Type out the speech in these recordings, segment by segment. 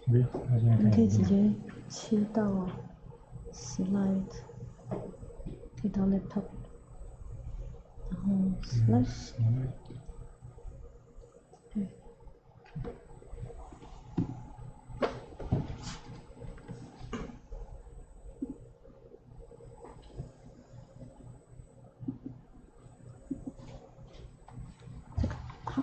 你可以直接切到 slide， 可以到 laptop， 然后 slide， 对。好。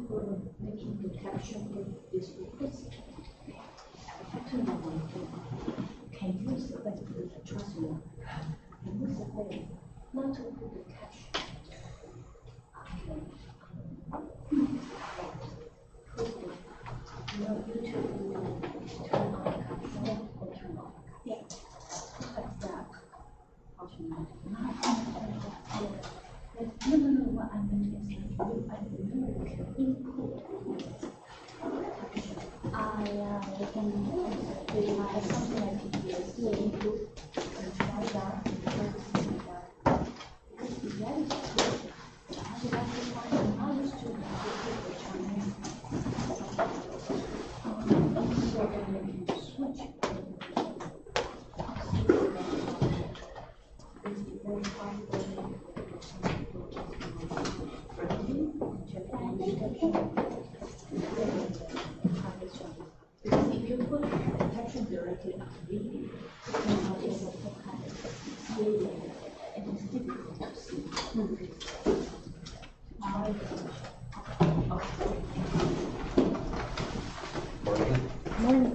For making the caption for this purpose, can use the way to trust me. And use the way not to put the caption. You know, YouTube turn on the caption or turn off. Yeah, like that. No, what I mean is like you can input. Yeah, we can have something like this. We input and try that. Because the that is true. I would like to find another student who the Chinese. So then we can switch. It's very possible. Because if you put the caption directly on the video, it's kind of really, and it's difficult to see. Morning.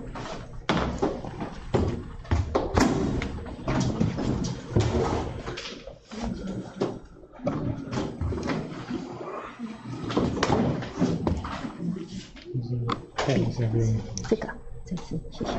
这个，这是，谢谢。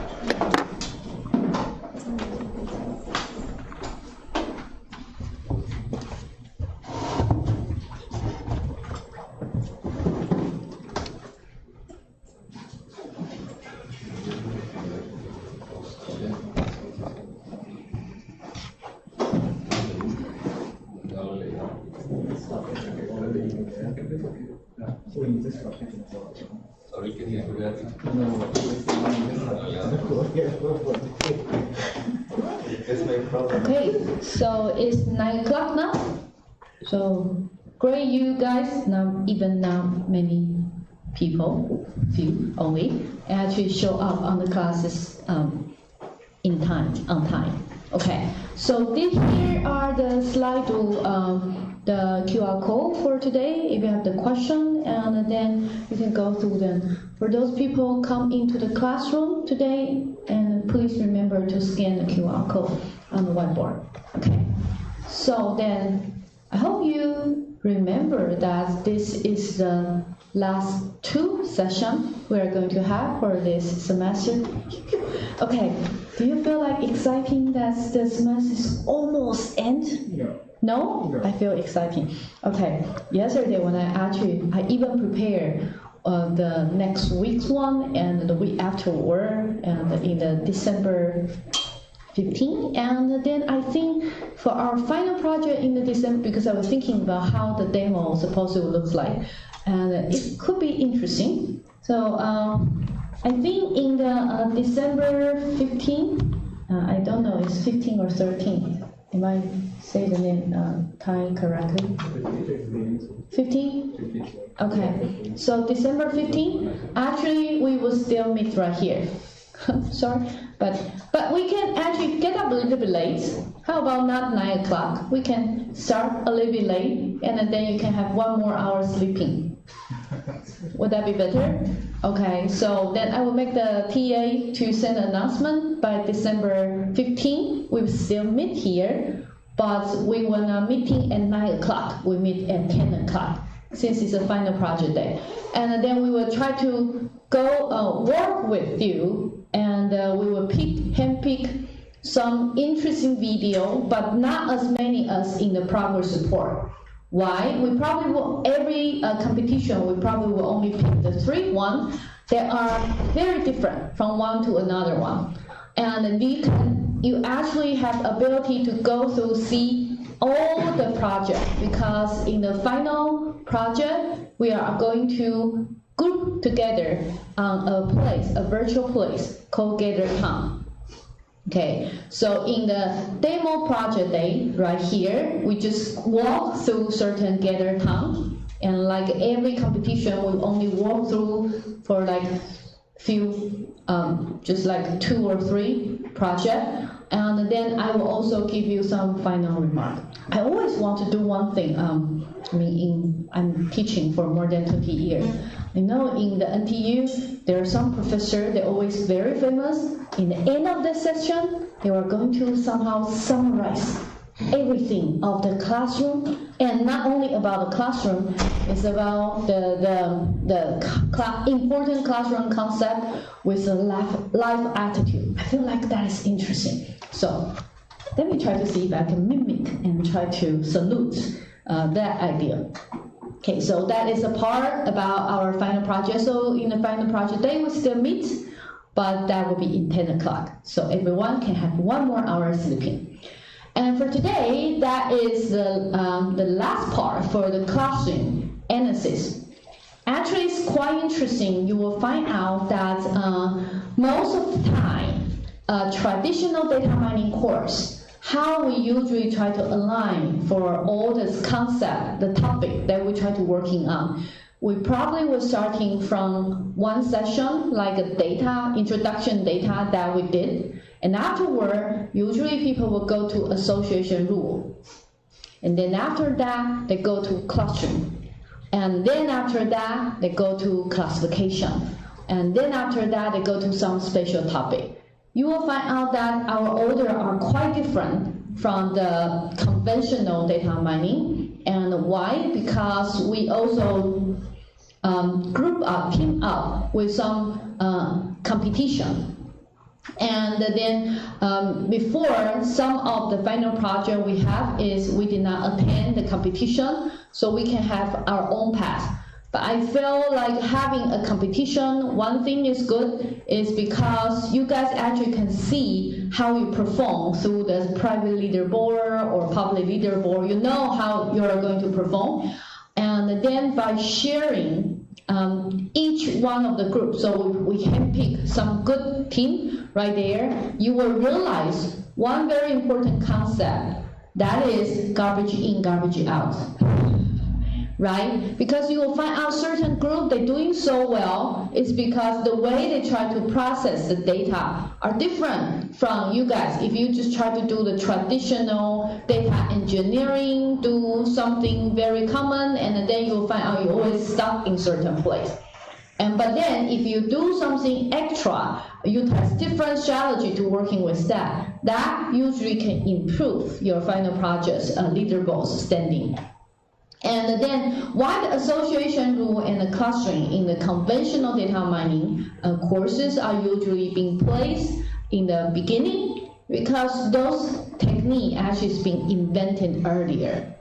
Okay, so it's 9 o'clock now. So great, you guys. Now many people, few only, actually show up on the classes on time. Okay, so here are the slide to the QR code for today. If you have the question, and then you can go through them. For those people come into the classroom today, and please remember to scan the QR code on the whiteboard. Okay, so then I hope you remember that this is the last 2 sessions we are going to have for this semester. Okay, do you feel like exciting that the semester is almost end? No? I feel exciting. Okay, yesterday when I even prepared the next week's one and the week afterward, and in the December 15, and then I think for our final project in the December, because I was thinking about how the demo supposedly looks like, and it could be interesting. So I think in the December 15, I don't know, it's 15 or 13. Am I say the name time correctly? 15? Okay. So December 15, actually we will still meet right here. Sorry, but we can actually get up a little bit late. How about not 9 o'clock? We can start a little bit late, and then you can have 1 more hour sleeping. Would that be better? Okay, so then I will make the TA to send an announcement by December 15. We will still meet here, but we will not meeting at 9 o'clock. We meet at 10 o'clock, since it's a final project day. And then we will try to go work with you, and we will handpick some interesting video, but not as many as in the progress report. Why? We probably will, every competition, we probably will only pick the 3 ones that are very different from one to another one. And you actually have ability to go through, see all the project, because in the final project, we are going to group together on a place, a virtual place called Gather Town. Okay, so in the demo project day, right here, we just walk through certain Gather Town, and like every competition, we only walk through for like few, just like 2 or 3 projects, and then I will also give you some final remark. I always want to do one thing. I'm teaching for more than 20 years. I know in the NTU, there are some professors, they're always very famous. In the end of the session, they were going to somehow summarize everything of the classroom, and not only about the classroom, it's about the important classroom concept with a life attitude. I feel like that is interesting. So let me try to see if I can mimic and try to salute that idea. Okay, so that is a part about our final project. So in the final project day, we still meet, but that will be in 10 o'clock. So everyone can have 1 more hour sleeping. And for today, that is the last part for the classroom analysis. Actually, it's quite interesting. You will find out that most of the time, traditional data mining course, how we usually try to align for all this concept, the topic that we try to working on. We probably were starting from one session, like a data, introduction data that we did. And afterward, usually people will go to association rule. And then after that, they go to clustering. And then after that, they go to classification. And then after that, they go to some special topic. You will find out that our order are quite different from the conventional data mining. And why? Because we also team up with some competition. And then before, some of the final project we have is we did not attend the competition, so we can have our own path. But I feel like having a competition, one thing is good, is because you guys actually can see how you perform through the private leaderboard or public leaderboard. You know how you are going to perform. And then by sharing each one of the groups, so we handpick some good team right there, you will realize one very important concept, that is garbage in, garbage out. Right? Because you will find out certain group, they're doing so well, is because the way they try to process the data are different from you guys. If you just try to do the traditional data engineering, do something very common, and then you'll find out you're always stuck in certain place. But then if you do something extra, you have different strategy to working with that. That usually can improve your final project's leaderboard standing. And then why the association rule and the clustering in the conventional data mining courses are usually being placed in the beginning? Because those techniques actually has been invented earlier.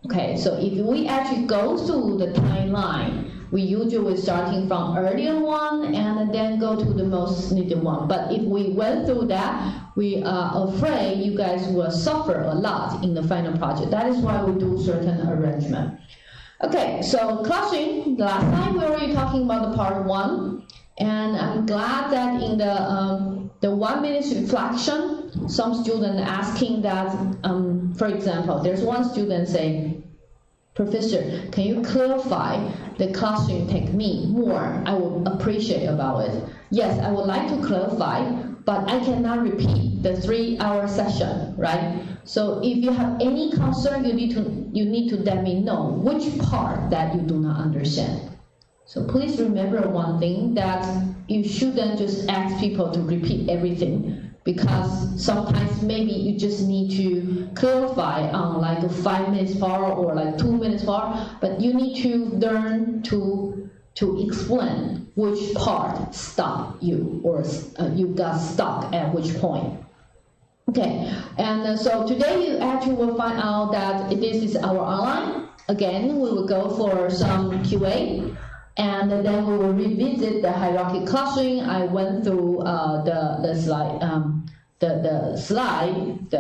Okay, so if we actually go through the timeline, we usually starting from earlier one and then go to the most needed one. But if we went through that, we are afraid you guys will suffer a lot in the final project. That is why we do certain arrangement. Okay, so clustering, last time we were already talking about the part 1, and I'm glad that in the 1 minute reflection, some student asking that, for example, there's one student saying, Professor, can you clarify the clustering technique more? I would appreciate about it. Yes, I would like to clarify, but I cannot repeat the 3-hour session, right? So if you have any concern, you need to let me know which part that you do not understand. So please remember one thing, that you shouldn't just ask people to repeat everything, because sometimes maybe you just need to clarify on like a 5 minutes part or like 2 minutes part, but you need to learn to explain which part stopped you, or you got stuck at which point. Okay, and so today you actually will find out that this is our online, again, we will go for some QA, and then we will revisit the hierarchy clustering. I went through the slide,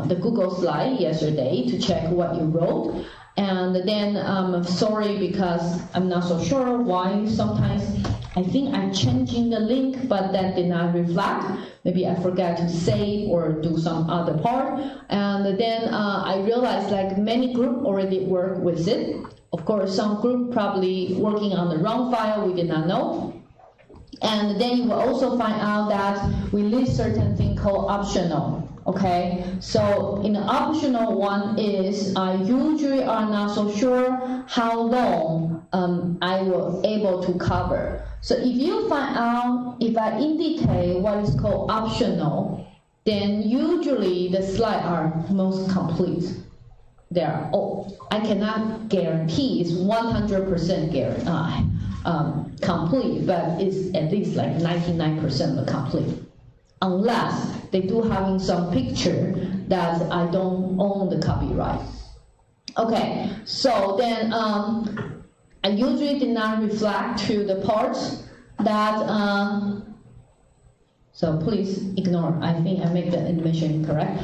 the Google slide yesterday to check what you wrote. And then I'm sorry because I'm not so sure why sometimes I think I'm changing the link, but that did not reflect. Maybe I forgot to save or do some other part. And then I realized like many groups already work with it. Of course, some group probably working on the wrong file, we did not know. And then you will also find out that we list certain thing called optional. Okay, so in the optional one is I usually are not so sure how long I will able to cover. So if you find out, if I indicate what is called optional, then usually the slides are most complete. They are all, I cannot guarantee it's 100% complete, but it's at least like 99% complete. Unless they do having some picture that I don't own the copyright. Okay, so then I usually did not reflect to the parts that, so please ignore, I think I made the animation correct.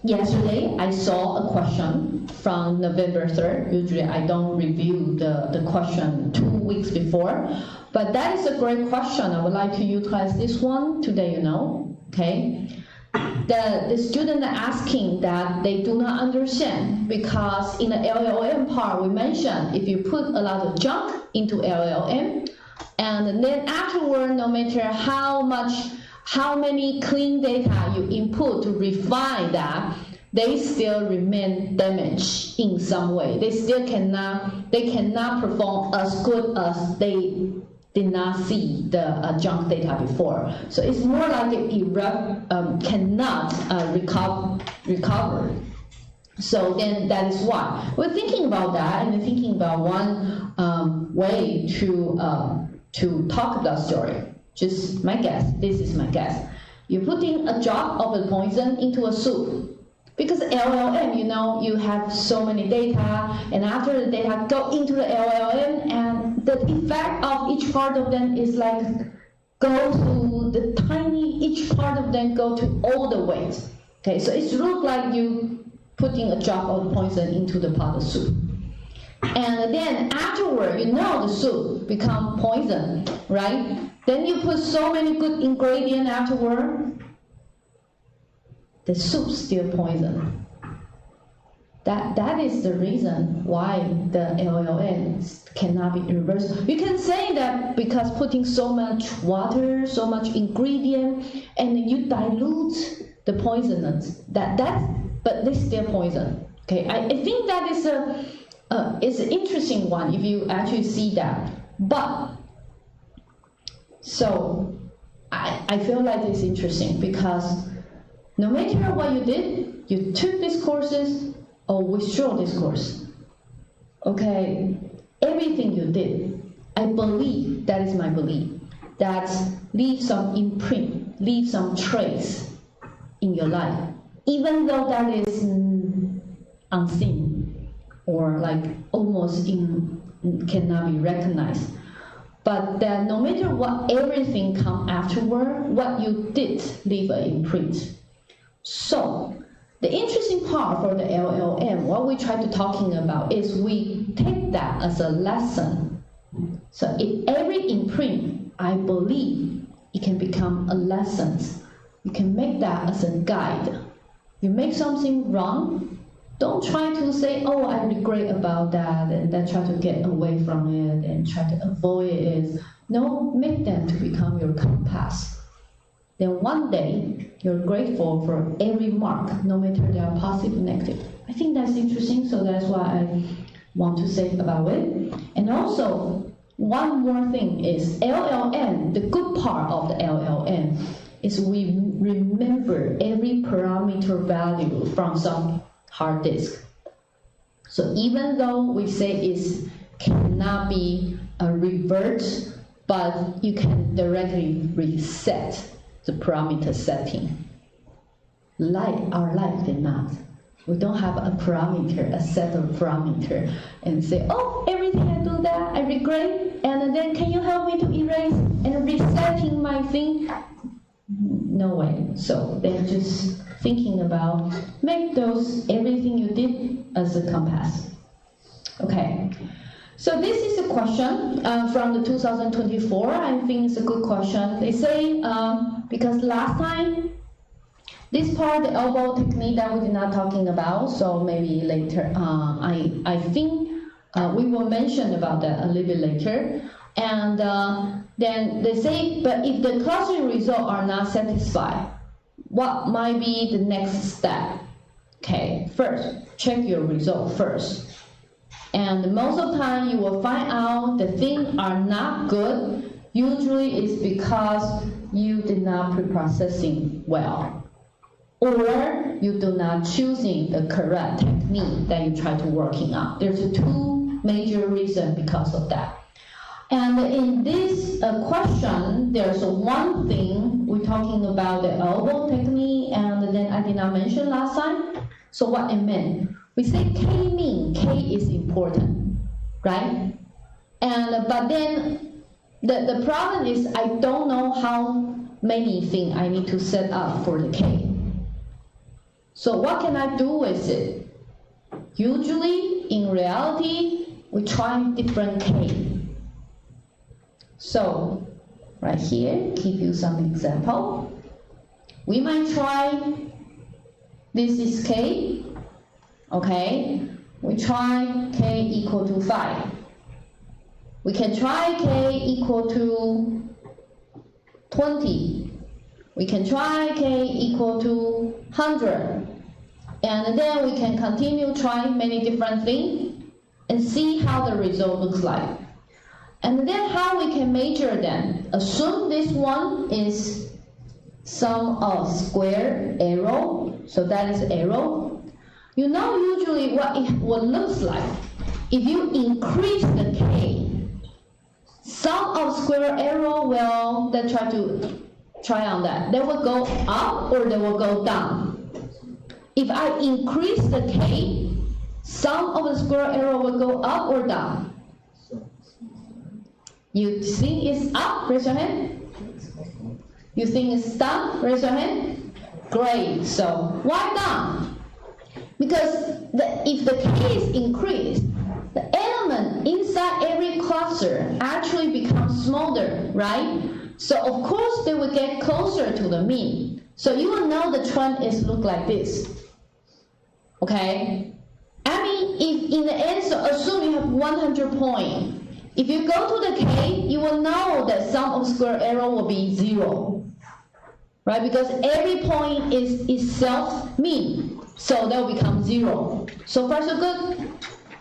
Yesterday I saw a question from November 3rd. Usually I don't review the question 2 weeks before, but that is a great question. I would like to utilize this one today, you know, okay? The student asking that they do not understand because in the LLM part we mentioned if you put a lot of junk into LLM and then afterward no matter how many clean data you input to refine that, they still remain damaged in some way. They still cannot perform as good as they did not see the junk data before. So it's more like it cannot recover. So then that is why we're thinking about that and thinking about one way to talk about story. Just my guess, this is my guess. You're putting a drop of the poison into a soup. Because LLM, you know, you have so many data, and after the data go into the LLM, and the effect of each part of them is like go to the tiny, each part of them go to all the weight. Okay, so it looks like you putting a drop of poison into the pot of soup. And then afterward, you know the soup become poison, right? Then you put so many good ingredients afterward, the soup's still poison. That is the reason why the LLM cannot be reversed. You can say that because putting so much water, so much ingredient, and you dilute the poisonous. But they still poison. Okay, I think that is it's an interesting one if you actually see that. But so I feel like it's interesting because no matter what you did, you took these courses or withdraw this course. Okay, everything you did, I believe, that is my belief, that leave some imprint, leave some trace in your life, even though that is unseen or like almost cannot be recognized. But that no matter what, everything come afterward, what you did leave an imprint. So the interesting part for the LLM, what we try to talking about is we take that as a lesson. So in every imprint, I believe it can become a lesson. You can make that as a guide. You make something wrong, don't try to say, oh, I regret about that, and then try to get away from it and try to avoid it. No, make them to become your compass. Then one day, you're grateful for every mark, no matter they are positive or negative. I think that's interesting, so that's why I want to say about it. And also, one more thing is LLM, the good part of the LLM is we remember every parameter value from some hard disk. So even though we say it cannot be revert, but you can directly reset the parameter setting. Our life did not. We don't have a parameter, a set of parameter, and say, oh, everything I do that, I regret, and then can you help me to erase and resetting my thing? No way. So they're just thinking about make those everything you did as a compass. Okay. So this is a question from the 2024. I think it's a good question. They say because last time this part, the elbow technique that we did not talking about, so maybe later, I think we will mention about that a little bit later. And then they say, but if the clustering results are not satisfied, what might be the next step? Okay, first, check your result first. And most of the time, you will find out the things are not good. Usually, it's because you did not pre-processing well, or you do not choosing the correct technique that you try to working on. There's two major reasons because of that. And in this question, there's one thing we're talking about the elbow technique, and then I did not mention last time. So what it meant? We say K-mean. K is important, right? And but then the problem is I don't know how many things I need to set up for the K. So what can I do with it? Usually, in reality, we try different K. So, right here, give you some example. We might try, this is K, okay? We try K equal to 5. We can try K equal to 20. We can try K equal to 100. And then we can continue trying many different things and see how the result looks like. And then how we can measure them. Assume this one is sum of square arrow. So that is arrow. You know usually what it looks like. If you increase the K, sum of square arrow will, then try on that. They will go up or they will go down. If I increase the K, sum of the square arrow will go up or down. You think it's up? Raise your hand. You think it's down? Raise your hand. Great. So why down? Because if the K is increased, the element inside every cluster actually becomes smaller, right? So of course they will get closer to the mean. So you will know the trend is look like this. Okay? I mean, if in the end, so assume you have 100 points. If you go to the K, you will know that sum of square arrow will be 0. Right? Because every point is itself mean. So that will become 0. So far so good?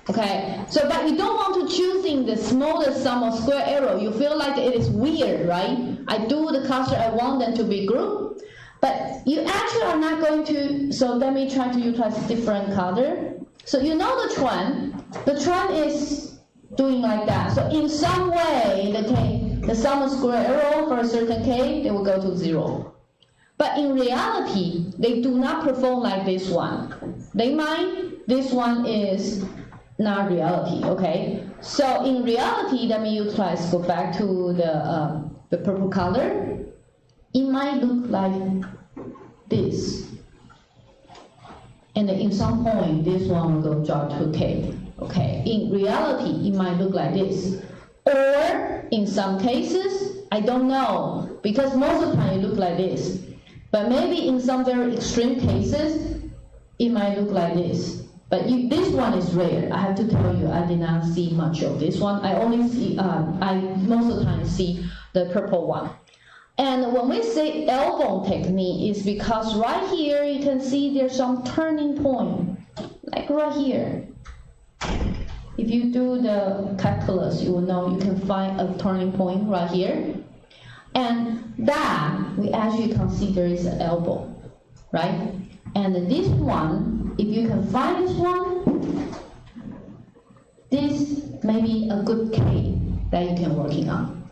Okay. So but you don't want to choosing the smallest sum of square arrow. You feel like it is weird, right? I do the cluster, I want them to be grouped. But you actually are not going to, so let me try to utilize different color. So you know the trend. The trend is doing like that. So in some way, the sum of square arrow for a certain K, they will go to 0. But in reality, they do not perform like this one. They might, this one is not reality, okay? So in reality, let me utilize, go back to the purple color. It might look like this. And in some point, this one will go drop to K. Okay, in reality, it might look like this. Or, in some cases, I don't know, because most of the time it look like this. But maybe in some very extreme cases, it might look like this. But this one is rare. I have to tell you, I did not see much of this one. I only see, I most of the time see the purple one. And when we say elbow technique, it's because right here, you can see there's some turning point, like right here. If you do the calculus, you will know you can find a turning point right here. And that we actually consider is an elbow, right? And this one, if you can find this one, this may be a good K that you can working on.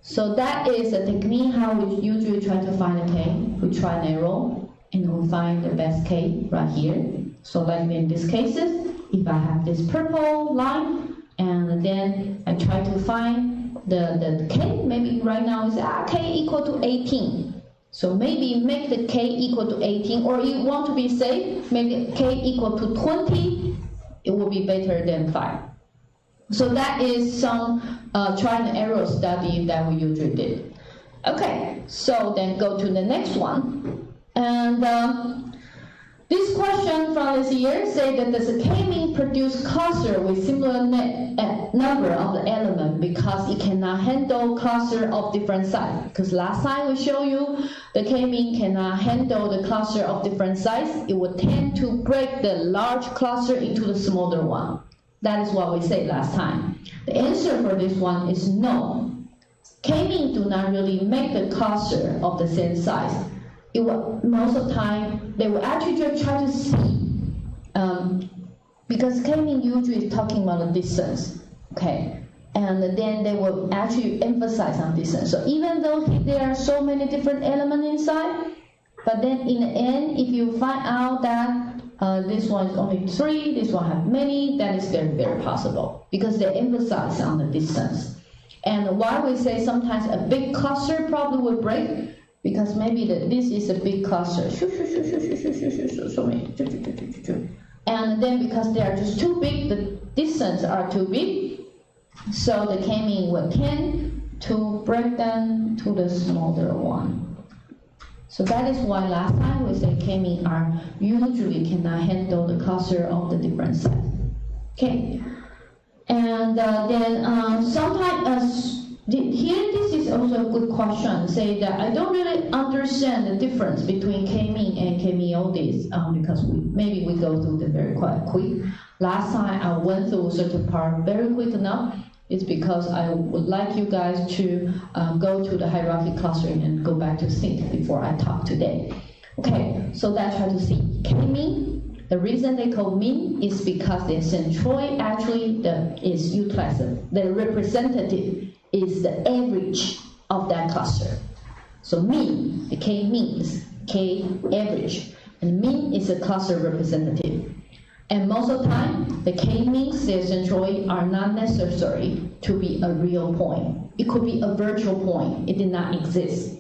So that is a technique how we usually try to find a K. We try narrow, and we find the best K right here. So like in these cases, if I have this purple line, and then I try to find the k, maybe right now is k equal to 18. So maybe make the k equal to 18, or you want to be safe, make it k equal to 20, it will be better than 5. So that is some try and error study that we usually did. Okay, so then go to the next one. And this question from this year say that does a k-mean produce cluster with similar number of the element because it cannot handle cluster of different size? Because last time we showed you the k-mean cannot handle the cluster of different size. It would tend to break the large cluster into the smaller one. That is what we said last time. The answer for this one is no. K-mean do not really make the cluster of the same size. It will, most of the time, they will actually just try to see, because k-mean usually is talking about the distance, okay? And then they will actually emphasize on distance. So even though there are so many different elements inside, but then in the end, if you find out that this one is only 3, this one has many, that is very, very possible, because they emphasize on the distance. And why we say sometimes a big cluster probably will break, because maybe this is a big cluster, and then because they are just too big, the distance are too big, so the k-mean will tend to break them to the smaller one. So that is why last time we said k-mean are usually cannot handle the cluster of the different size. Okay, and then sometimes here this is also a good question. Say that I don't really understand the difference between k-mean and k-mean-odds because maybe we go through them very quite quick. Last time I went through certain part very quick enough. It's because I would like you guys to go to the hierarchy clustering and go back to think before I talk today. Okay, so let's try to see k-mean. The reason they call mean is because the centroid actually is utilized. The representative is the average of that cluster. So mean, the k-mean is k-average, and mean is a cluster representative. And most of the time, the k-means, the centroid, are not necessary to be a real point. It could be a virtual point. It did not exist.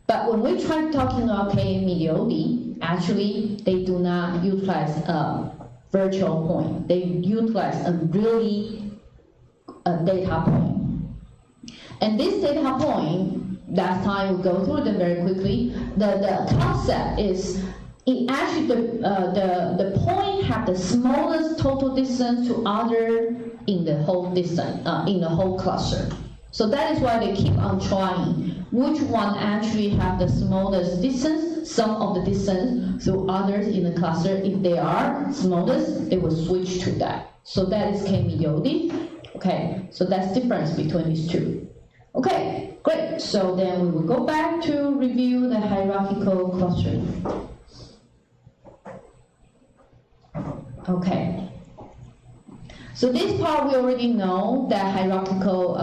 But when we try talking about k-mean-OD, actually, they do not utilize a virtual point. They utilize a data point. And this data point, last time we go through them very quickly, the concept is it actually the point have the smallest total distance to other in the whole distance in the whole cluster. So that is why they keep on trying which one actually have the smallest distance, sum of the distance to others in the cluster. If they are smallest, they will switch to that. So that is k-mean-OD. Okay, so that's the difference between these two. Okay, great. So then we will go back to review the hierarchical clustering. Okay. So this part we already know that hierarchical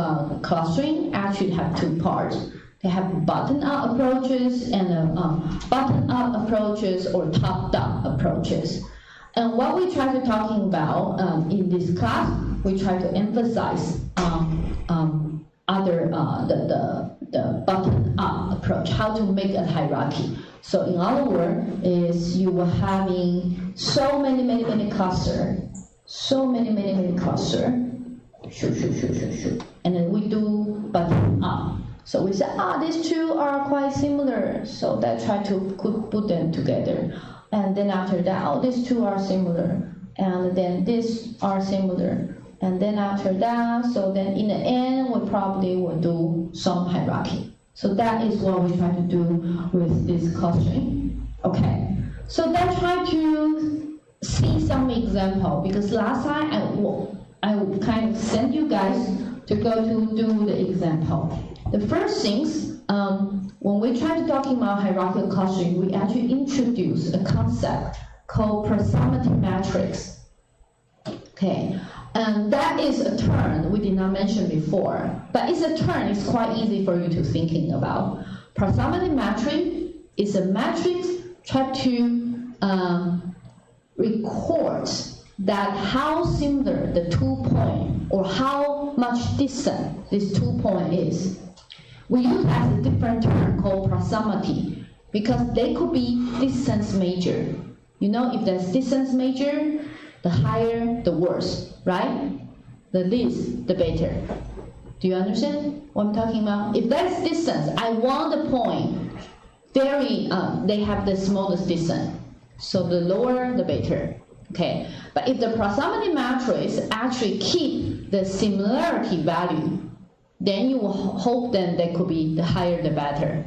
clustering actually have two parts. They have bottom-up approaches and bottom-up approaches or top-down approaches. And what we try to talking about in this class, we try to emphasize the bottom-up approach, how to make a hierarchy. So in other words, is you were having so many cluster, and then we do bottom-up. So we say, these two are quite similar, so that try to put them together. And then after that, these two are similar, and then these are similar. And then after that, so then in the end, we probably will do some hierarchy. So that is what we try to do with this clustering. Okay, so let's try to see some example, because last time I kind of sent you guys to go to do the example. The first things, when we try to talking about hierarchical clustering, we actually introduce a concept called proximity matrix. Okay, and that is a term we did not mention before, but it's a term it's quite easy for you to thinking about. Proximity matrix is a matrix try to records that how similar the 2 point or how much distant this 2 point is. We use as a different term called proximity because they could be distance measure. You know, if there's distance measure, the higher the worse, right? The least, the better. Do you understand what I'm talking about? If that's distance, I want the point they have the smallest distance. So the lower, the better. Okay. But if the proximity matrix actually keep the similarity value, then you will hope then they could be the higher the better.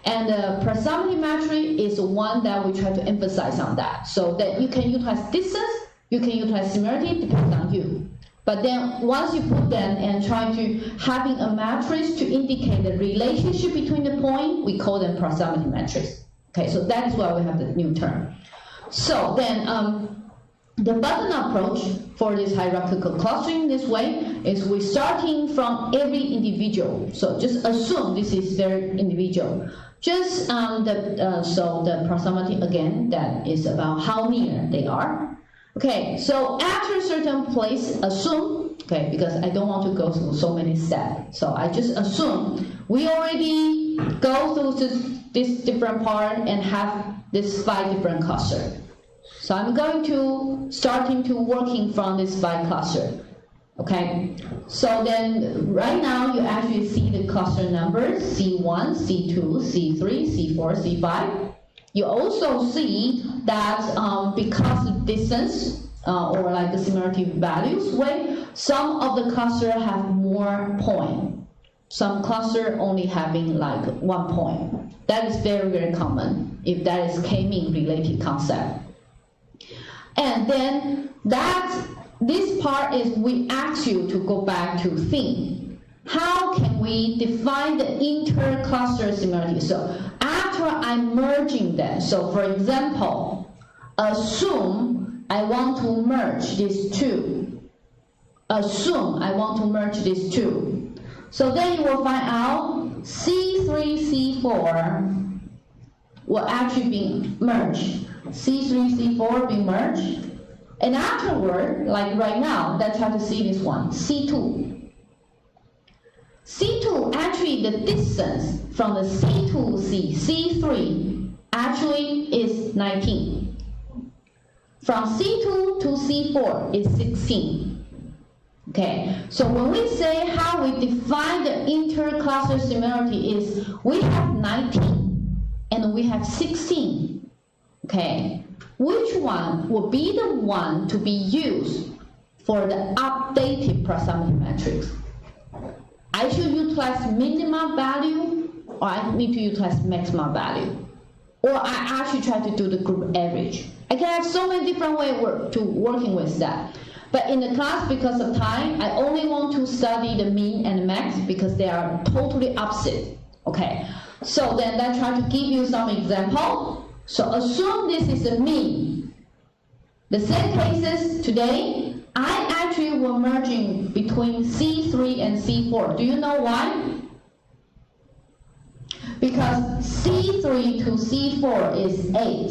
And the proximity matrix is one that we try to emphasize on that. So that you can utilize distance, you can utilize similarity, depends on you. But then once you put them and try to having a matrix to indicate the relationship between the point, we call them proximity matrix. Okay, so that is why we have the new term. So then the button approach for this hierarchical clustering this way is we're starting from every individual. So just assume this is their individual. Just so the proximity again, that is about how near they are. Okay, so after a certain place, assume, okay, because I don't want to go through so many steps. So I just assume we already go through this different part and have this 5 different clusters. So I'm going to starting to working from this 5 cluster. Okay, so then right now you actually see the cluster numbers C1, C2, C3, C4, C5. You also see that because of distance or like the similarity values way, some of the cluster have more point. Some cluster only having like 1 point. That is very, very common if that is K-mean related concept. And then this part is we ask you to go back to think. How can we define the inter-cluster similarity? So after I'm merging them, so for example, assume I want to merge these 2. Assume I want to merge these 2. So then you will find out C3, C4 will actually be merged. C3, C4 be merged. And afterward, like right now, let's try to see this one, C2. C2, actually the distance from the C2 to C3 actually is 19. From C2 to C4 is 16. Okay, so when we say how we define the inter-cluster similarity is we have 19 and we have 16. Okay, which one will be the one to be used for the updated proximity matrix? I should utilize minimum value or I need to utilize maximum value? Or I actually try to do the group average. I can have so many different ways to working with that. But in the class, because of time, I only want to study the mean and the max because they are totally opposite. Okay, so then I try to give you some example. So assume this is a mean. The same cases today, I actually will merging between C3 and C4. Do you know why? Because C3 to C4 is 8.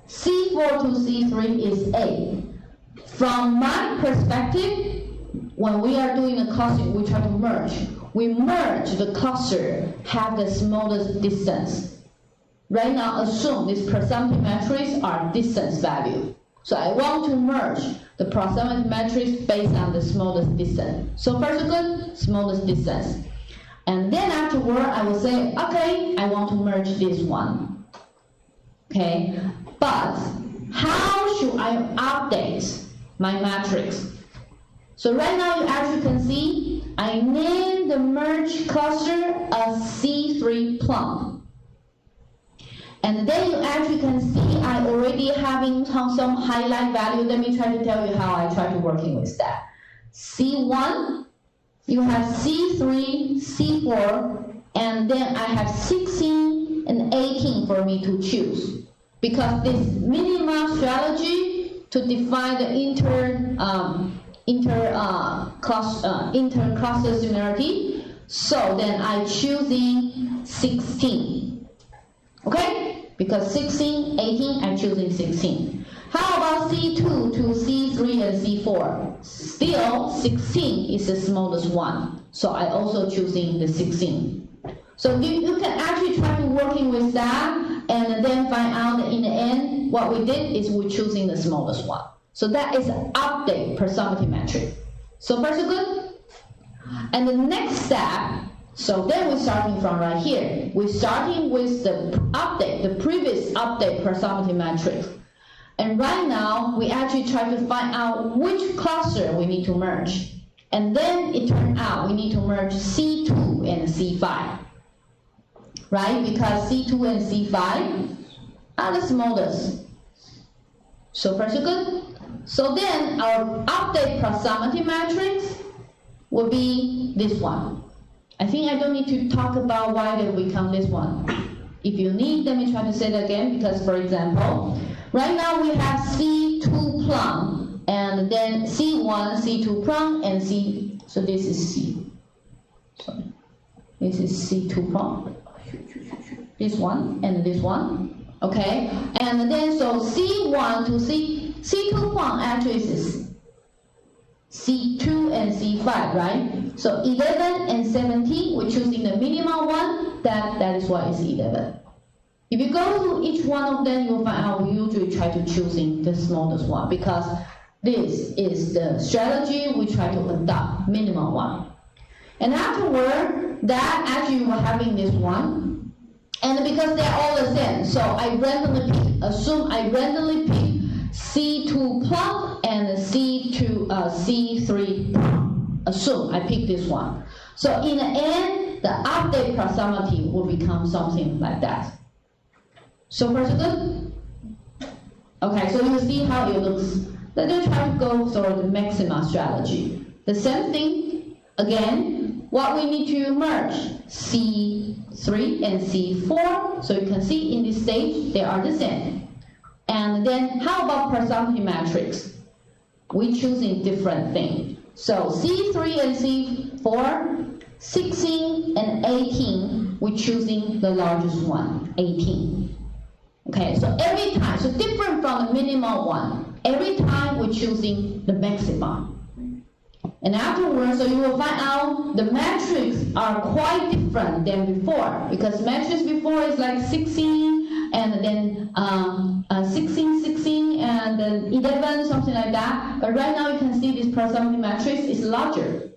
C4 to C3 is 8. From my perspective, when we are doing a clustering, we try to merge. We merge the cluster, have the smallest distance. Right now, assume this proximity matrix are distance value. So I want to merge the proximity matrix based on the smallest distance. So first good, smallest distance. And then afterward, I will say, okay, I want to merge this one. Okay, but how should I update my matrix? So right now, you actually can see, I name the merge cluster as C3 plump. And then you actually can see I already having some highlight value. Let me try to tell you how I try to working with that. C1, you have C3, C4, and then I have 16 and 18 for me to choose. Because this minimum strategy to define the inter-cluster similarity, so then I choosing 16. Okay? Because 16, 18, I'm choosing 16. How about C2 to C3 and C4? Still, 16 is the smallest one. So I also choosing the 16. So you can actually try to working with that and then find out that in the end, what we did is we're choosing the smallest one. So that is an update proximity metric. So far so good? And the next step, so then we're starting from right here. We're starting with the update, the previous update proximity metric. And right now, we actually try to find out which cluster we need to merge. And then it turned out we need to merge C2 and C5. Right? Because C2 and C5 are the smallest. So far so good? So then our update proximity matrix will be this one. I think I don't need to talk about why they become this one. If you need, let me try to say it again, because for example, right now we have C2 plum, and then C1, C2 plum, and C, so this is C. Sorry. This is C2 plum. This one, and this one. Okay? And then so C1 to C2 plum actually is C2 and C5, right? So 11 and 17, we're choosing the minimum one, that is why it's 11. If you go through each one of them, you'll find out we usually try to choosing the smallest one because this is the strategy we try to adopt, minimum one. And afterward, that actually we're having this one, and because they're all the same, so I randomly pick, assume I randomly pick C2 plum and C3 plum. Assume I pick this one. So in the end, the update proximity will become something like that. So far so good? Okay, so you see how it looks. Let's try to go through the maxima strategy. The same thing, again, what we need to merge, C3 and C4. So you can see in this stage, they are the same. And then how about proximity matrix? We're choosing different things. So C3 and C4, 16 and 18, we're choosing the largest one, 18. Okay, so every time, so different from the minimum one, every time we're choosing the maximum. And afterwards, so you will find out the metrics are quite different than before, because metrics before is like 16, and then 16, and then 11, something like that. But right now you can see this proximity matrix is larger.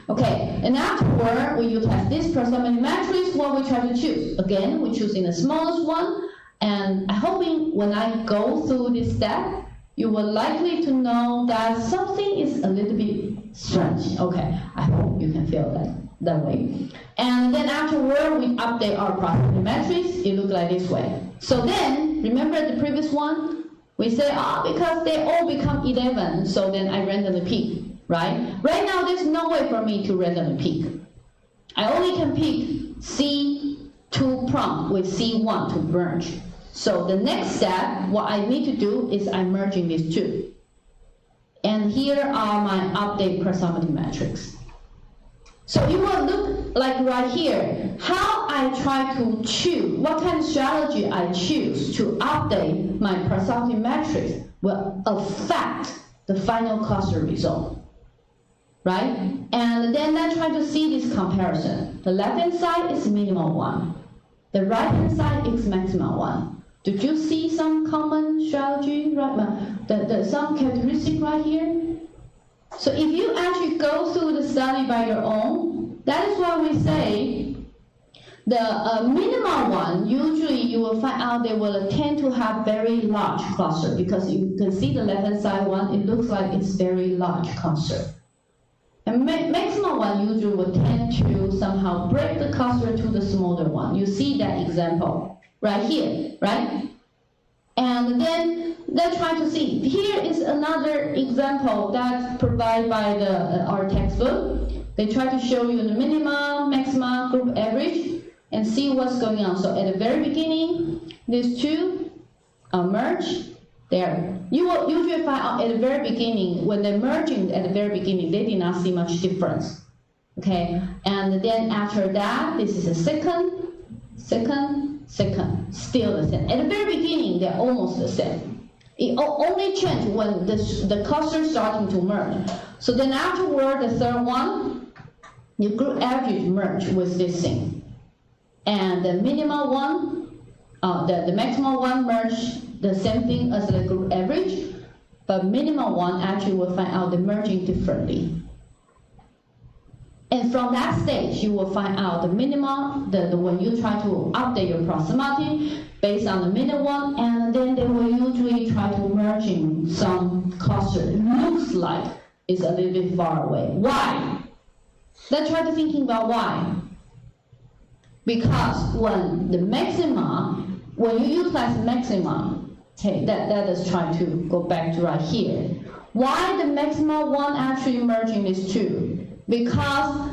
Okay, and afterward, we utilize this proximity matrix, what we try to choose. Again, we're choosing the smallest one, and I'm hoping when I go through this step, you will likely to know that something is a little bit strange. Okay, I hope you can feel that way. And then afterward, we update our proximity matrix. It looks like this way. So then, remember the previous one? We say, because they all become 11, so then I randomly pick, right? Right now, there's no way for me to randomly pick. I only can pick C2 prompt with C1 to merge. So the next step, what I need to do is I'm merging these two. And here are my update proximity matrix. So it will look like right here, how I try to choose, what kind of strategy I choose to update my proximity matrix will affect the final cluster result, right? And then I try to see this comparison. The left-hand side is minimum one. The right-hand side is maximum one. Did you see some common strategy, right? Some characteristic right here? So if you actually go through the study by your own, that is why we say the minimum one, usually you will find out they will tend to have very large cluster, because you can see the left-hand side one, it looks like it's very large cluster. And maximum one usually will tend to somehow break the cluster to the smaller one. You see that example right here, right? And then let's try to see. Here is another example that's provided by our textbook. They try to show you the minimum, maximum, group average, and see what's going on. So at the very beginning, these two are merged. There. You will usually find out at the very beginning, when they're merging at the very beginning, they did not see much difference. Okay? And then after that, this is a second, still the same. At the very beginning, they're almost the same. It only change when the cluster starting to merge. So then afterward, the third one, your group average merge with this thing. And the minimal one, the maximum one merge the same thing as the group average, but minimal one actually will find out the merging differently. And from that stage, you will find out the minimum, when you try to update your proximity based on the minimum one, and then they will usually try to merge in some cluster. It looks like it's a little bit far away. Why? Let's try to thinking about why. Because when the maxima, when you utilize maxima, okay, let us try to go back to right here. Why the maxima one actually merging these two? Because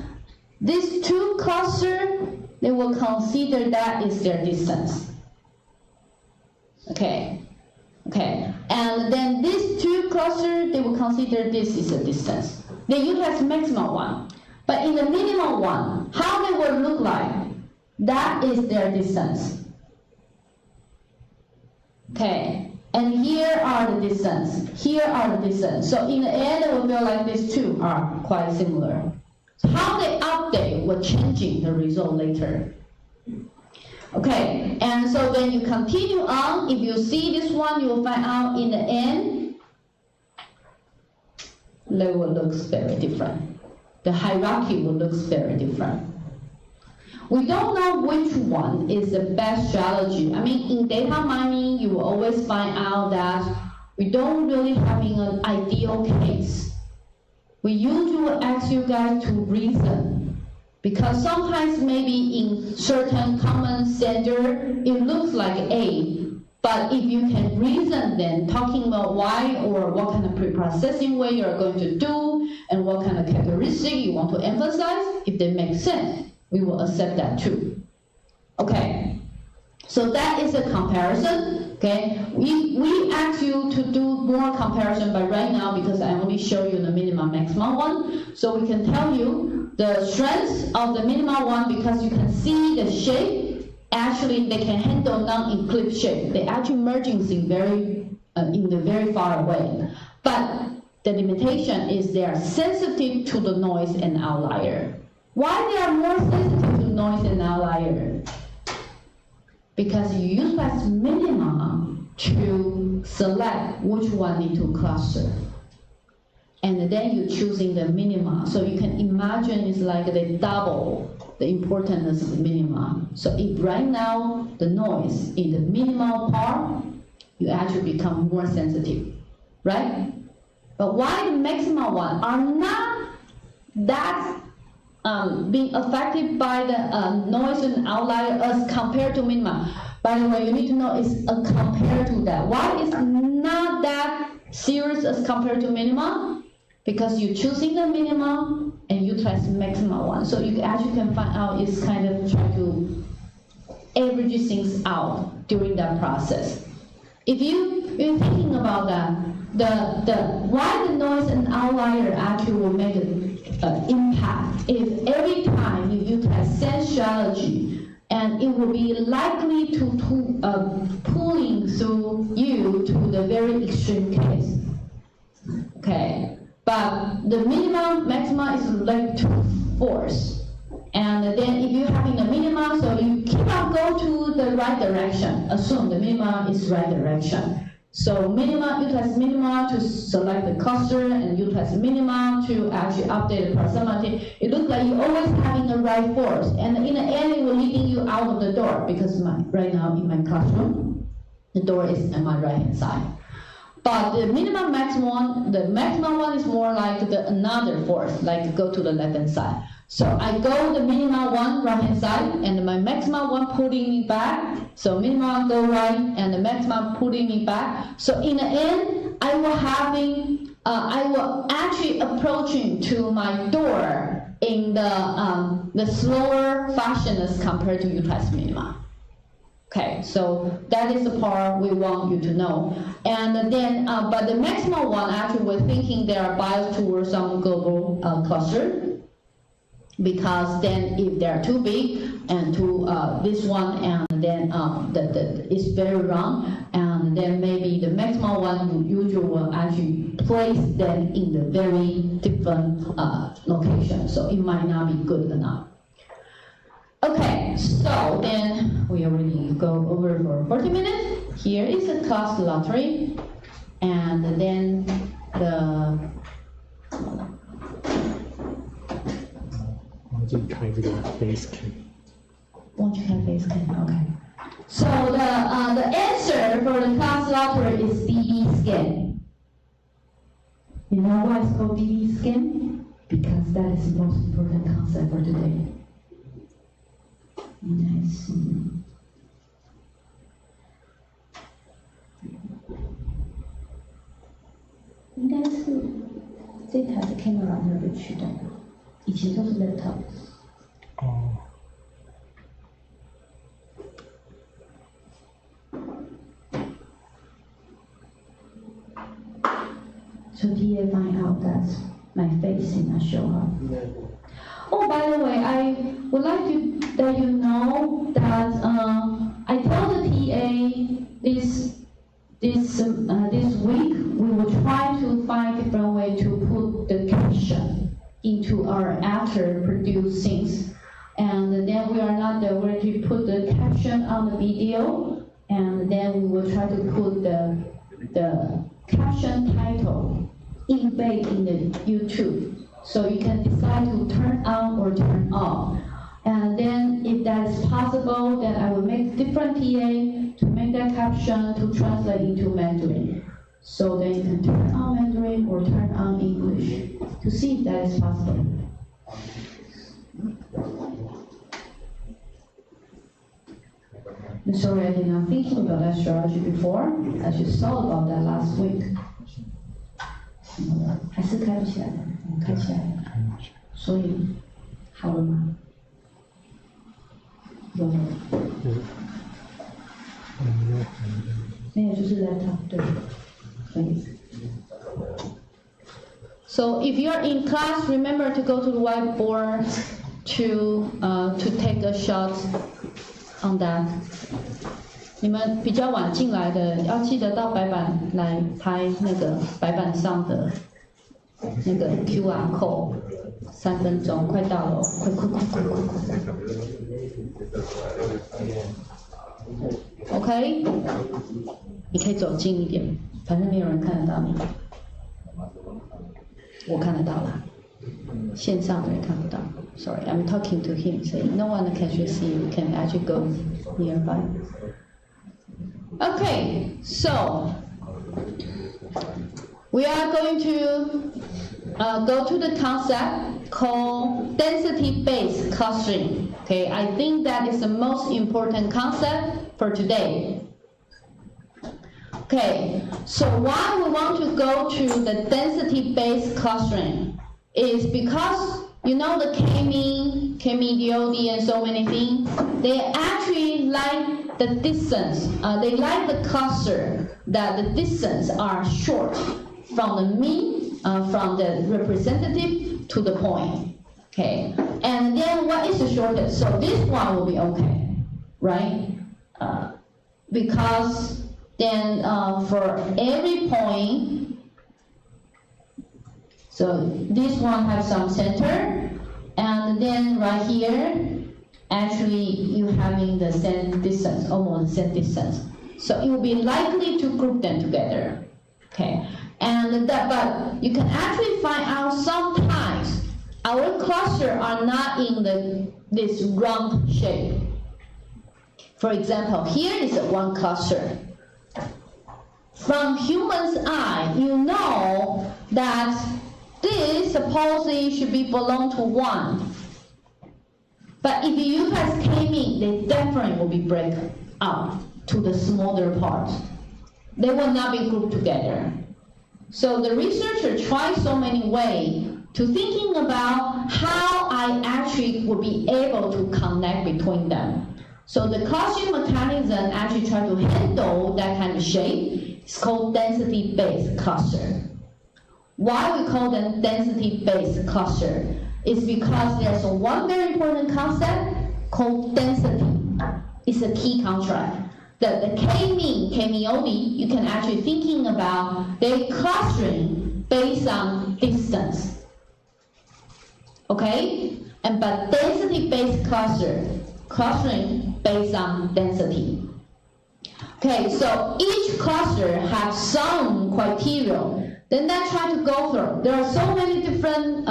these two clusters, they will consider that is their distance. Okay, and then these two clusters, they will consider this is a distance. They utilize maximum one, but in the minimum one, how they will look like, that is their distance. Okay, and here are the distance, here are the distance. So in the end, it will feel like these two are quite similar. So how they update will changing the result later. Okay, and so then you continue on. If you see this one, you will find out in the end, they will look very different. The hierarchy will look very different. We don't know which one is the best strategy. I mean, in data mining, you will always find out that we don't really having an ideal case. We usually ask you guys to reason, because sometimes maybe in certain common standard, it looks like A, but if you can reason then, talking about why or what kind of pre-processing way you're going to do, and what kind of characteristic you want to emphasize, if they make sense, we will accept that too. Okay, so that is a comparison. Okay, we ask you to do more comparison, but right now, because I only show you the minimum maximum one, so we can tell you the strengths of the minimum one, because you can see the shape. Actually, they can handle non-eclipse shape. They actually merging things in the very far away. But the limitation is they are sensitive to the noise and outlier. Why they are more sensitive to noise and outlier? Because you utilize minima to select which one need to cluster. And then you're choosing the minima. So you can imagine it's like they double the importance of the minima. So if right now the noise in the minimal part, you actually become more sensitive, right? But why the maximum one are not that being affected by the noise and outlier as compared to minima? By the way, you need to know it's compared to that. Why is not that serious as compared to minima? Because you're choosing the minimum and utilize the maximum one. So you actually can find out it's kind of try to average things out during that process. If you're thinking about that, why the noise and outlier actually will make an impact if every time you utilize sense strategy, and it will be likely to pulling through you to the very extreme case. Okay. But the minimum, maximum is like to force. And then if you're having the minimum, so you keep on go to the right direction. Assume the minimum is right direction. So minimum, utilize minimum to select the cluster, and utilize minimum to actually update the proximity. It looks like you're always having the right force. And in the end, it will leading you out of the door, because right now in my classroom, the door is on my right hand side. But the minimum maximum one, the maximum one is more like another force, like go to the left hand side. So I go the minimum one right hand side, and my maximum one pulling me back. So minimum go right, and the maximum pulling me back. So in the end, I will actually approaching to my door in the slower fashion as compared to utilize minimum. Okay, so that is the part we want you to know. And then, but the maximum one, actually, we're thinking they are biased towards some global cluster. because then if they are too big and too this one, and then it's very round, and then maybe the maximum one you usually will actually place them in the very different location, so it might not be good enough. Okay, so then we already go over for 40 minutes. Here is the class lottery, and then the 忘记开这个 Basecamp。 won't you have base scan? Okay. So the answer for the class lottery is DB scan. You know why it's called DB scan? Because that is the most important concept for today. Nice. 应该是这台的 camera 没有被取代，以前都是 laptop。哦。 So TA find out that my face did not show up. Oh, by the way, I would like to let you know that I told the TA this week we will try to find different way to put the caption into our after produced things, and then we are not going to put the caption on the video, and then we will try to put the caption title embed in the YouTube, so you can decide to turn on or turn off. And then if that is possible, then I will make different TA to make that caption to translate into Mandarin. So then you can turn on Mandarin or turn on English to see if that is possible. I'm sorry, I did not think about that strategy before. I just thought about that last week. 还是开不起来的，开起来了，所以好了吗？有没有？没有，就是 laptop 对，可以。So if you are in class, remember to go to the whiteboard to take a shot on that. 你们比较晚进来的，要记得到白板来拍那个白板上的那个 QR code。3分钟，快到了，快！OK， 你可以走近一点，反正没有人看得到你。我看得到啦，线上的人看不到。Sorry, I'm talking to him, saying no one can actually see you. Can actually go nearby. Okay, so we are going to go to the concept called density-based clustering. Okay, I think that is the most important concept for today. Okay, so why we want to go to the density-based clustering is because you know the K-mean, DOD, and so many things, they actually like the distance, they like the cluster that the distance are short from the mean, from the representative to the point, okay? And then what is the shortest? So this one will be okay, right? Because then for every point, so this one has some center, and then right here, actually you having the same distance, almost the same distance. So it will be likely to group them together, okay? And but you can actually find out sometimes our cluster are not in this round shape. For example, here is one cluster. From human's eye, you know that this supposedly should be belong to 1. But if you use as K-mean, they definitely will be break up to the smaller parts. They will not be grouped together. So the researcher tried so many ways to thinking about how I actually would be able to connect between them. So the clustering mechanism actually try to handle that kind of shape. It's called density-based cluster. Why we call them density-based cluster is because there's one very important concept called density. It's a key contract. The K-mean, K-mean, you can actually thinking about their clustering based on distance. Okay? But density-based clustering based on density. Okay, so each cluster has some criteria. Then let's try to go through. There are so many different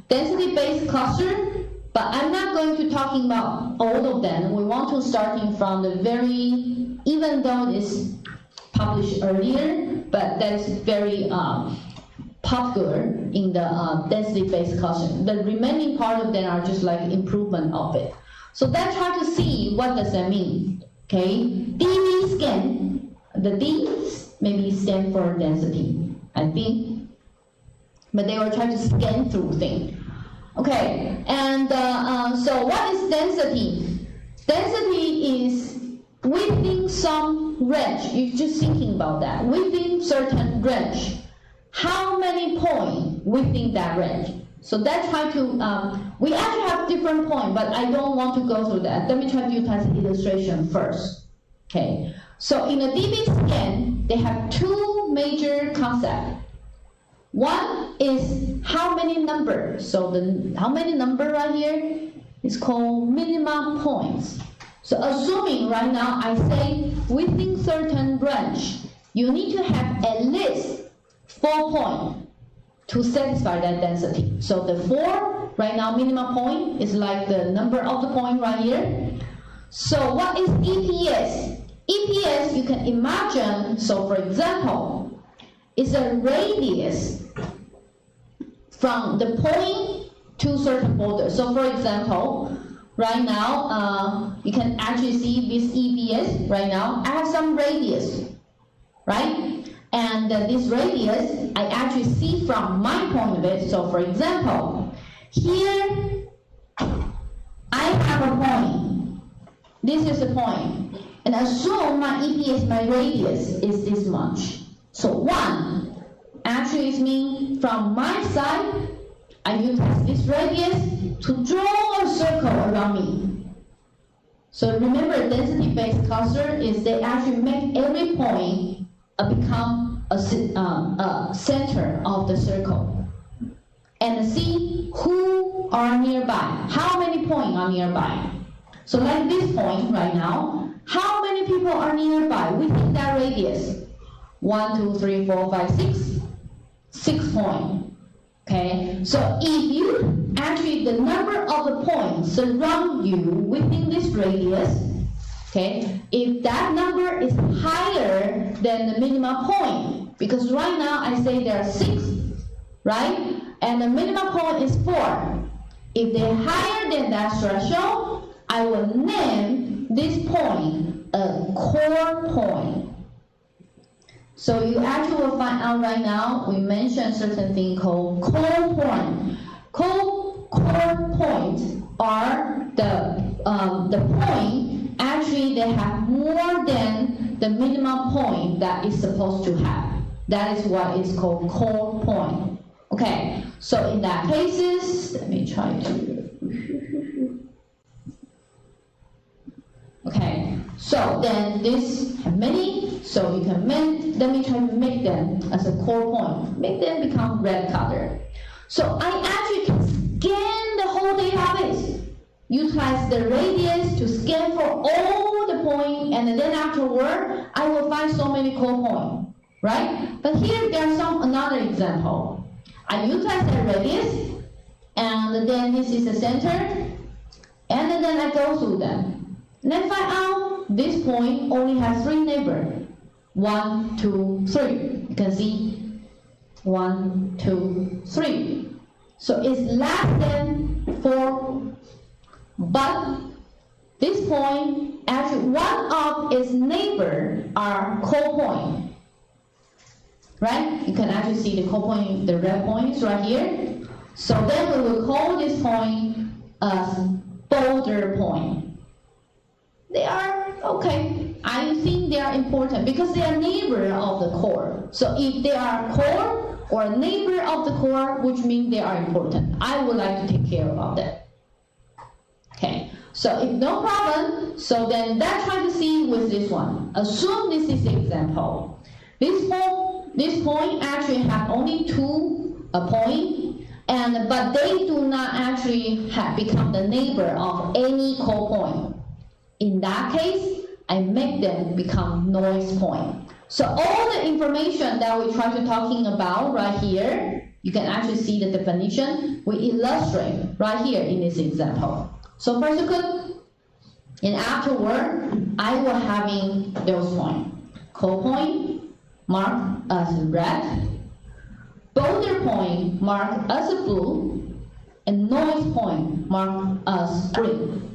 density-based clusters, but I'm not going to talking about all of them. We want to starting from the very, even though it's published earlier, but that's very popular in the density-based cluster. The remaining part of them are just like improvement of it. So let's try to see what does that mean. Okay, dV scan, the D maybe stand for density, I think, but they were trying to scan through things. Okay, and so what is density? Density is within some range. You're just thinking about that. Within certain range, how many points within that range? So that's try to, we actually have different points, but I don't want to go through that. Let me try to utilize an illustration first. Okay, so in a dV scan, they have two major concepts. One is how many numbers. So how many number right here is called minimum points. So assuming right now I say within certain range, you need to have at least 4 points to satisfy that density. So the 4 right now minimum point is like the number of the point right here. So what is EPS? EPS you can imagine, so for example, is a radius from the point to certain border. So for example, right now, you can actually see this EPS right now. I have some radius, right? And this radius, I actually see from my point of it. So for example, here, I have a point. This is a point. And assume my EPS, my radius, is this much. So 1 actually is mean from my side, I use this radius to draw a circle around me. So remember, density-based cluster is they actually make every point become a center of the circle. And see who are nearby, how many points are nearby. So like this point right now, how many people are nearby within that radius? 1, 2, 3, 4, 5, 6. 6 points. Okay, so if you actually the number of the points surround you within this radius, okay, if that number is higher than the minimum point, because right now I say there are 6, right, and the minimum point is 4. If they're higher than that threshold, I will name this point a core point. So you actually will find out right now, we mentioned certain thing called core point. Core points are the point, actually they have more than the minimum point that is supposed to have. That is what is called core point. Okay, so in that cases, let me try to, okay, so then this have many, so you can let me try to make them as a core point, make them become red color. So I actually can scan the whole database, utilize the radius to scan for all the points, and then afterward, I will find so many core points, right? But here there's another example. I utilize the radius, and then this is the center, and then I go through them. And I find out this point only has 3 neighbors. 1, 2, 3. You can see 1, 2, 3. So it's less than 4. But this point, actually one of its neighbors are core point. Right? You can actually see the core point, the red points right here. So then we will call this point as border point. They are okay. I think they are important because they are neighbor of the core. So if they are core or a neighbor of the core, which means they are important. I would like to take care of them. Okay, so if no problem, so then let's try to see with this one. Assume this is the example. This point actually have only two point, but they do not actually become the neighbor of any core point. In that case, I make them become noise point. So all the information that we try to talking about right here, you can actually see the definition. We illustrate right here in this example. So first you could, and afterward, I will having those points. Core point marked as red, boulder point marked as blue, and noise point marked as green.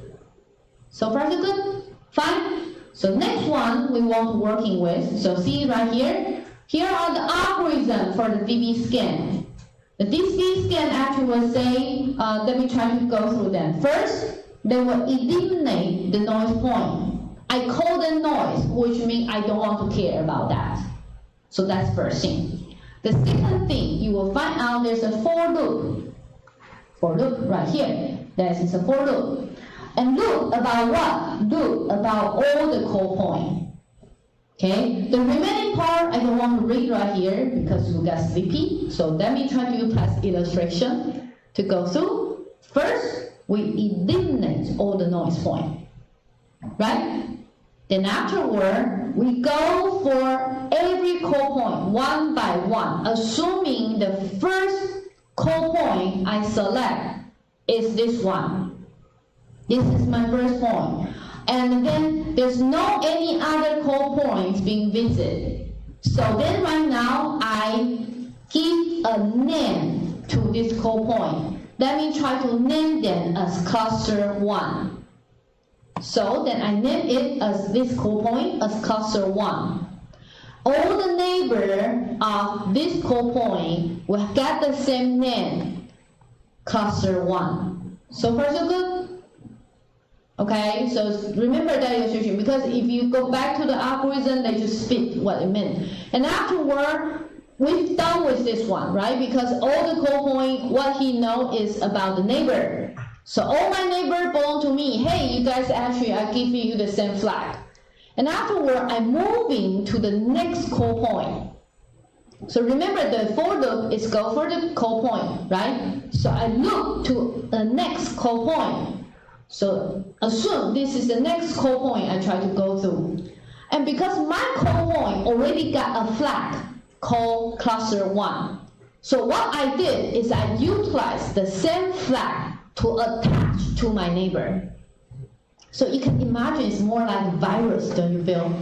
So far so good? Fine. So next one we want to working with. So see right here. Here are the algorithm for the DB scan. The DB scan actually will say, let me try to go through them. First, they will eliminate the noise point. I call them noise, which means I don't want to care about that. So that's first thing. The second thing, you will find out there's a for loop. For loop right here. That is a for loop. And loop about what? Loop about all the core point. Okay? The remaining part, I don't want to read right here because you got sleepy. So let me try to pass illustration to go through. First, we eliminate all the noise point. Right? Then afterward, we go for every core point one by one, assuming the first core point I select is this one. This is my first point. And then there's no any other core points being visited. So then right now, I give a name to this core point. Let me try to name them as cluster 1. So then I name it as this core point as cluster 1. All the neighbor of this core point will get the same name, cluster 1. So far so good? Okay, so remember that illustration, because if you go back to the algorithm, they just spit what it meant. And afterward, we've done with this one, right? Because all the core point, what he know is about the neighbor. So all my neighbor belong to me. Hey, you guys actually, I give you the same flag. And afterward, I'm moving to the next core point. So remember, the for loop is go for the core point, right? So I loop to the next core point. So assume this is the next core point I try to go through. And because my core point already got a flag called cluster 1. So what I did is I utilized the same flag to attach to my neighbor. So you can imagine it's more like a virus, don't you feel?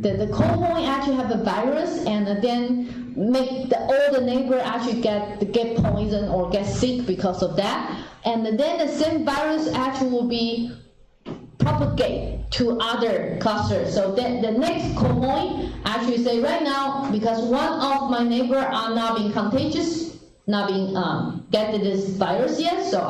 The core point actually have a virus, and then make all the neighbor actually get poisoned or get sick because of that. And then the same virus actually will be propagate to other clusters. So then the next core point actually say right now, because one of my neighbor are not being contagious, not being get this virus yet, so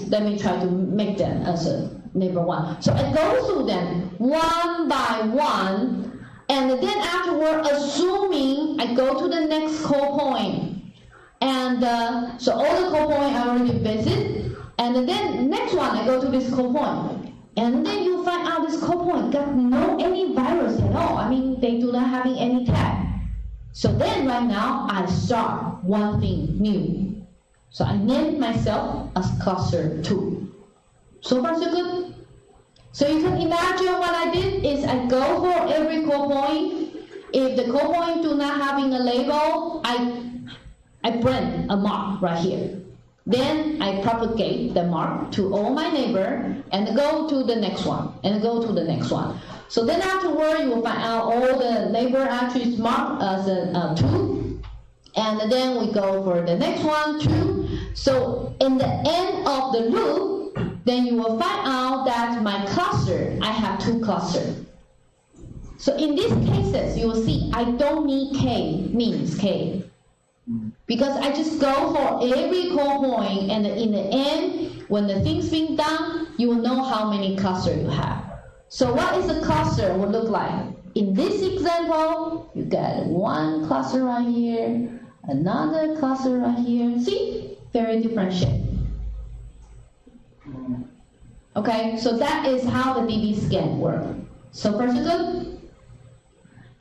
let me try to make them as a neighbor 1. So I go through them one by one, and then afterward, assuming I go to the next core point. And so all the core point I already visit. And then next one, I go to this core point. And then you find out this core point got no any virus at all. I mean, they do not having any tag. So then right now, I start one thing new. So I name myself as cluster 2. So far so good? So you can imagine what I did is I go for every core point. If the core point do not having a label, I print a mark right here. Then I propagate the mark to all my neighbor and go to the next one and go to the next one. So then afterward, you will find out all the neighbor actually is marked as a 2. And then we go for the next one, 2. So in the end of the loop, then you will find out that my cluster, I have 2 clusters. So in these cases, you will see I don't need K, means K. Because I just go for every core point, and in the end, when the thing's being done, you will know how many clusters you have. So what is a cluster would look like? In this example, you got 1 cluster right here, Another cluster right here. See? Very different shape. Okay, so that is how the DB scan works. So first good.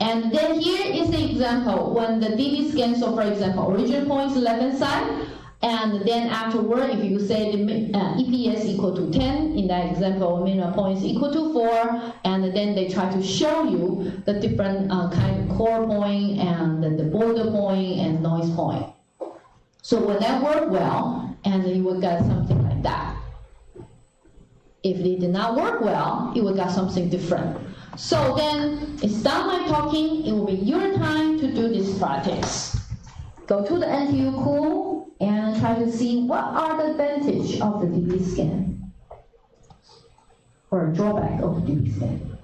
And then here is the example when the DB scan, so for example, origin point is left hand side, and then afterward, if you say the EPS equal to 10, in that example, minimum point is equal to 4, and then they try to show you the different kind of core point, and the border point, and noise point. So when that work well, and you will get something like that. If it did not work well, you will get something different. So then, it's done my talking, it will be your time to do this practice. Go to the NTU Cool and try to see what are the advantage of the DB scan or drawback of the DB scan.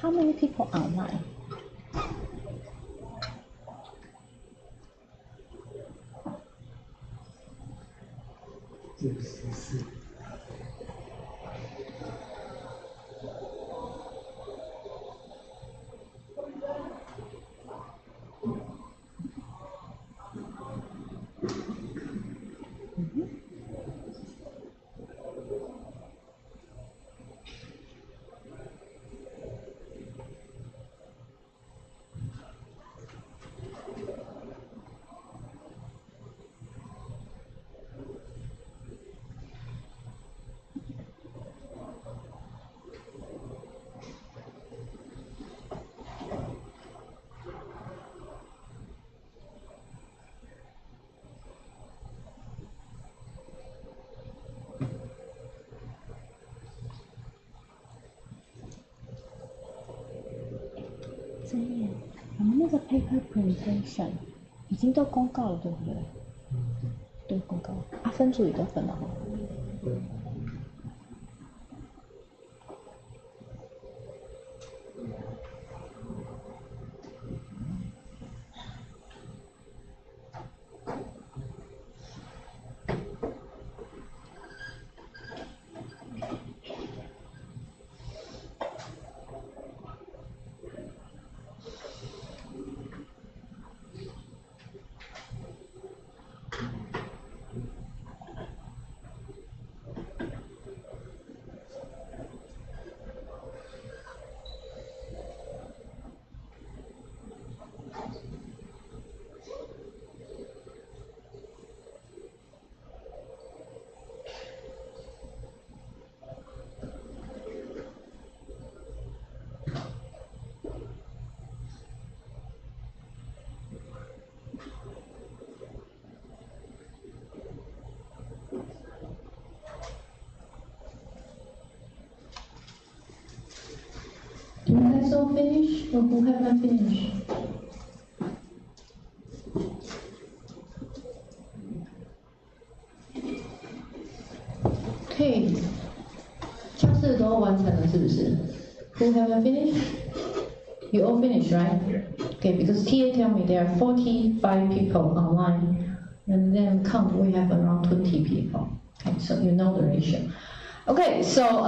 How many people online?我们那个 paper presentation 已经都公告了，对不对？对，公告了。啊，分组也都分了哈。Do you guys all finish, or who haven't finished? Okay. 测试都完成了是不是 Who haven't finished? You all finished, right? Okay, because TA tell me there are 45 people online, and then count we have around 20 people. Okay, so you know the ratio. Okay, so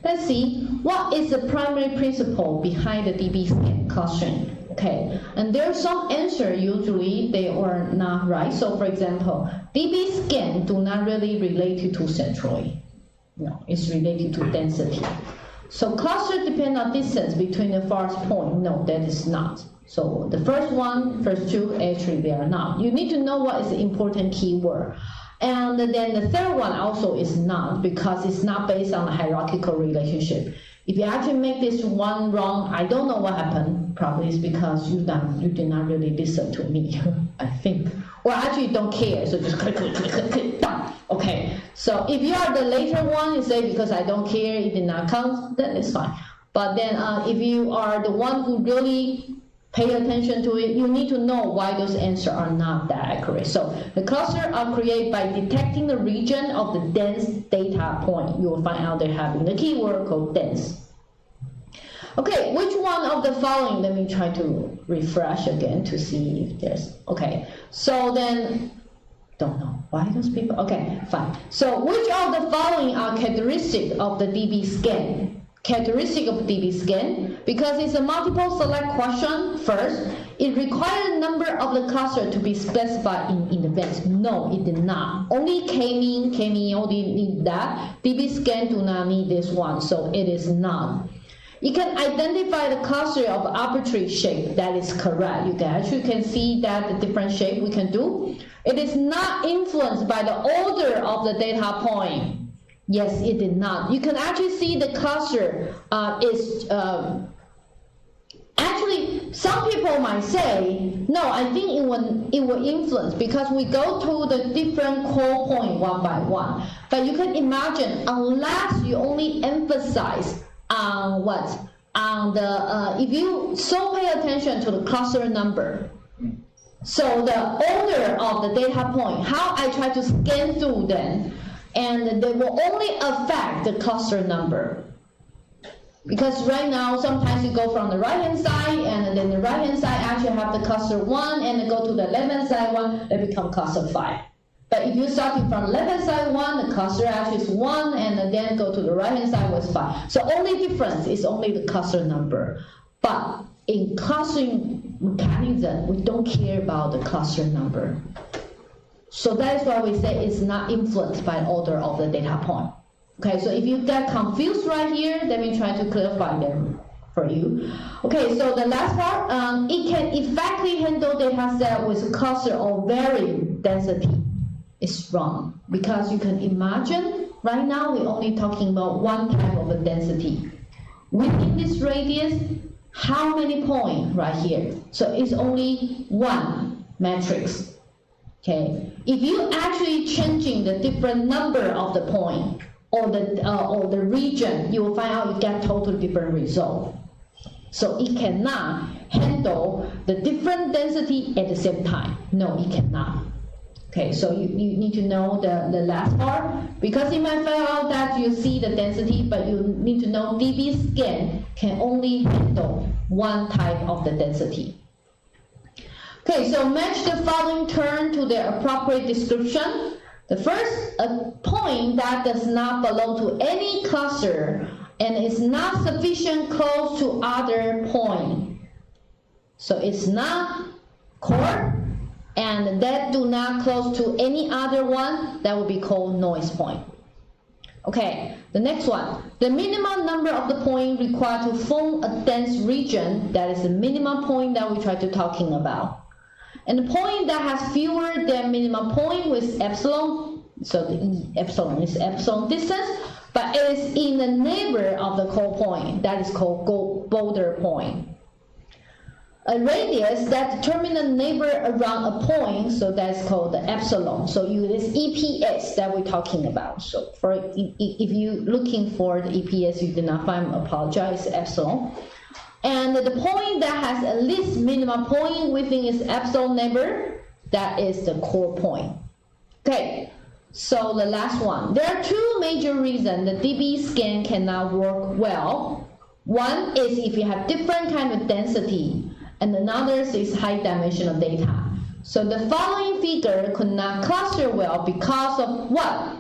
let's see what is the primary principle behind the DB scan clustering. Okay, and there are some answers usually they are not right. So for example, DB scan do not really relate to centroid. No, it's related to density. So cluster depend on distance between the farthest point. No, that is not. So the first two, actually they are not. You need to know what is the important keyword. And then the third one also is not, because it's not based on a hierarchical relationship. If you actually make this one wrong, I don't know what happened. Probably it's because you did not really listen to me, I think. Or actually you don't care, so just click, click, click, click, click, done. Okay, so if you are the later one, you say because I don't care, it did not count, then it's fine. But then if you are the one who really pay attention to it, you need to know why those answers are not that accurate. So the clusters are created by detecting the region of the dense data point. You will find out they're having the keyword called dense. Okay, which one of the following, let me try to refresh again to see if there's, okay. So then, don't know why those people, okay, fine. So which of the following are characteristic of the DB scan? Characteristic of DB scan, because it's a multiple select question. First, it required a number of the cluster to be specified in advance. No, it did not. Only K-mean only need that. DB scan do not need this one, so it is not. You can identify the cluster of arbitrary shape. That is correct. You can see that the different shape we can do. It is not influenced by the order of the data point. Yes, it did not. You can actually see the cluster is actually, some people might say, no, I think it will influence because we go to the different core point one by one. But you can imagine, unless you only emphasize on what? On the, if you so pay attention to the cluster number, so the order of the data point, how I try to scan through them, and they will only affect the cluster number. Because right now, sometimes you go from the right-hand side, and then the right-hand side actually have the cluster 1, and then go to the left-hand side 1, they become cluster 5. But if you're starting from the left-hand side 1, the cluster actually is 1, and then go to the right-hand side was 5. So only difference is only the cluster number. But in clustering mechanism, we don't care about the cluster number. So that's why we say it's not influenced by order of the data point. Okay, so if you get confused right here, let me try to clarify them for you. Okay, so the last part, it can effectively handle data set with cluster or varying density. It's wrong, because you can imagine, right now we're only talking about one type of a density. Within this radius, how many points right here? So it's only one matrix. Okay, if you actually changing the different number of the point or the region, you will find out you get totally different result. So it cannot handle the different density at the same time. No, it cannot. Okay, so you need to know the last part, because you might find out that you see the density, but you need to know DB scan can only handle one type of the density. Okay, so match the following term to their appropriate description. The first, a point that does not belong to any cluster and is not sufficient close to other point. So it's not core, and that do not close to any other one, that will be called noise point. Okay, the next one. The minimum number of the point required to form a dense region, that is the minimum point that we try to talking about. And the point that has fewer than minimum point with epsilon, so the epsilon is epsilon distance, but it is in the neighbor of the core point, that is called border point. a radius that determines the neighbor around a point, so that's called the epsilon. So this EPS that we're talking about. So for if you're looking for the EPS, you did not find, apologize, epsilon. And the point that has at least minimum point within its epsilon neighbor, that is the core point. Okay, so the last one. There are two major reasons the DB scan cannot work well. One is if you have different kind of density, and another is high dimensional data. So the following figure could not cluster well because of what?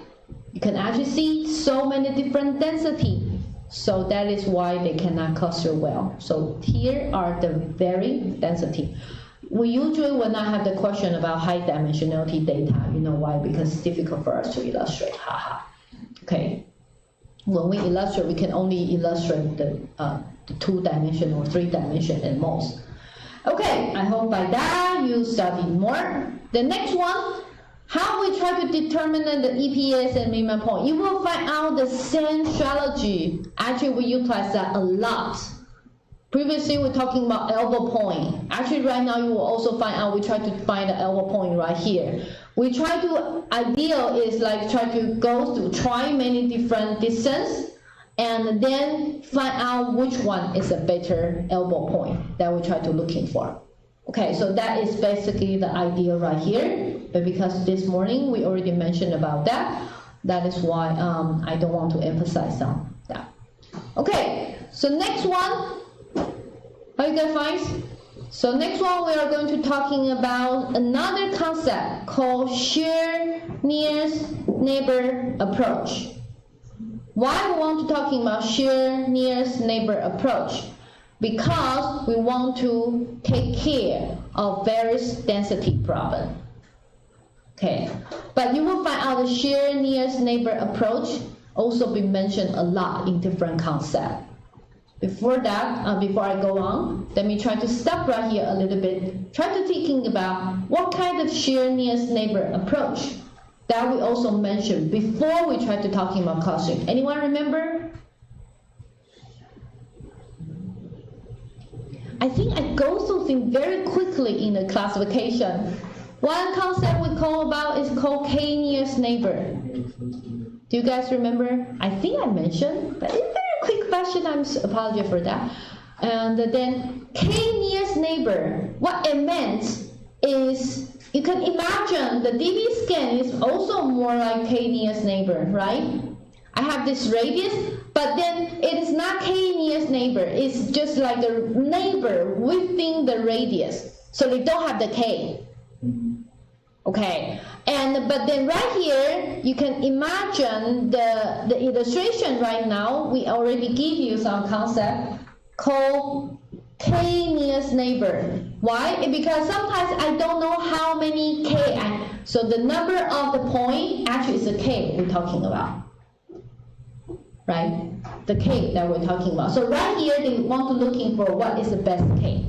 You can actually see so many different density. So that is why they cannot cluster well. So here are the varying density. We usually will not have the question about high dimensionality data. You know why? Because it's difficult for us to illustrate. Haha. Okay. When we illustrate, we can only illustrate the 2-dimension or 3-dimension at most. Okay, I hope by that you studied more. The next one, how we try to determine the EPS and minimum point. You will find out the same strategy. Actually, we utilize that a lot. Previously, we're talking about elbow point. Actually, right now, you will also find out, we try to find the elbow point right here. We try to, ideal is like try to go through, try many different distance, and then find out which one is a better elbow point that we try to looking for. Okay, so that is basically the idea right here. But because this morning we already mentioned about that, that is why I don't want to emphasize on that. Okay, so next one, how you guys find? So next one we are going to talking about another concept called shared nearest neighbor approach. Why we want to talking about shared nearest neighbor approach? Because we want to take care of various density problem. Okay, but you will find out the shared nearest neighbor approach also been mentioned a lot in different concepts. Before that, before I go on, let me try to stop right here a little bit. Try to thinking about what kind of shared nearest neighbor approach that we also mentioned before we try to talking about clustering. Anyone remember? I think I go through things very quickly in the classification. One concept we call about is called k-nearest neighbor. Do you guys remember? I think I mentioned, but it's a very quick question. I'm apologize for that. And then k-nearest neighbor, what it meant is, you can imagine the DB scan is also more like k-nearest neighbor, right? I have this radius, but then it is not k-nearest neighbor. It's just like the neighbor within the radius. So they don't have the k. Okay, but then right here, you can imagine the illustration right now. We already give you some concept called k-nearest neighbor. Why? Because sometimes I don't know how many k. So the number of the point actually is the k we're talking about. Right? The k that we're talking about. So right here, they want to looking for what is the best k.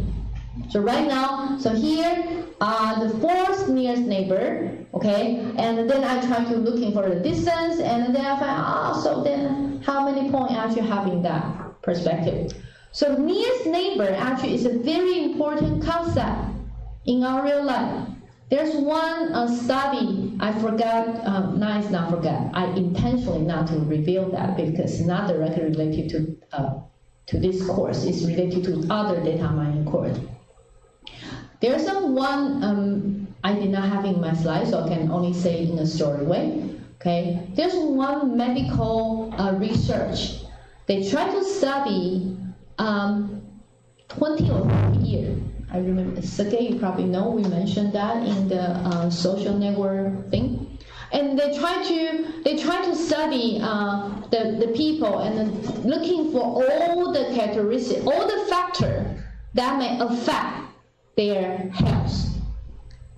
So right now, so here are the fourth nearest neighbor, okay? And then I try to looking for the distance, and then I find, so then how many points actually have in that perspective? So nearest neighbor actually is a very important concept in our real life. There's one study, I forgot, not forgot, I intentionally not to reveal that because it's not directly related to this course. It's related to other data mining course. There's one, I did not have in my slide, so I can only say in a story way. Okay, there's one medical research. They try to study 20 or 30 years. I remember, Sergey, you probably know, we mentioned that in the social network thing. And they try to study the people and looking for all the characteristics, all the factors that may affect their health.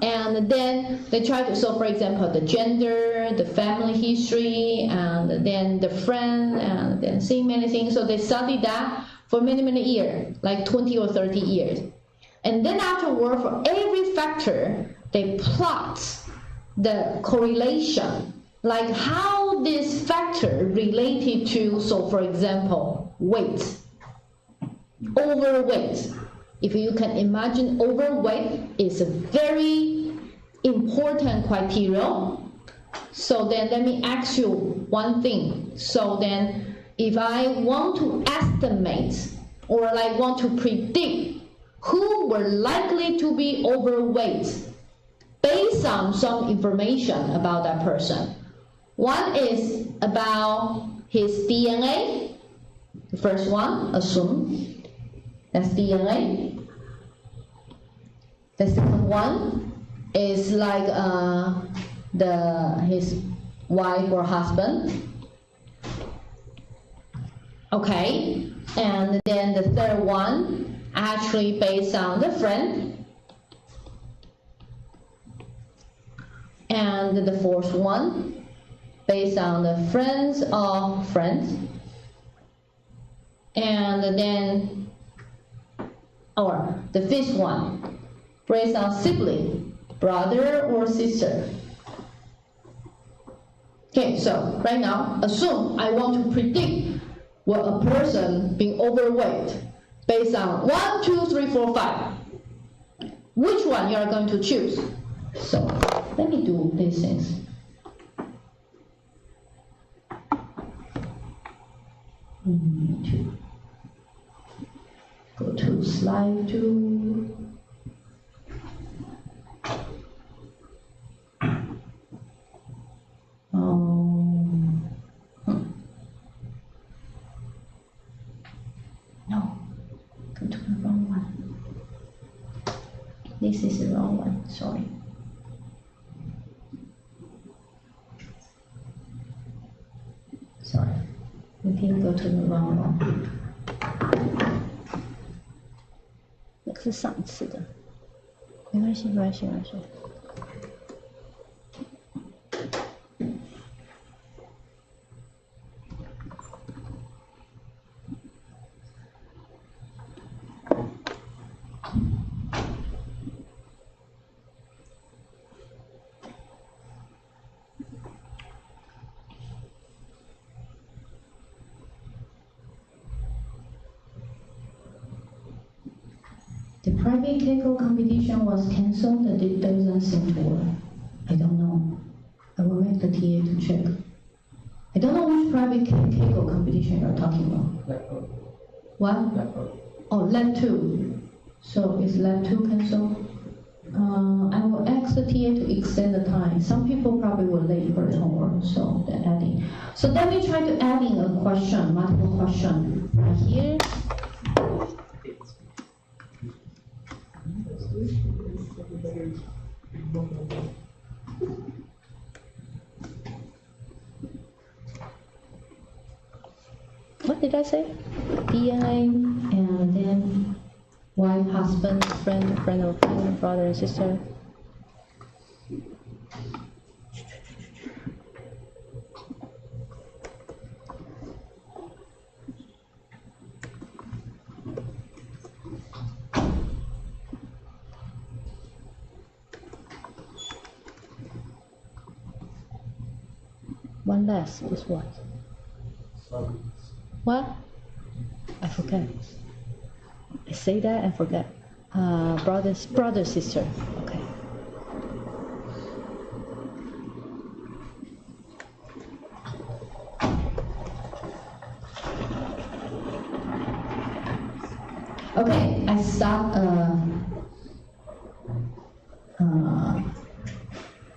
And then they try to, so for example, the gender, the family history, and then the friend, and then seeing many things. So they study that for many, many years, like 20 or 30 years. And then afterward, for every factor, they plot the correlation, like how this factor related to, so for example, weight, overweight, If you can imagine, overweight is a very important criteria. So then let me ask you one thing. So then if I want to estimate or like want to predict who were likely to be overweight based on some information about that person. One is about his DNA. The first one, assume that's DNA. The second one is like his wife or husband. Okay, and then the third one actually based on the friend. And the fourth one based on the friends of friends. And then, or the fifth one based on sibling, brother or sister. Okay, so right now, assume I want to predict what a person being overweight based on 1, 2, 3, 4, 5. Which one you are going to choose? So let me do these things. Go to slide 2. No, go to the wrong one. This is the wrong one, sorry. Sorry, we can go to the wrong one. 那个是上次的，没关系，没关系，没关系。The private Keiko competition was cancelled the 2004. I don't know. I will make the TA to check. I don't know which private Keiko competition you're talking about. What? Oh, Lab 2. So is Lab 2 cancelled? I will ask the TA to extend the time. Some people probably were late for the homework, so they're adding. So let me try to add in a question, multiple question right here. What did I say? DNA and then wife, husband, friend, friend of friend, brother and sister. One less is what? What? I forget. I say that and forget. Brother, sister. Okay. Okay, I start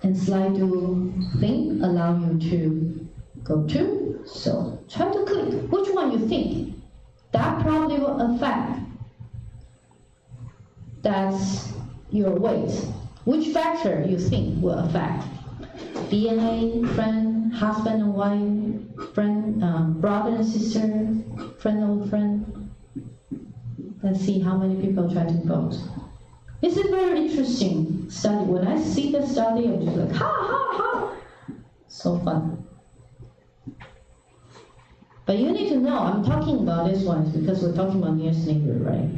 and slide to thing allow you to go to. So try to click which one you think. That probably will affect. That's your weight. Which factor you think will affect? DNA, friend, husband and wife, friend, brother and sister, friend of friend. Let's see how many people try to vote. It's a very interesting study. When I see the study, I'm just like, ha, ha, ha. So fun. But you need to know, I'm talking about this one because we're talking about nearest neighbor, right?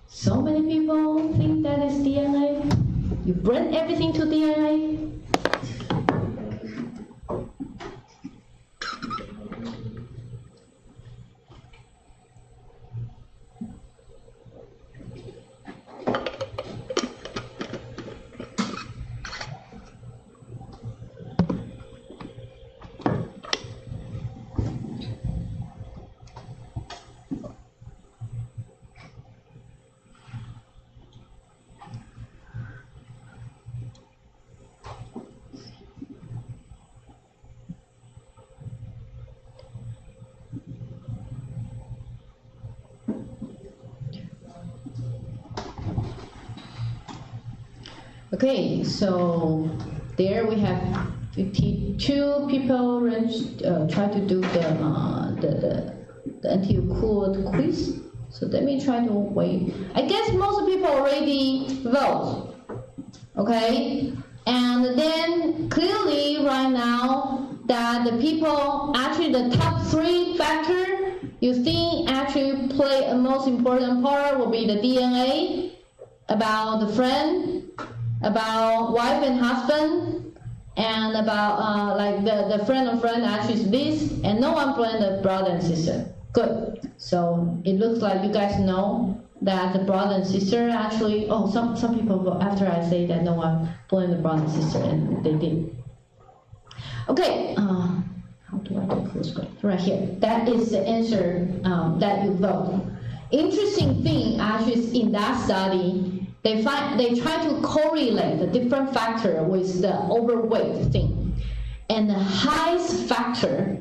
So many people think that is DNA. You bring everything to DNA. Okay, so there we have 52 people try to do the NTU Cool quiz. So let me try to wait. I guess most people already vote. Okay, and then clearly right now that the people actually the top 3 factor you think actually play a most important part will be the DNA about the friend, about wife and husband, and about like the friend of friend actually is this, and no one blame the brother and sister. Good. So it looks like you guys know that the brother and sister actually, oh, some people, after I say that no one blame the brother and sister, and they did. Okay, how do I do full screen? Right here. That is the answer that you vote. Interesting thing actually is in that study, they try to correlate the different factor with the overweight thing. And the highest factor,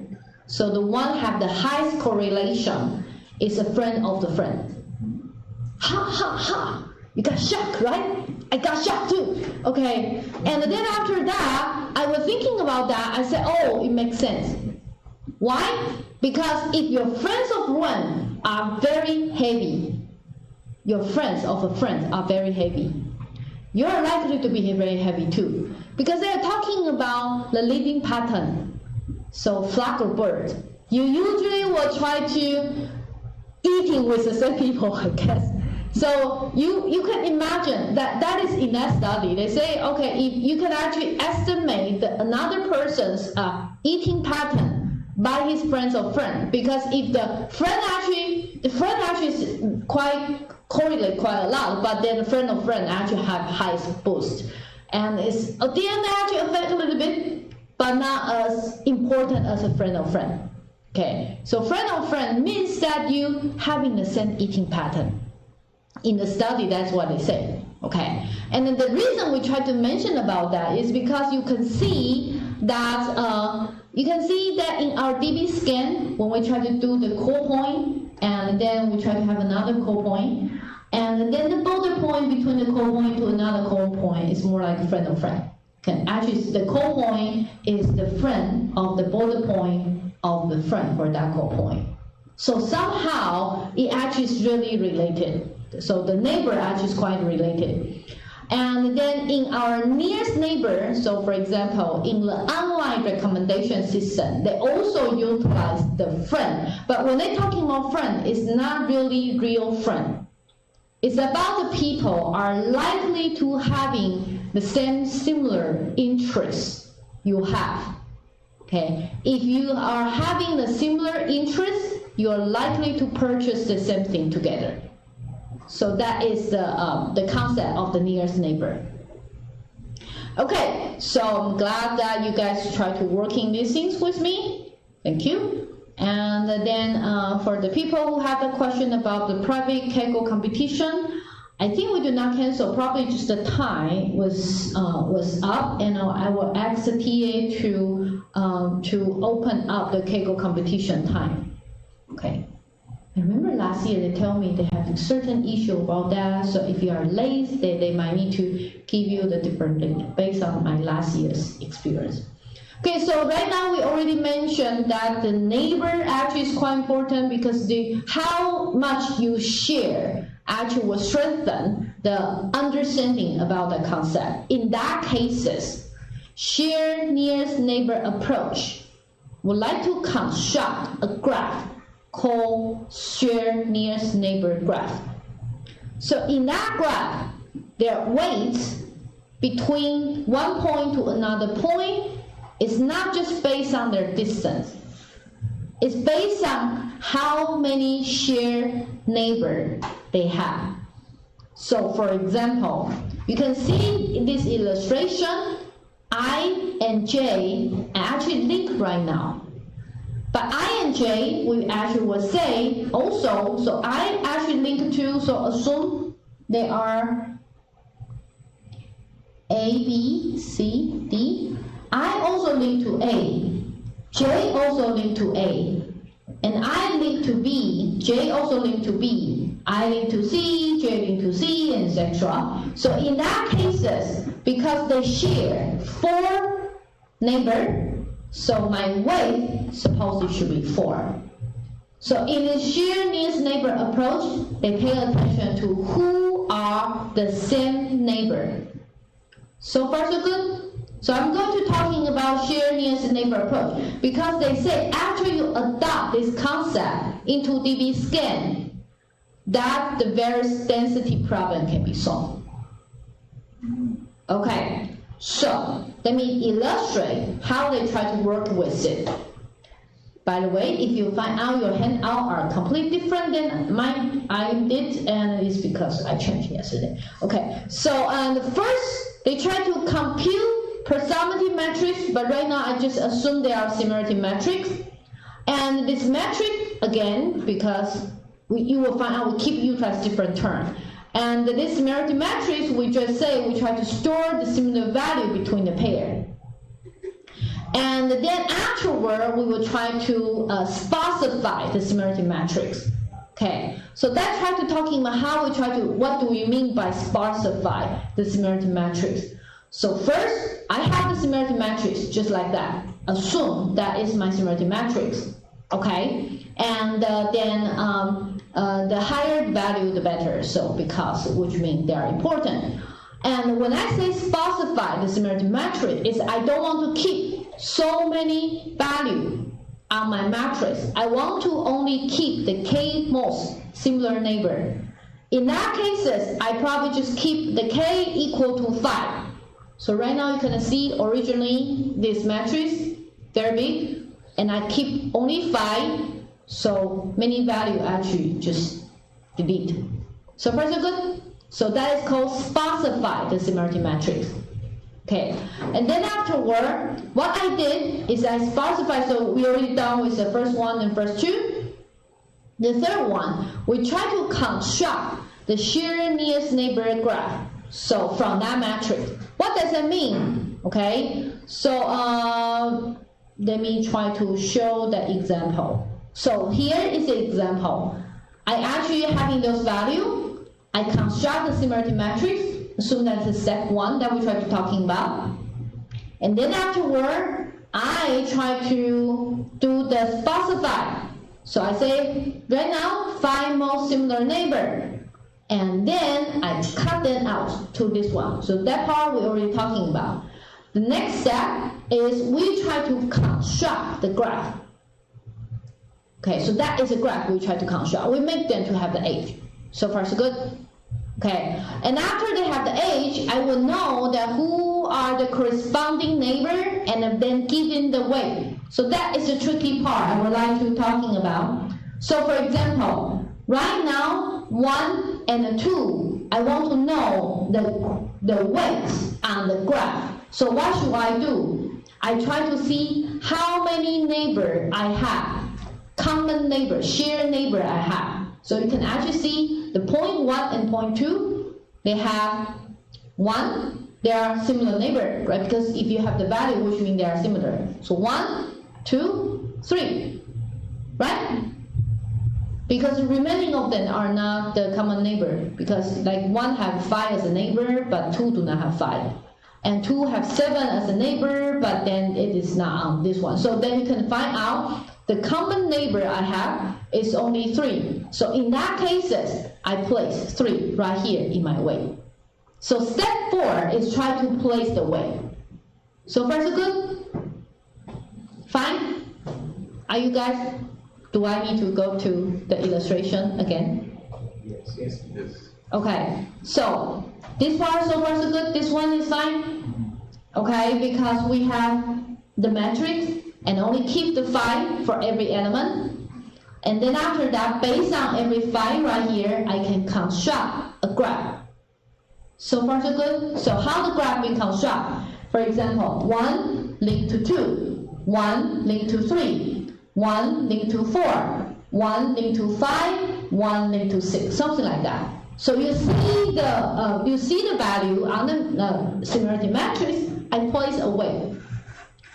so the one have the highest correlation is a friend of the friend. Ha ha ha! You got shocked, right? I got shocked too. Okay, and then after that, I was thinking about that. I said, oh, it makes sense. Why? Because if your friends of one are very heavy, your friends of a friend are very heavy, you are likely to be very heavy too. Because they are talking about the living pattern. So flock or bird, you usually will try to eating with the same people, I guess. So you can imagine that is in that study. They say, okay, if you can actually estimate another person's eating pattern by his friends or friend, because if the friend actually is quite correlate quite a lot, but then the friend of friend actually have highest boost, and it's DNA actually affect a little bit, but not as important as a friend of friend. Okay, so friend of friend means that you having the same eating pattern. In the study, that's what they say. Okay, and then the reason we try to mention about that is because you can see that in our DB scan, when we try to do the core point, and then we try to have another core point, and then the border point between the core point to another core point is more like friend of friend. Okay, actually, the core point is the friend of the border point of the friend for that core point. So somehow it actually is really related. So the neighbor actually is quite related. And then in our nearest neighbor, so for example, in the online recommendation system, they also utilize the friend. But when they're talking about friend, it's not really real friend. It's about the people are likely to having the same similar interests you have. Okay, if you are having the similar interests, you are likely to purchase the same thing together. So that is the concept of the nearest neighbor. Okay, so I'm glad that you guys try to working these things with me. Thank you. And then for the people who have a question about the private Kaggle competition, I think we do not cancel. Probably just the time was up, and I will ask the TA to open up the Kaggle competition time. Okay. I remember last year they tell me they have a certain issue about that. So if you are late, they might need to give you the different link based on my last year's experience. Okay, so right now we already mentioned that the neighbor actually is quite important because how much you share actually will strengthen the understanding about the concept. In that cases, share nearest neighbor approach would like to construct a graph called share nearest neighbor graph. So in that graph, their weights between one point to another point is not just based on their distance. It's based on how many shared neighbors they have. So for example, you can see in this illustration, I and J are actually linked right now. But I and J, we actually will say also, so I actually link to, so assume they are A, B, C, D. I also link to A. J also link to A. And I link to B. J also link to B. I link to C, J link to C, etc. So in that cases, because they share 4 neighbors, so my weight supposedly should be 4. So in the shared nearest neighbor approach, they pay attention to who are the same neighbor. So far so good? So I'm going to talking about shared nearest neighbor approach because they say after you adopt this concept into DB scan, that the various density problem can be solved. Okay, so let me illustrate how they try to work with it. By the way, if you find out your handout are completely different than mine, I did, and it's because I changed yesterday. Okay, so first they try to compute personality matrix, but right now I just assume they are similarity matrix. And this matrix, again, because you will find out we keep utilize different term. And this similarity matrix, we just say we try to store the similar value between the pair. And then afterward, we will try to sparsify the similarity matrix. Okay, so that's try to talking about how we try to, what do we mean by sparsify the similarity matrix? So first, I have the similarity matrix just like that. Assume that is my similarity matrix, okay? And then the higher the value, the better. So because, which means they are important. And when I say sparsify the similarity matrix, is I don't want to keep so many value on my matrix. I want to only keep the k most similar neighbor. In that cases, I probably just keep the k equal to 5. So right now you can see originally this matrix very big, and I keep only 5, so many value actually just delete. So far so good? So that is called sparsify the similarity matrix. Okay, and then afterward, what I did is I sparsify, so we already done with the first one and first 2. The third one, we try to construct the shared nearest neighbor graph. So from that matrix, what does that mean? Okay, so let me try to show the example. So here is the example. I actually having those value. I construct the similarity matrix. Assume that's the step 1 that we try to talking about. And then afterward, I try to do the sparsify. So I say, right now, 5 most similar neighbor. And then I cut them out to this one. So that part we're already talking about. The next step is we try to construct the graph. Okay, so that is a graph we try to construct. We make them to have the age. So far so good? Okay, and after they have the age, I will know that who are the corresponding neighbor and then given the weight. So that is the tricky part I would like to talking about. So for example, right now, 1 and 2, I want to know the weights on the graph. So what should I do? I try to see how many neighbor I have, common neighbor, shared neighbor I have. So you can actually see the point 1 and point 2, they have 1, they are similar neighbor, right? Because if you have the value, which means they are similar. So 1, 2, 3, right? Because the remaining of them are not the common neighbor, because like 1 have 5 as a neighbor, but 2 do not have 5. And 2 have 7 as a neighbor, but then it is not on this one. So then you can find out the common neighbor I have is only 3. So in that cases, I place 3 right here in my weight. So step 4 is try to place the weight. So far so good? Fine? Are you guys, do I need to go to the illustration again? Yes. Okay, so this part so far so good, this one is fine? Okay, because we have the matrix and only keep the 5 for every element. And then after that, based on every 5 right here, I can construct a graph. So far so good? So how the graph we construct? For example, 1 linked to 2, 1 linked to 3, 1 linked to 4, 1 linked to 5, 1 linked to 6, something like that. So you see the value on the similarity matrix. I place a weight.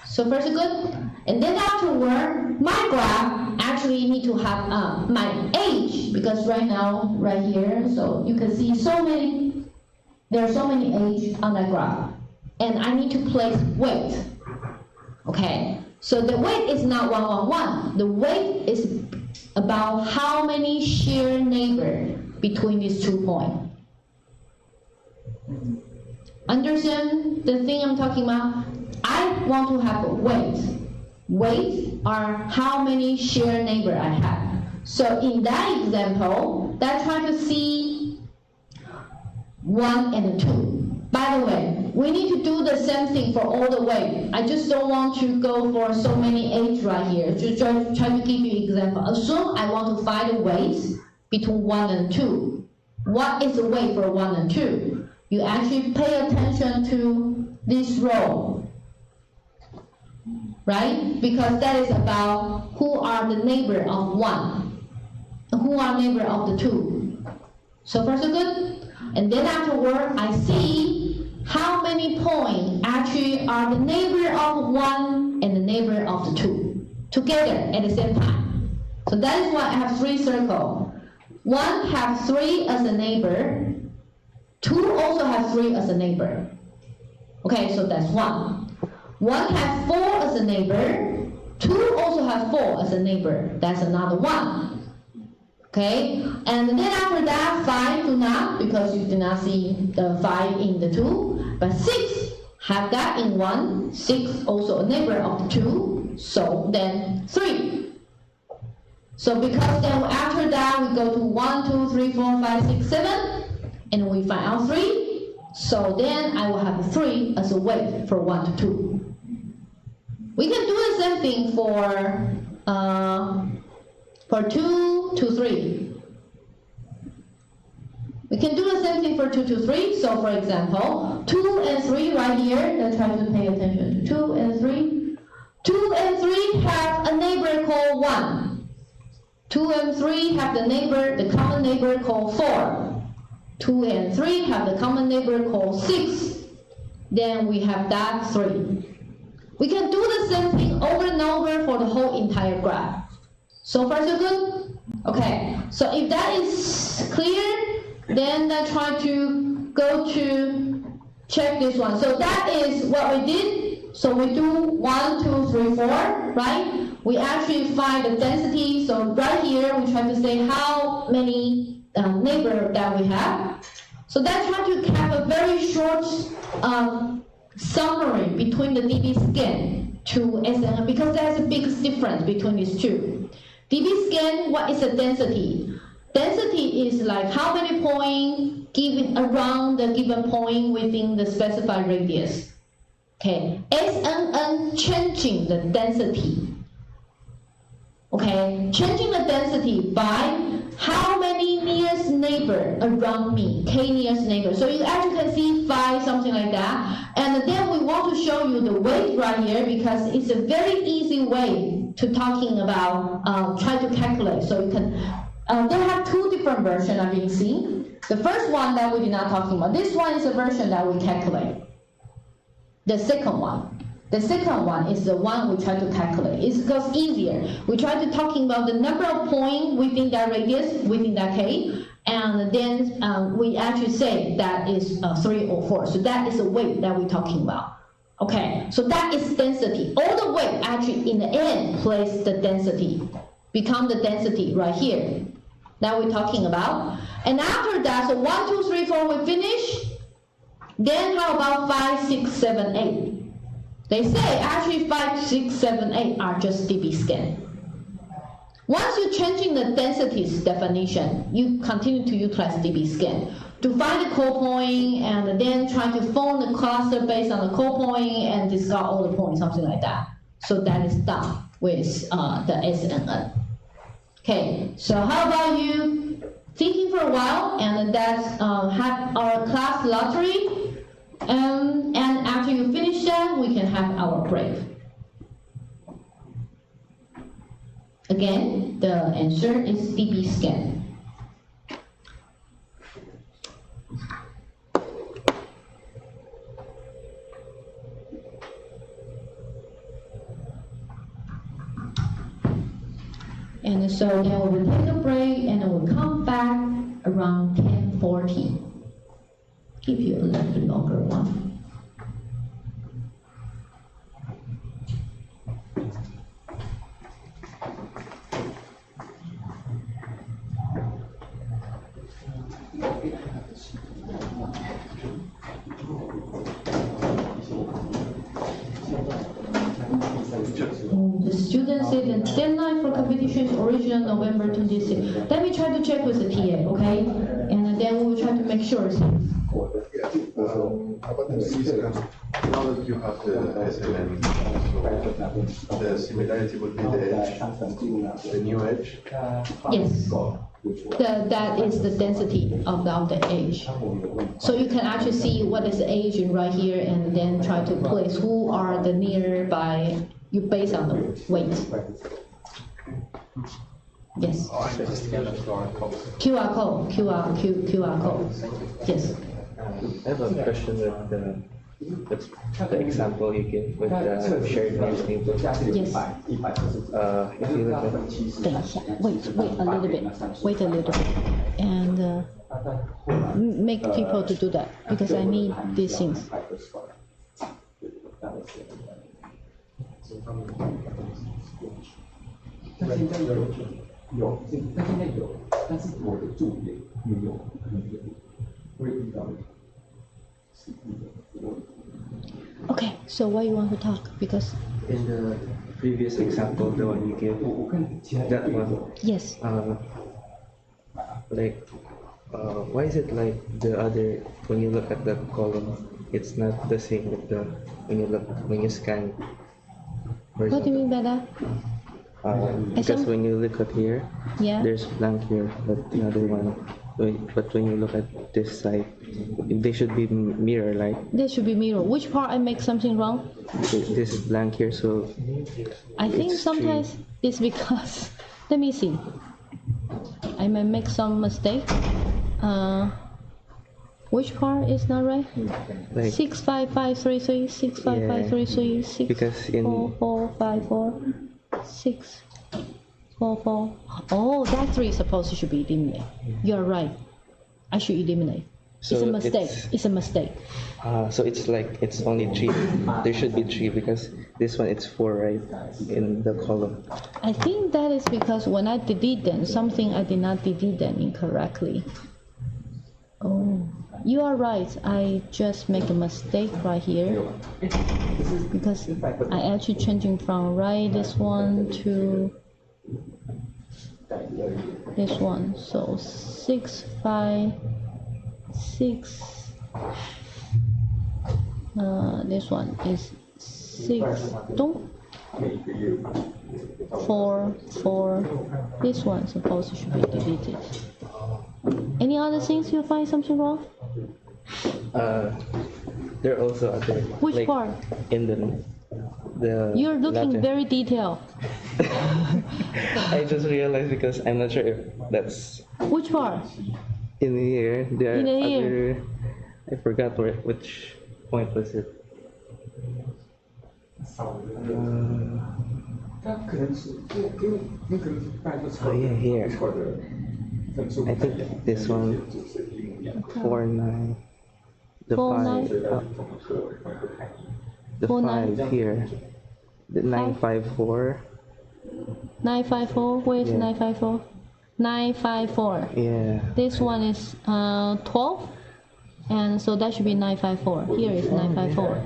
So first good, and then afterward, my graph actually need to have my age, because right now, right here, so you can see there are so many age on that graph, and I need to place weight. Okay, so the weight is not 111. The weight is about how many shared neighbor between these 2 points. Understand the thing I'm talking about? I want to have a weight. Weight are how many shared neighbor I have. So in that example, that's trying to see 1 and 2. By the way, we need to do the same thing for all the weight. I just don't want to go for so many age right here. Just try to give you an example. Assume I want to find the weights between 1 and 2. What is the weight for 1 and 2? You actually pay attention to this row. Right? Because that is about who are the neighbor of 1, and who are neighbor of the 2. So far so good? And then afterward, I see how many points actually are the neighbor of 1 and the neighbor of the 2 together at the same time. So that is why I have 3 circles. 1 have 3 as a neighbor, 2 also have 3 as a neighbor. Okay, so that's 1. 1 has 4 as a neighbor, 2 also have 4 as a neighbor. That's another 1. Okay, and then after that, 5 do not, because you do not see the 5 in the 2, but 6 have that in 1, 6 also a neighbor of the 2, so then 3. So because then after that, we go to 1, 2, 3, 4, 5, 6, 7, and we find out 3, so then I will have 3 as a weight for 1 to 2. We can do the same thing for 2 to 3. We can do the same thing for 2 to 3. So for example, 2 and 3 right here, let's try to pay attention. 2 and 3. 2 and 3 have a neighbor called 1. 2 and 3 have the common neighbor called 4. 2 and 3 have the common neighbor called 6. Then we have that 3. We can do the same thing over and over for the whole entire graph. So far so good? Okay, so if that is clear, then let's try to go to check this one. So that is what we did. So we do 1, 2, 3, 4, right? We actually find the density. So right here, we try to say how many neighbor that we have. So let's try to have a very short summary between the dB scan to SNM, because there's a big difference between these two. dB scan, what is the density? Density is like how many points given around the given point within the specified radius. Okay, SNN changing the density. Okay, changing the density by how many nearest neighbor around me, k nearest neighbor. So you actually can see 5, something like that. And then we want to show you the weight right here, because it's a very easy way to talking about, try to calculate. So you can, they have 2 different versions are being seen. The first one that we did not talking about, this one is a version that we calculate. The second one. The second one is the one we try to calculate. It goes easier. We try to talking about the number of points within that radius, within that k, and then we actually say that is 3 or 4. So that is the weight that we're talking about. Okay, so that is density. All the weight actually in the end place the density, become the density right here that we're talking about. And after that, so 1, 2, 3, 4, we finish. Then how about 5, 6, 7, 8? They say actually 5, 6, 7, 8 are just dB scan. Once you're changing the densities definition, you continue to utilize dB scan to find the core point and then try to form the cluster based on the core point and discard all the points, something like that. So that is done with the SNN. Okay, so how about you thinking for a while and that's have our class lottery, and after you finish that, we can have our break. Again, the answer is dB scan. And so then we will take a break and then we'll come back around 10:40. Give you a little bit longer one. The student said the deadline for competition is original November 26. Let me try to check with the TA, okay? And then we will try to make sure. Now that you have the SLM, so the similarity would be the edge, the new edge. Yes. That is the density of the edge. So you can actually see what is the edge right here and then try to place who are the nearby, you based on the weight. Yes. QR code. Yes. I have a question with the example you give with the shared newspaper. Yes. If you look at 等一下 wait a little bit, and make people to do that because I need these things. 但现在有，但是我的重点没有，可能会遇到。 Okay, so why you want to talk? Because in the previous example, the one you gave, that one, yes, why is it like the other, when you look at the column, it's not the same with the, when you scan? what do you mean by that? Because when you look at here, Yeah. there's blank here, but the other one, but when you look at this side, they should be mirror, like There should be mirror. Which part I make something wrong? this is blank here, so I think It's sometimes it's because, let me see. I may make some mistake. Which part is not right? like 65533, 65533, 6 because in 4454, 644. Oh, that 3 is supposed to should be eliminated. You're right. I should eliminate. So it's a mistake. it's- It's a mistake. so it's like it's only 3. There should be 3 because this one it's 4, right, in the column. I think that is because when I delete them, something I did not delete them incorrectly. Oh, you are right. I just make a mistake right here because I actually changing from right this one to this one. So 656. This one is 6.44. This one supposed to should be deleted. Any other things you find something wrong? There are also other. Which like, part? In the. You're looking latter. very detailed. I just realized because I'm not sure if that's Which part? in here. There In are here. other. I forgot which point was it. 它可能是因为那个大家都 Oh yeah, here. 错的分数。 I think this one 49. The 49. 5. The 49. 5 here. The 954. 954. Where is Yeah. 954? 954. Yeah. This one is 12, and so that should be 954. Here is 954.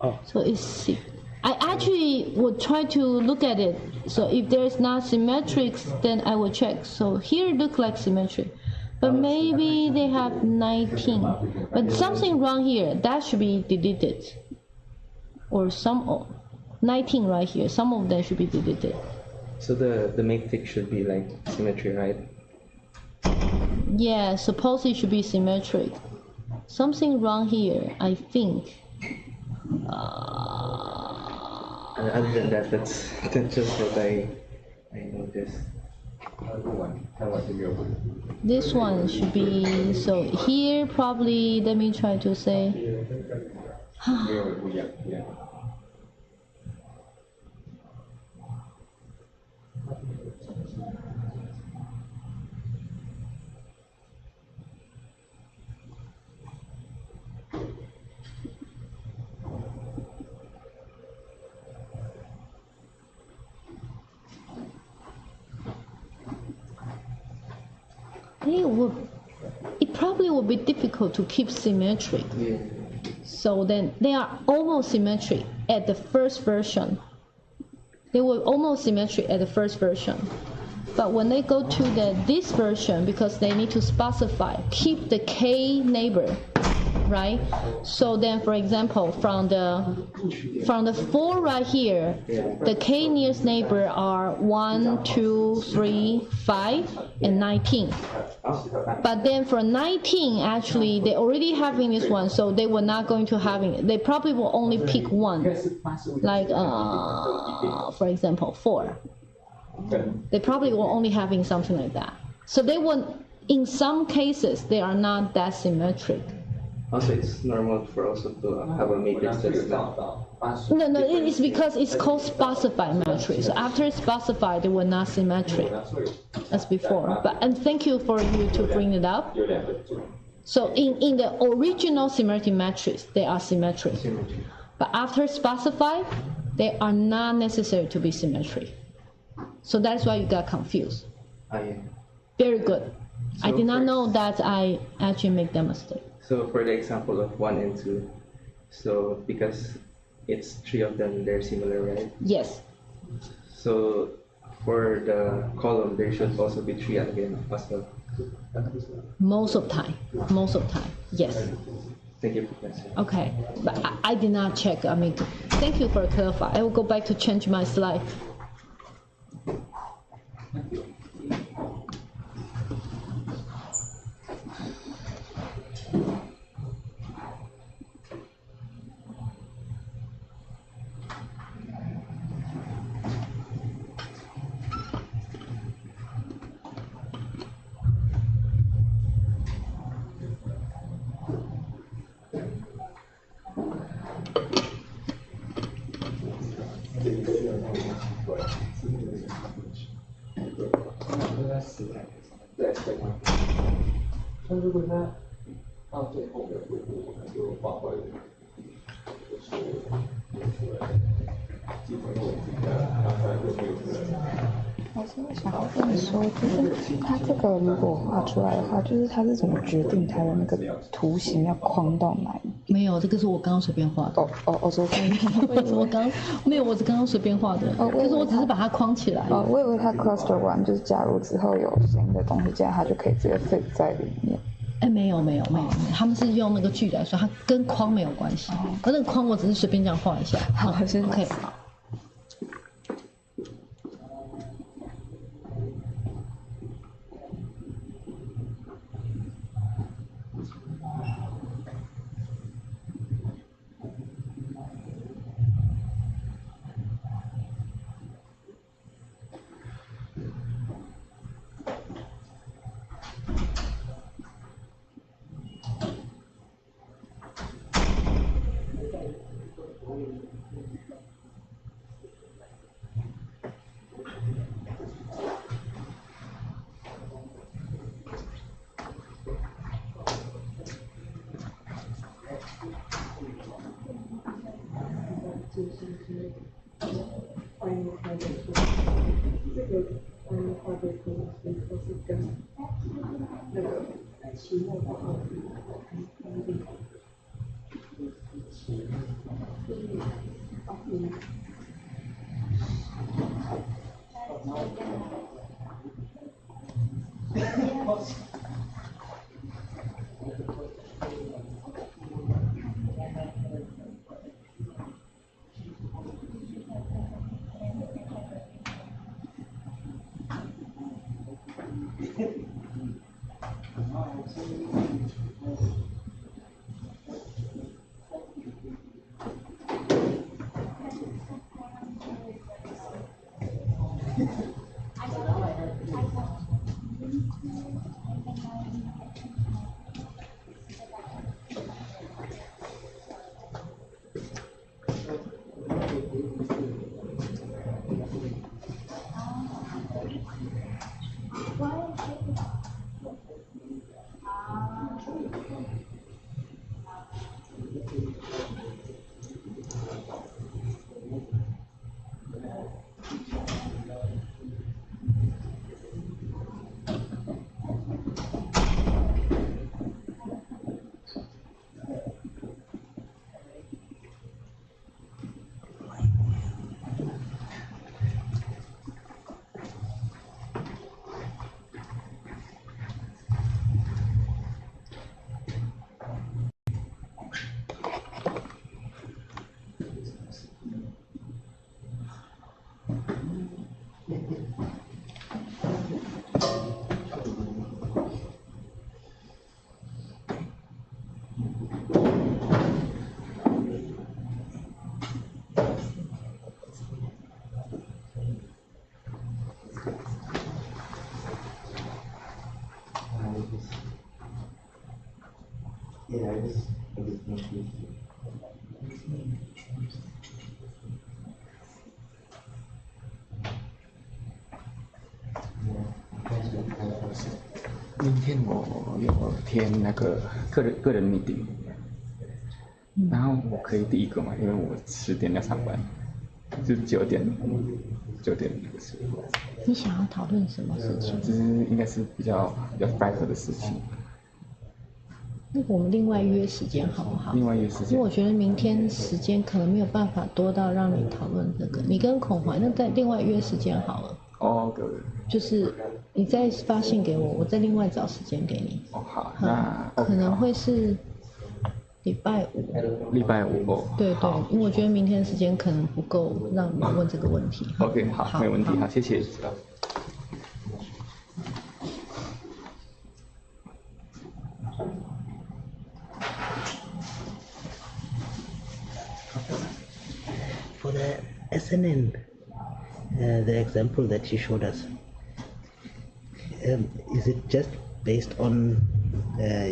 Oh. So it's 6. I actually would try to look at it. So if there's not symmetric, then I will check. So here it looks like symmetric, but maybe they have 19. But something wrong here. That should be deleted. Or some 19 right here. Some of them should be deleted. So the matrix should be like symmetry, right? Yeah, suppose it should be symmetric. Something wrong here, I think. Other than that, that's just what I noticed. This one should be, so here probably, let me try to say. It probably would be difficult to keep symmetric. Yeah. So then they are almost symmetric at the first version. They were almost symmetric at the first version. But when they go to this version, because they need to specify, keep the K neighbor, right? So then, for example, from the 4 right here, the K nearest neighbor are 1, 2, 3, 5, and 19. But then for 19, actually, they already having this one, so they were not going to having it. They probably will only pick one, like for example, 4. They probably were only having something like that. So they were, in some cases, they are not that symmetric. Also, it's normal for also to have a matrix that's not. No, it's because it's called specified matrix. So after it's specified, they were not symmetric as before. And thank you for you to bring it up. So in the original symmetric matrix, they are symmetric. But after specified, they are not necessary to be symmetric. So that's why you got confused. Yeah. Very good. I So did not for- know that I actually make that mistake. So for the example of 1 and 2, so because it's 3 of them, they're similar, right? Yes. So for the column, there should also be 3 again as well. Most of time. Yes. Thank you, Professor. Okay, but I did not check. I mean, thank you for clarifying. I will go back to change my slide.老师，我想要问你说，就是它这个如果画出来的话，就是它是怎么决定它的那个图形要框到哪一边？没有，这个是我刚刚随便画的。昨天我刚没有，我是刚刚随便画的。就是我只是把它框起来。我以为它 cluster 完，就是假如之后有新的东西进来，它就可以直接 fit 在里面。哎，没有，他们是用那个距来说，它跟框没有关系。而那个框我只是随便这样画一下。好，谢谢。 OK。Yeah, I just confused. Yeah. 明天我有填那个个人 meeting，然后我可以第一个嘛，因为我10点要上班，就9点那个时候。你想要讨论什么事情？就是应该是比较 private 的事情。那我们另外约时间好不好？另外约时间。因为我觉得明天时间可能没有办法多到让你讨论这个。你跟孔怀，那再另外约时间好了。哦，对。就是你再发信给我，我再另外找时间给你。哦，好，那可能会是礼拜五。礼拜五哦。对对，因为我觉得明天时间可能不够让你问这个问题。OK， 好，没问题，好，谢谢。For the SNN, the example that you showed us, is it just based on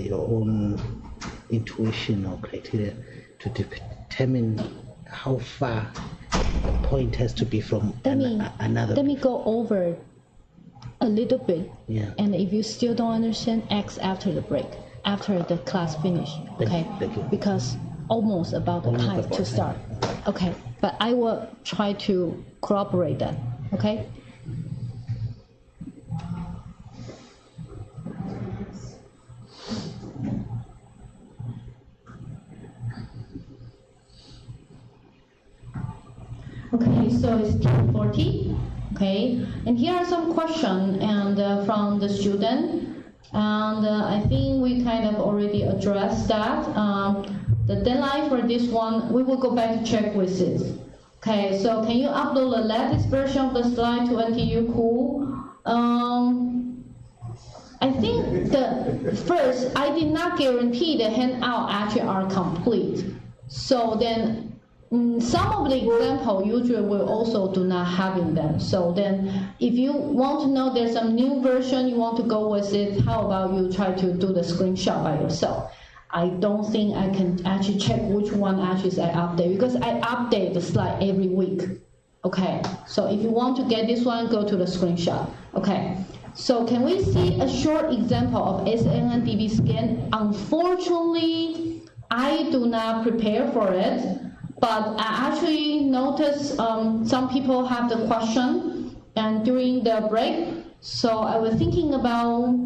your own intuition or criteria to determine how far the point has to be from another? Let me go over a little bit. Yeah. And if you still don't understand, ask after the break, after the class finish. Okay. Thank you. Because almost about the time to start. Okay. But I will try to corroborate that. Okay. Okay, so it's 10:40. Okay, and here are some questions and from the student, and I think we kind of already addressed that. The deadline for this one, we will go back to check with it. Okay, so can you upload the latest version of the slide to NTU Cool? I think first, I did not guarantee the handout actually are complete. So then some of the example usually will also do not having them. So then if you want to know there's some new version you want to go with it, how about you try to do the screenshot by yourself? I don't think I can actually check which one actually I update because I update the slide every week. Okay, so if you want to get this one, go to the screenshot. Okay, so can we see a short example of SNNDB scan? Unfortunately, I do not prepare for it, but I actually noticed some people have the question and during the break, so I was thinking about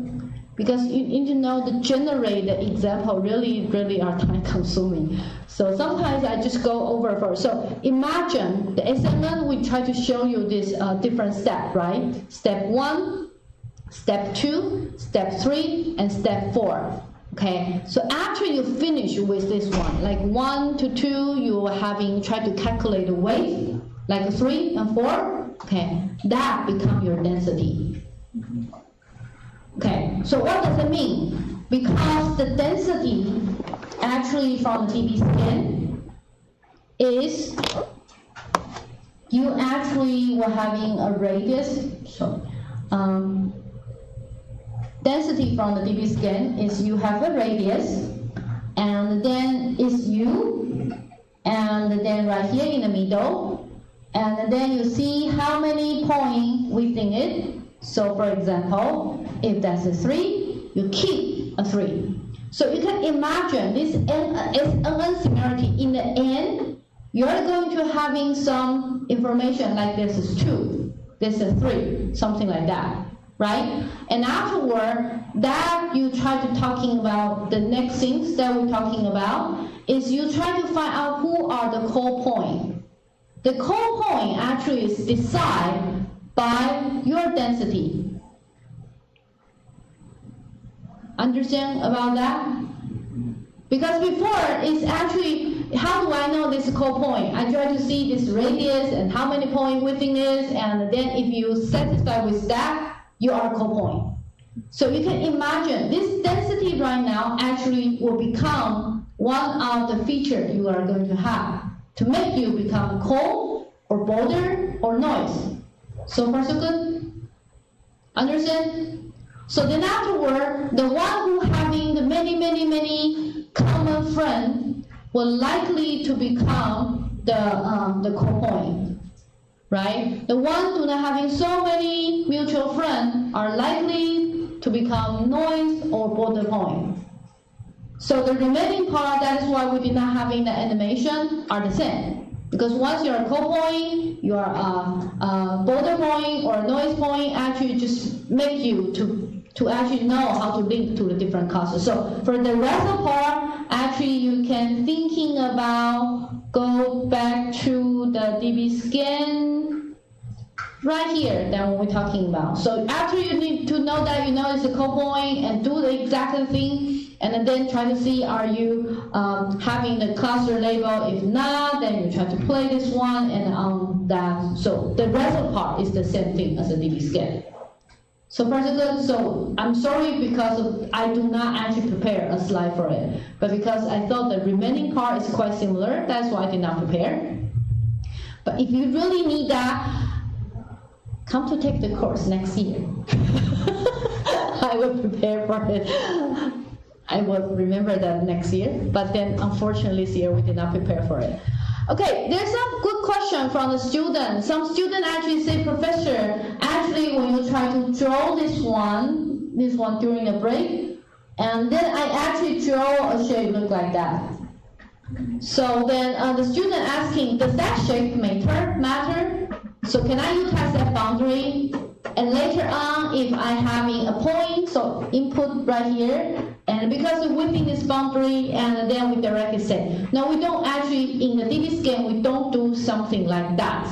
because you need to know to generate the example really are time consuming. So sometimes I just go over first. So imagine the SMN, we try to show you this different step, right? Step 1, step 2, step 3, and step 4. Okay, so after you finish with this one, like 1 to 2, you are try to calculate the weight, like 3 and 4, okay, that become your density. Okay, so what does it mean? Because the density actually from the dB scan is, you actually were having a radius, so density from the dB scan is you have a radius, and then is U, and then right here in the middle, and then you see how many points within it. So for example, if that's a 3, you keep a 3. So you can imagine this SNN similarity in the end, you're going to having some information like this is 2, this is 3, something like that. Right? And afterward, that you try to talking about the next things that we're talking about is you try to find out who are the core point. The core point actually is decided by your density. Understand about that? Because before it's actually, how do I know this core point? I try to see this radius and how many points within it, and then if you satisfy with that, you are core point. So you can imagine this density right now actually will become one of the features you are going to have to make you become core or border or noise. So far so good? Understand? So then afterward, the one who having the many common friends will likely to become the core point. Right? The ones who are having so many mutual friends are likely to become noise or border point. So the remaining part, that is why we did not having the animation, are the same. Because once you're a core point, you are a border point or a noise point, actually just make you to actually know how to link to the different clusters. So for the rest of the part, actually you can thinking about, go back to the dB scan right here that we're talking about. So after you need to know that you know it's a core point and do the exact thing, and then try to see are you having the cluster label. If not, then you try to play this one and that. So the rest of the part is the same thing as a dB scan. So far so good. So I'm sorry because I do not actually prepare a slide for it, but because I thought the remaining part is quite similar, that's why I did not prepare. But if you really need that, come to take the course next year. I will prepare for it. I will remember that next year, but then unfortunately this year we did not prepare for it. Okay, there's some good question from the student. Some student actually say, Professor, actually when you try to draw this one during the break, and then I actually draw a shape look like that. So then the student asking, does that shape matter? So can I utilize that boundary? And later on, if I having a point, so input right here, and because within this boundary, and then we directly say, no, we don't actually, in the dB scan, we don't do something like that.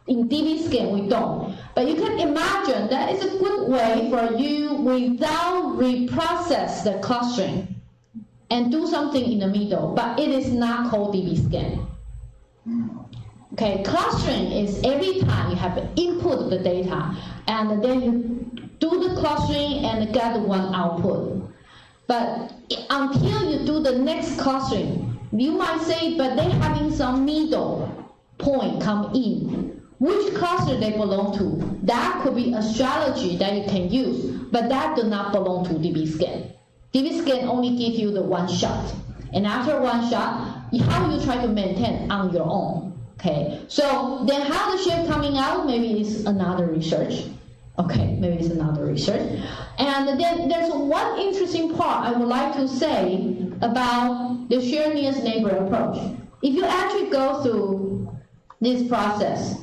In dB scan, we don't. But you can imagine that is a good way for you without reprocess the clustering and do something in the middle, but it is not called dB scan. Okay, clustering is every time you have to input the data, and then you do the clustering and get one output. But until you do the next clustering, you might say, but they having some middle point come in. Which cluster they belong to? That could be a strategy that you can use, but that does not belong to dB scan. dB scan only give you the one shot, and after one shot, how you try to maintain on your own. Okay, so then how the shape coming out, maybe it's another research. Okay, maybe it's another research. And then there's one interesting part I would like to say about the shared nearest neighbor approach. If you actually go through this process,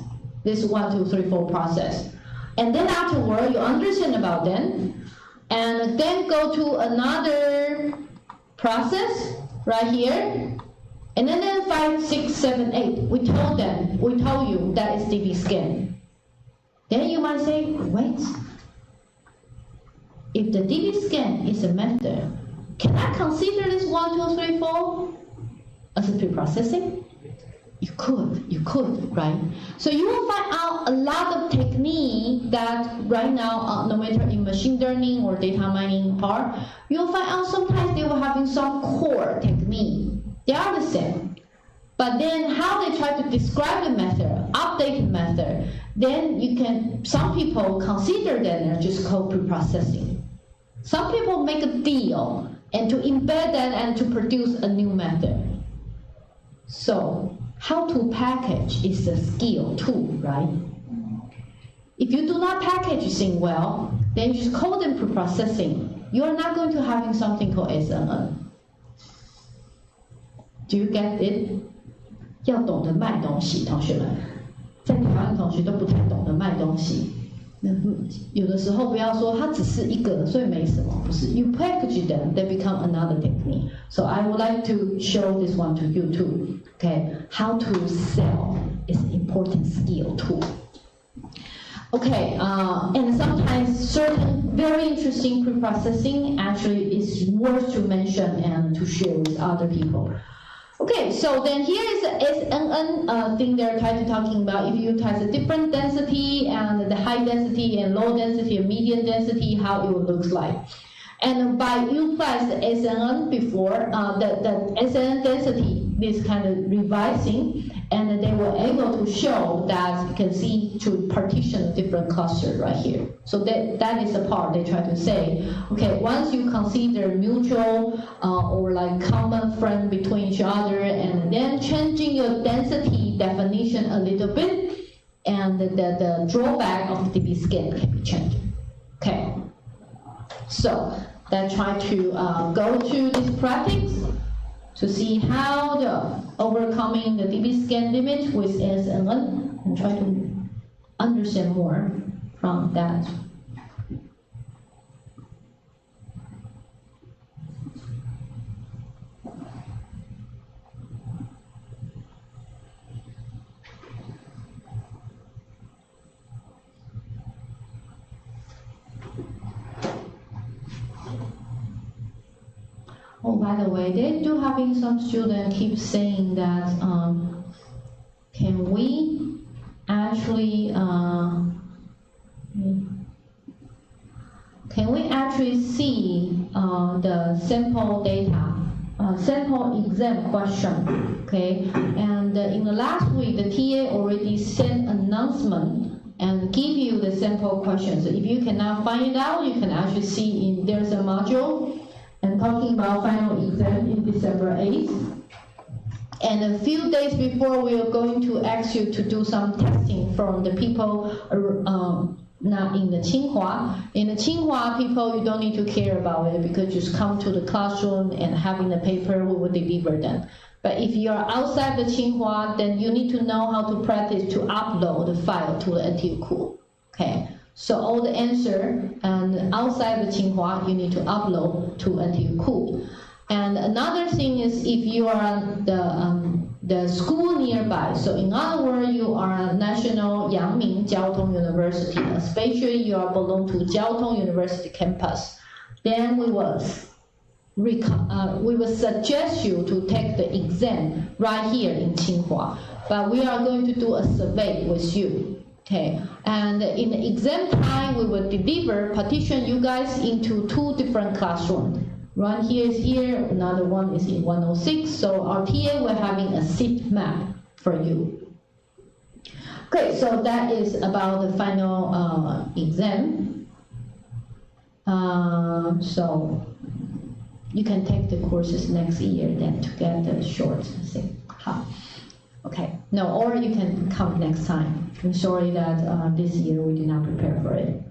this 1, 2, 3, 4 process, and then afterward you understand about them, and then go to another process right here, and then 5, 6, 7, 8. We told you that is DB scan. Then you might say, wait, if the DB scan is a method, can I consider this 1, 2, 3, 4 as a pre-processing? You could, right? So you will find out a lot of technique that right now, no matter in machine learning or data mining part, you'll find out sometimes they were having some core technique. They are the same. But then how they try to describe the method, update the method, then some people consider that they're just called pre-processing. Some people make a deal and to embed that and to produce a new method. So how to package is a skill too, right? If you do not package things well, then you just call them pre-processing. You are not going to having something called SNN. Do you get it? 要懂得卖东西，同学们，在台湾同学都不太懂得卖东西。有的时候不要说它只是一个，所以没什么，不是。You package them, they become another technique. So I would like to show this one to you too. Okay, how to sell is an important skill too. Okay, and sometimes certain very interesting pre-processing actually is worth to mention and to share with other people. Okay, so then here is the SNN thing they're trying to talking about. If you test a different density and the high density and low density and medium density, how it will look like. And by utilize the SNN before, the SNN density, this kind of revising, and they were able to show that you can see to partition different clusters right here. So that is the part they try to say, okay, once you consider mutual or like common friend between each other, and then changing your density definition a little bit, and the drawback of the DB scan can be changed. Okay. So then try to go to this practice to see how the overcoming the DB scan limit with SNN and try to understand more from that. Oh, by the way, they do having some students keep saying that, can we actually see the sample data, sample exam question, okay? And in the last week, the TA already sent announcement and give you the sample questions. If you cannot find it out, you can actually see there's a module and talking about final exam in December 8th. And a few days before, we are going to ask you to do some testing from the people not in the Tsinghua. In the Tsinghua, people, you don't need to care about it because just come to the classroom and having the paper, we will deliver them. But if you are outside the Tsinghua, then you need to know how to practice to upload the file to the NTU Cool. Okay. So all the answer and outside the Tsinghua, you need to upload to NTU Cool. And another thing is if you are the school nearby, so in other words, you are National Yangming Jiao Tong University, especially you are belong to Jiao Tong University campus, then we will suggest you to take the exam right here in Tsinghua. But we are going to do a survey with you. Okay, and in the exam time, we will partition you guys into 2 different classrooms. One here is here, another one is in 106, so our TA will having a seat map for you. Okay, so that is about the final exam. So you can take the courses next year then to get the short thing. Okay, no, or you can come next time. I'm sorry that this year we did not prepare for it.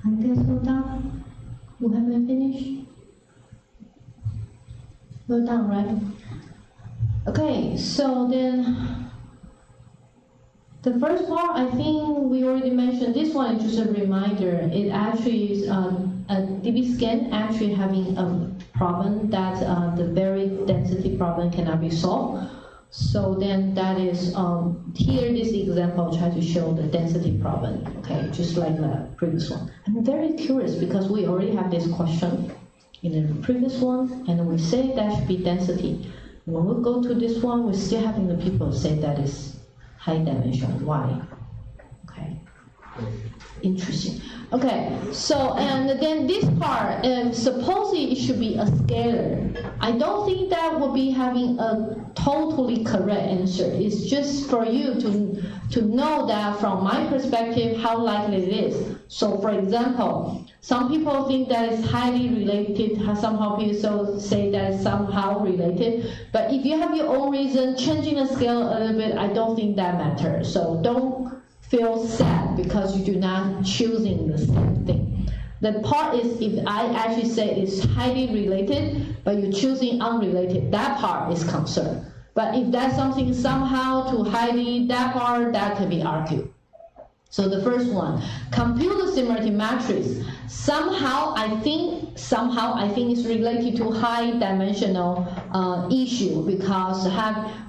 I guess we're done. You haven't finished? We're done, right? Okay, so then the first part, I think we already mentioned. This one is just a reminder. It actually is a DB scan actually having a problem that the buried density problem cannot be solved. So then that is, here this example try to show the density problem, okay, just like the previous one. I'm very curious because we already have this question in the previous one, and we say that should be density. When we go to this one, we're still having the people say that is high dimension. Why? Okay. Interesting. Okay, so and then this part, supposedly it should be a scalar. I don't think that will be having a totally correct answer. It's just for you to know that from my perspective how likely it is. So for example, some people think that it's highly related, somehow people say that it's somehow related, but if you have your own reason, changing the scale a little bit, I don't think that matters. So don't feel sad because you do not choosing the same thing. The part is if I actually say it's highly related, but you're choosing unrelated, that part is concern. But if that's something somehow to highly, that part, that can be argued. So the first one, compute the similarity matrix. Somehow I think it's related to high dimensional issue because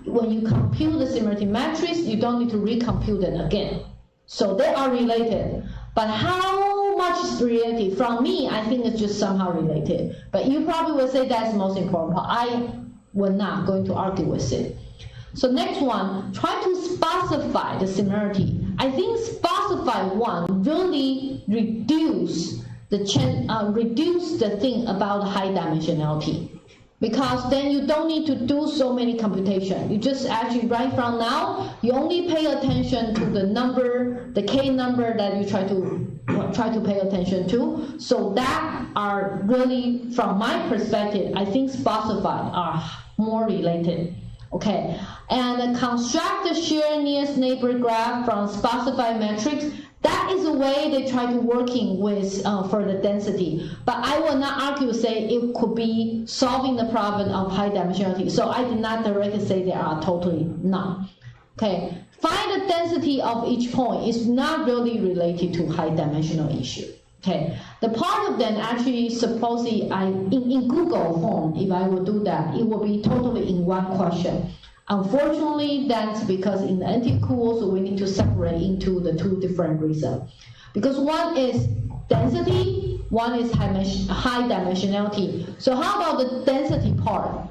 when you compute the similarity matrix, you don't need to recompute it again. So they are related. But how much is related? From me, I think it's just somehow related. But you probably will say that's the most important part. I will not going to argue with it. So next one, try to specify the similarity. I think specify one really reduce the thing about high dimensionality, because then you don't need to do so many computation. You just actually right from now, you only pay attention to the number, the K number that you try to pay attention to. So that are really, from my perspective, I think specified are more related. Okay, and construct the shared nearest neighbor graph from specified matrix. That is a way they try to working with for the density. But I will not argue say it could be solving the problem of high dimensionality. So I did not directly say they are totally not. Okay, find the density of each point is not really related to high dimensional issue. Okay, the part of them actually supposedly in Google form, if I would do that, it will be totally in one question. Unfortunately, that's because in the NT-COOL, we need to separate into the two different reasons. Because one is density, one is high dimensionality. So how about the density part?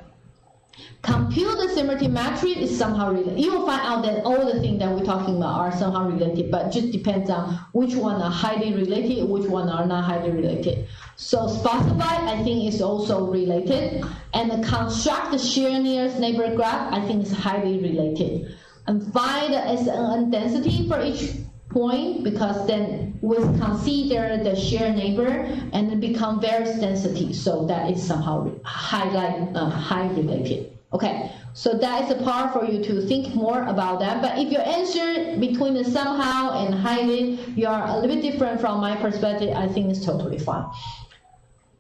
Compute the similarity matrix is somehow related. You will find out that all the things that we're talking about are somehow related, but it just depends on which one are highly related, which one are not highly related. So specify, I think, is also related. And construct the shared nearest neighbor graph, I think is highly related. And find the SNN density for each point, because then we'll consider the shared neighbor and then become various density. So that is somehow high related. Okay, so that is a part for you to think more about that. But if your answer between the somehow and highly, you are a little bit different from my perspective, I think it's totally fine.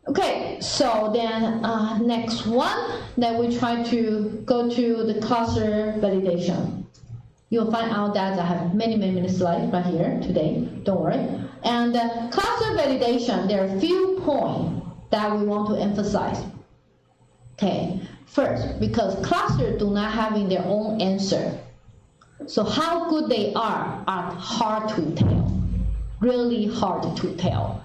Okay, so then next one, then we try to go to the cluster validation. You'll find out that I have many slides right here today, don't worry. And cluster validation, there are a few points that we want to emphasize. Okay, first, because clusters do not having their own answer. So how good they are hard to tell, really hard to tell.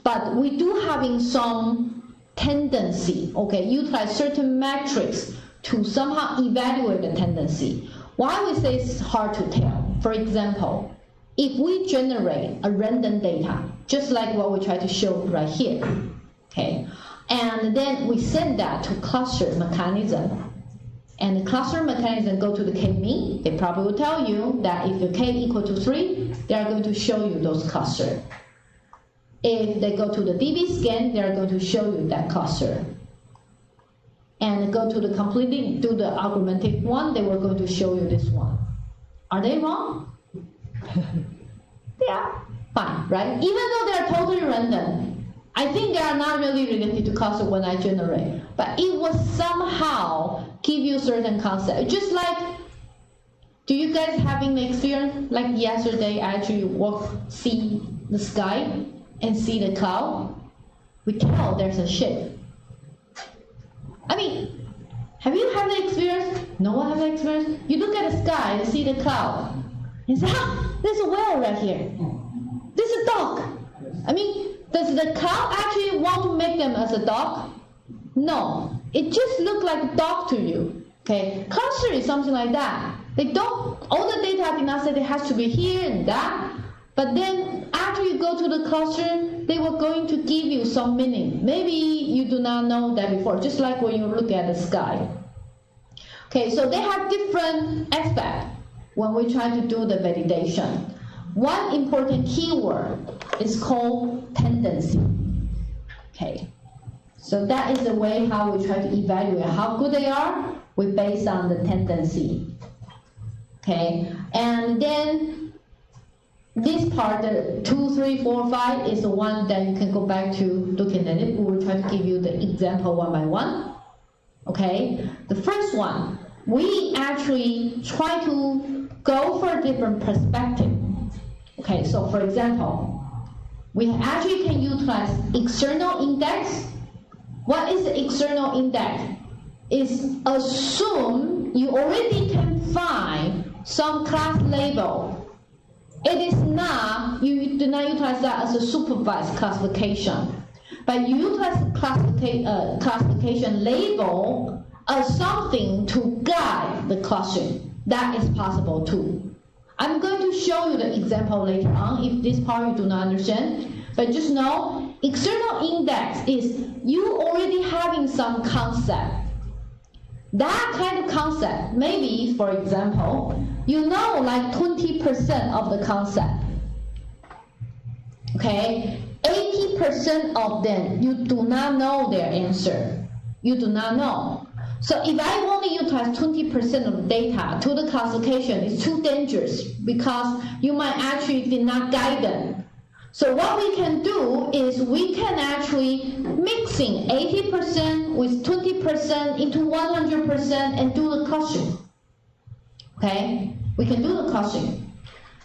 But we do having some tendency, okay, utilize certain metrics to somehow evaluate the tendency. Why we say it's hard to tell? For example, if we generate a random data, just like what we try to show right here, okay, and then we send that to cluster mechanism, and the cluster mechanism go to the k-mean, they probably will tell you that if the k equal to 3, they are going to show you those clusters. If they go to the DB scan, they are going to show you that cluster. And go to the completely, do the augmented one, they were going to show you this one. Are they wrong? They are fine, right? Even though they are totally random. I think they are not really related to cluster when I generate, but it will somehow give you certain concept. Just like, do you guys having the experience? Like yesterday, I actually see the sky and see the cloud. We tell there's a shape. I mean, have you had the experience? No one has the experience? You look at the sky and see the cloud. You say, there's a whale right here. There's a dog. I mean, does the cloud actually want to make them as a dog? No. It just looks like a dog to you. Okay? Cluster is something like that. They don't, all the data did not say it has to be here and that. But then after you go to the cluster, they were going to give you some meaning. Maybe you do not know that before, just like when you look at the sky. Okay, so they have different aspects when we try to do the validation. One important keyword is called tendency. Okay, so that is the way how we try to evaluate how good they are. We base on the tendency. Okay, and then this part, the 2, 3, 4, 5 is the one that you can go back to looking at it. We will try to give you the example one by one. Okay, the first one, we actually try to go for a different perspective. Okay, so for example, we actually can utilize external index. What is the external index? Is assume you already can find some class label. It is not, you do not utilize that as a supervised classification, but you utilize classification label as something to guide the clustering. That is possible too. I'm going to show you the example later on if this part you do not understand, but just know external index is you already having some concept. That kind of concept, maybe for example, you know like 20% of the concept. Okay, 80% of them you do not know their answer. You do not know. So if I only utilize 20% of the data to the classification, it's too dangerous because you might actually did not guide them. So what we can do is we can actually mixing 80% with 20% into 100% and do the clustering. Okay, we can do the clustering.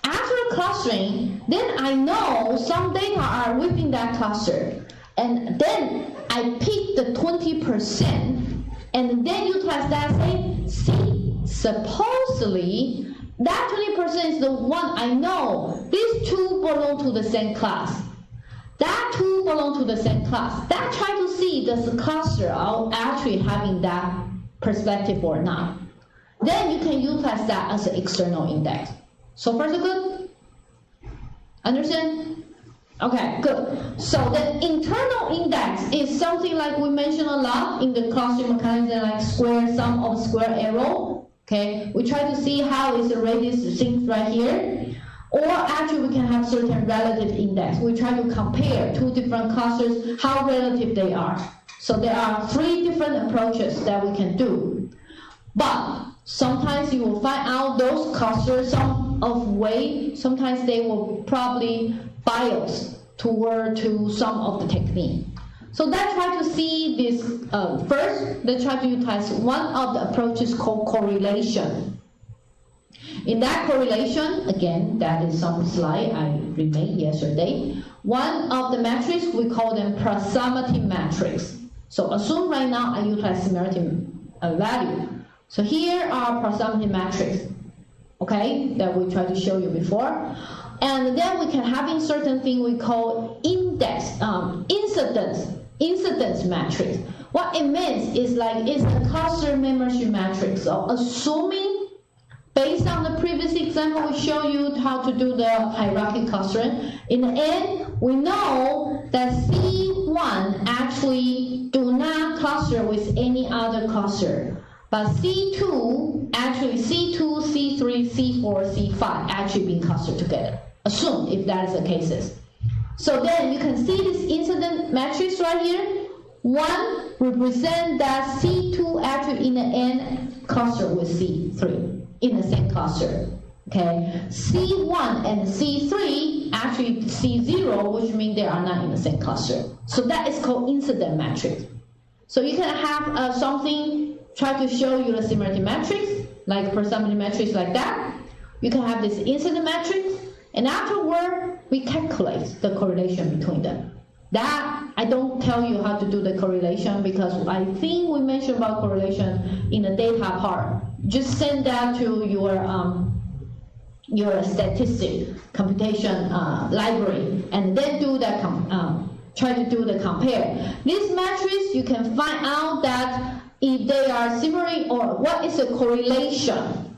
After clustering, then I know some data are within that cluster, and then I pick the 20%, and then utilize that. Say, see, supposedly that 20% is the one I know. These two belong to the same class. That two belong to the same class. That try to see does the cluster are actually having that perspective or not. Then you can utilize that as an external index. So far so good? Understand? Okay, good. So the internal index is something like we mentioned a lot in the clustering mechanism, like square sum of square error. Okay, we try to see how is the radius things right here. Or actually we can have certain relative index. We try to compare two different clusters, how relative they are. So there are 3 different approaches that we can do. But sometimes you will find out those clusters, some of way, sometimes they will probably bias toward to some of the technique. So let's try to see this first. Let's try to utilize one of the approaches called correlation. In that correlation, again, that is some slide I remade yesterday. One of the metrics, we call them proximity metrics. So assume right now I utilize similarity value. So here are proximity metrics, okay, that we tried to show you before. And then we can have in certain thing we call incidence matrix. What it means is like it's a cluster membership matrix. So assuming, based on the previous example we show you how to do the hierarchy clustering, in the end we know that C1 actually do not cluster with any other cluster. But C2, actually C2, C3, C4, C5 actually being clustered together. Assume if that is the cases. So then you can see this incident matrix right here. 1 represent that C2 actually in the end cluster with C3 in the same cluster. Okay, C1 and C3, actually C0, which means they are not in the same cluster. So that is called incident matrix. So you can have something try to show you the similarity matrix, like presumption matrix like that. You can have this incident matrix, and afterward, we calculate the correlation between them. That, I don't tell you how to do the correlation because I think we mentioned about correlation in the data part. Just send that to your statistic computation library, and then do that, try to do the compare. This matrix, you can find out that if they are similar or what is the correlation.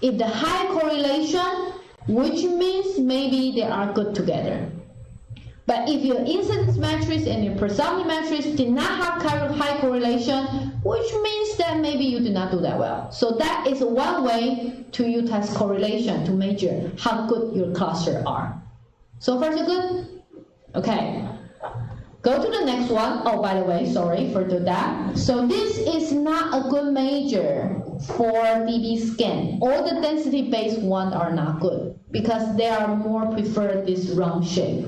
If the high correlation, which means maybe they are good together. But if your incidence matrix and your presumption matrix did not have high correlation, which means that maybe you did not do that well. So that is one way to utilize correlation to measure how good your cluster are. So far so good? Okay. Go to the next one. Oh, by the way, sorry for that. So this is not a good measure for DB scan. All the density-based ones are not good because they are more preferred this round shape.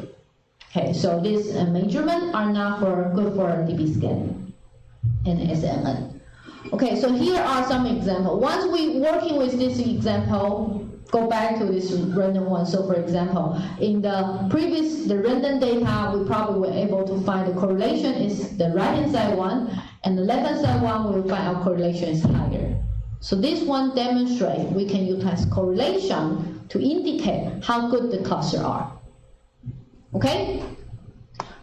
Okay, so these measurements are not good for DB scan and SNN. Okay, so here are some examples. Once we working with this example, go back to this random one. So for example, in the random data, we probably were able to find the correlation is the right-hand side one, and the left-hand side one, we will find our correlation is higher. So this one demonstrates we can utilize correlation to indicate how good the cluster are. Okay?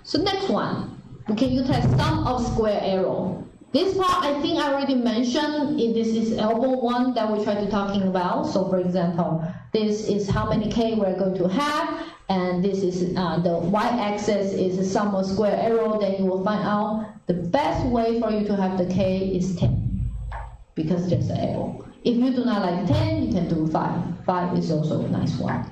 So next one, we can utilize sum of square error. This part, I think I already mentioned, this is elbow one that we try to talking about. So for example, this is how many K we're going to have, and this is the y-axis is the sum of square error. Then you will find out the best way for you to have the K is 10, because there's an arrow. If you do not like 10, you can do 5. 5 is also a nice one.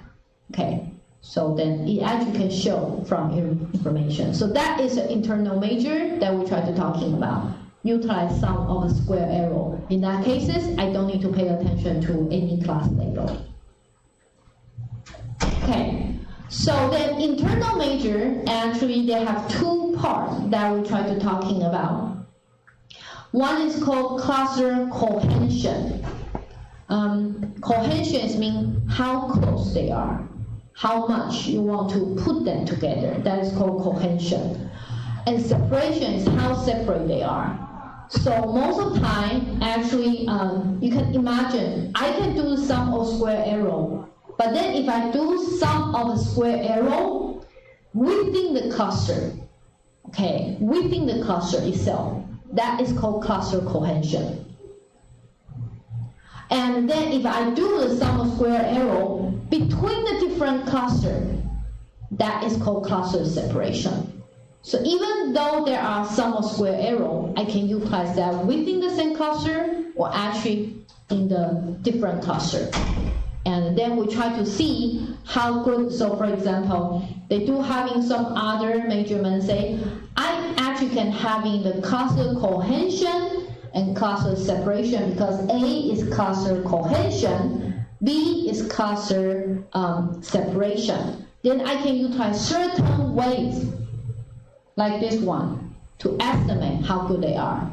Okay, so then it actually can show from your information. So that is an internal measure that we try to talking about. Utilize sum of a square error. In that cases, I don't need to pay attention to any class label. Okay, so then internal measure, actually they have two parts that we try to talking about. One is called cluster cohesion. Cohesion means how close they are, how much you want to put them together. That is called cohesion. And separation is how separate they are. So most of the time, actually, you can imagine, I can do sum of square error, but then if I do sum of square error within the cluster, okay, within the cluster itself, that is called cluster cohesion. And then if I do the sum of square error between the different clusters, that is called cluster separation. So even though there are sum of square error, I can utilize that within the same cluster or actually in the different cluster. And then we try to see how good, so for example, they do having some other measurements say, I actually can having the cluster cohesion and cluster separation because A is cluster cohesion, B is cluster separation. Then I can utilize certain ways like this one, to estimate how good they are.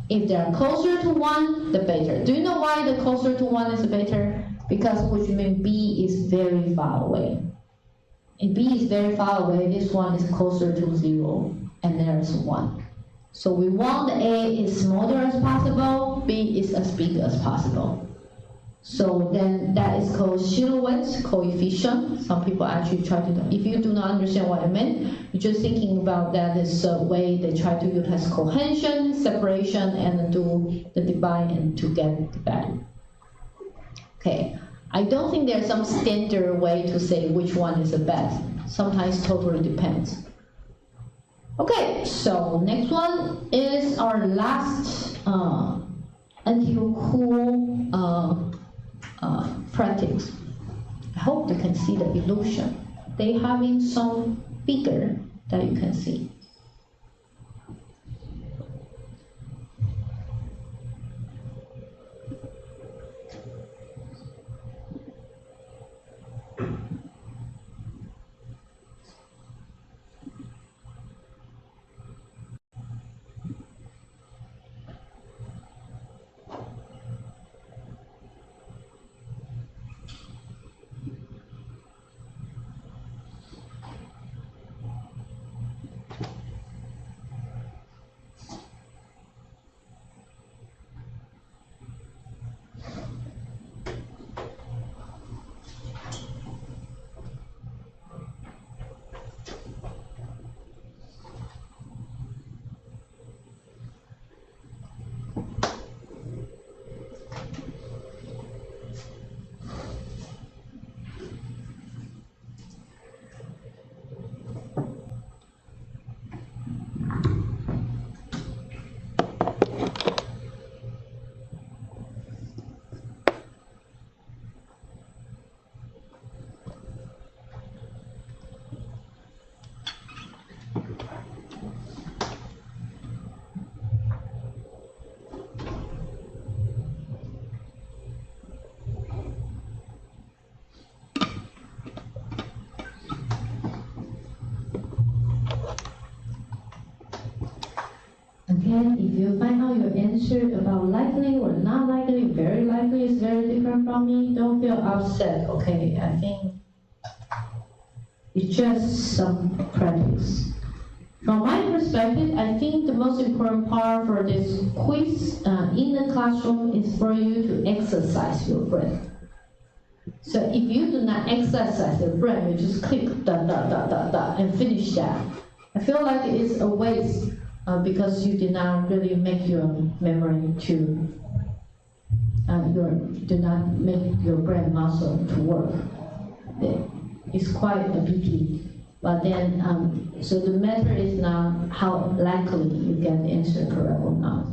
If they are closer to 1, the better. Do you know why the closer to 1 is better? Because which means B is very far away. If B is very far away, this one is closer to 0, and there is 1. So we want the A is smaller as possible, B is as big as possible. So then that is called silhouette coefficient. Some people actually try to, if you do not understand what I meant, you're just thinking about that is a way they try to utilize cohesion, separation, and do the divide and to get the value. Okay, I don't think there's some standard way to say which one is the best. Sometimes totally depends. Okay, so next one is our last until cool practice. I hope you can see the illusion. They having some figure that you can see. And if you find out your answer about likely or not likely, very likely is very different from me, don't feel upset, okay? I think it's just some practice. From my perspective, I think the most important part for this quiz in the classroom is for you to exercise your brain. So if you do not exercise your brain, you just click da da da da da and finish that. I feel like it's a waste because you did not really make your memory to, do not make your brain muscle to work. It's quite a biggie. But then, so the matter is not how likely you get the answer correct or not.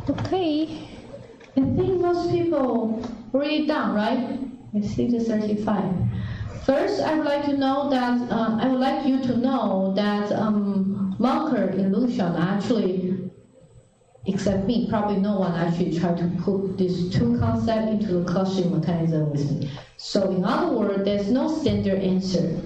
Okay, I think most people already done, right? I see the 35. First, I would like to know that I would like you to know that marker illusion actually, except me, probably no one actually tried to put these two concepts into the clustering mechanism with me. So in other words, there's no standard answer.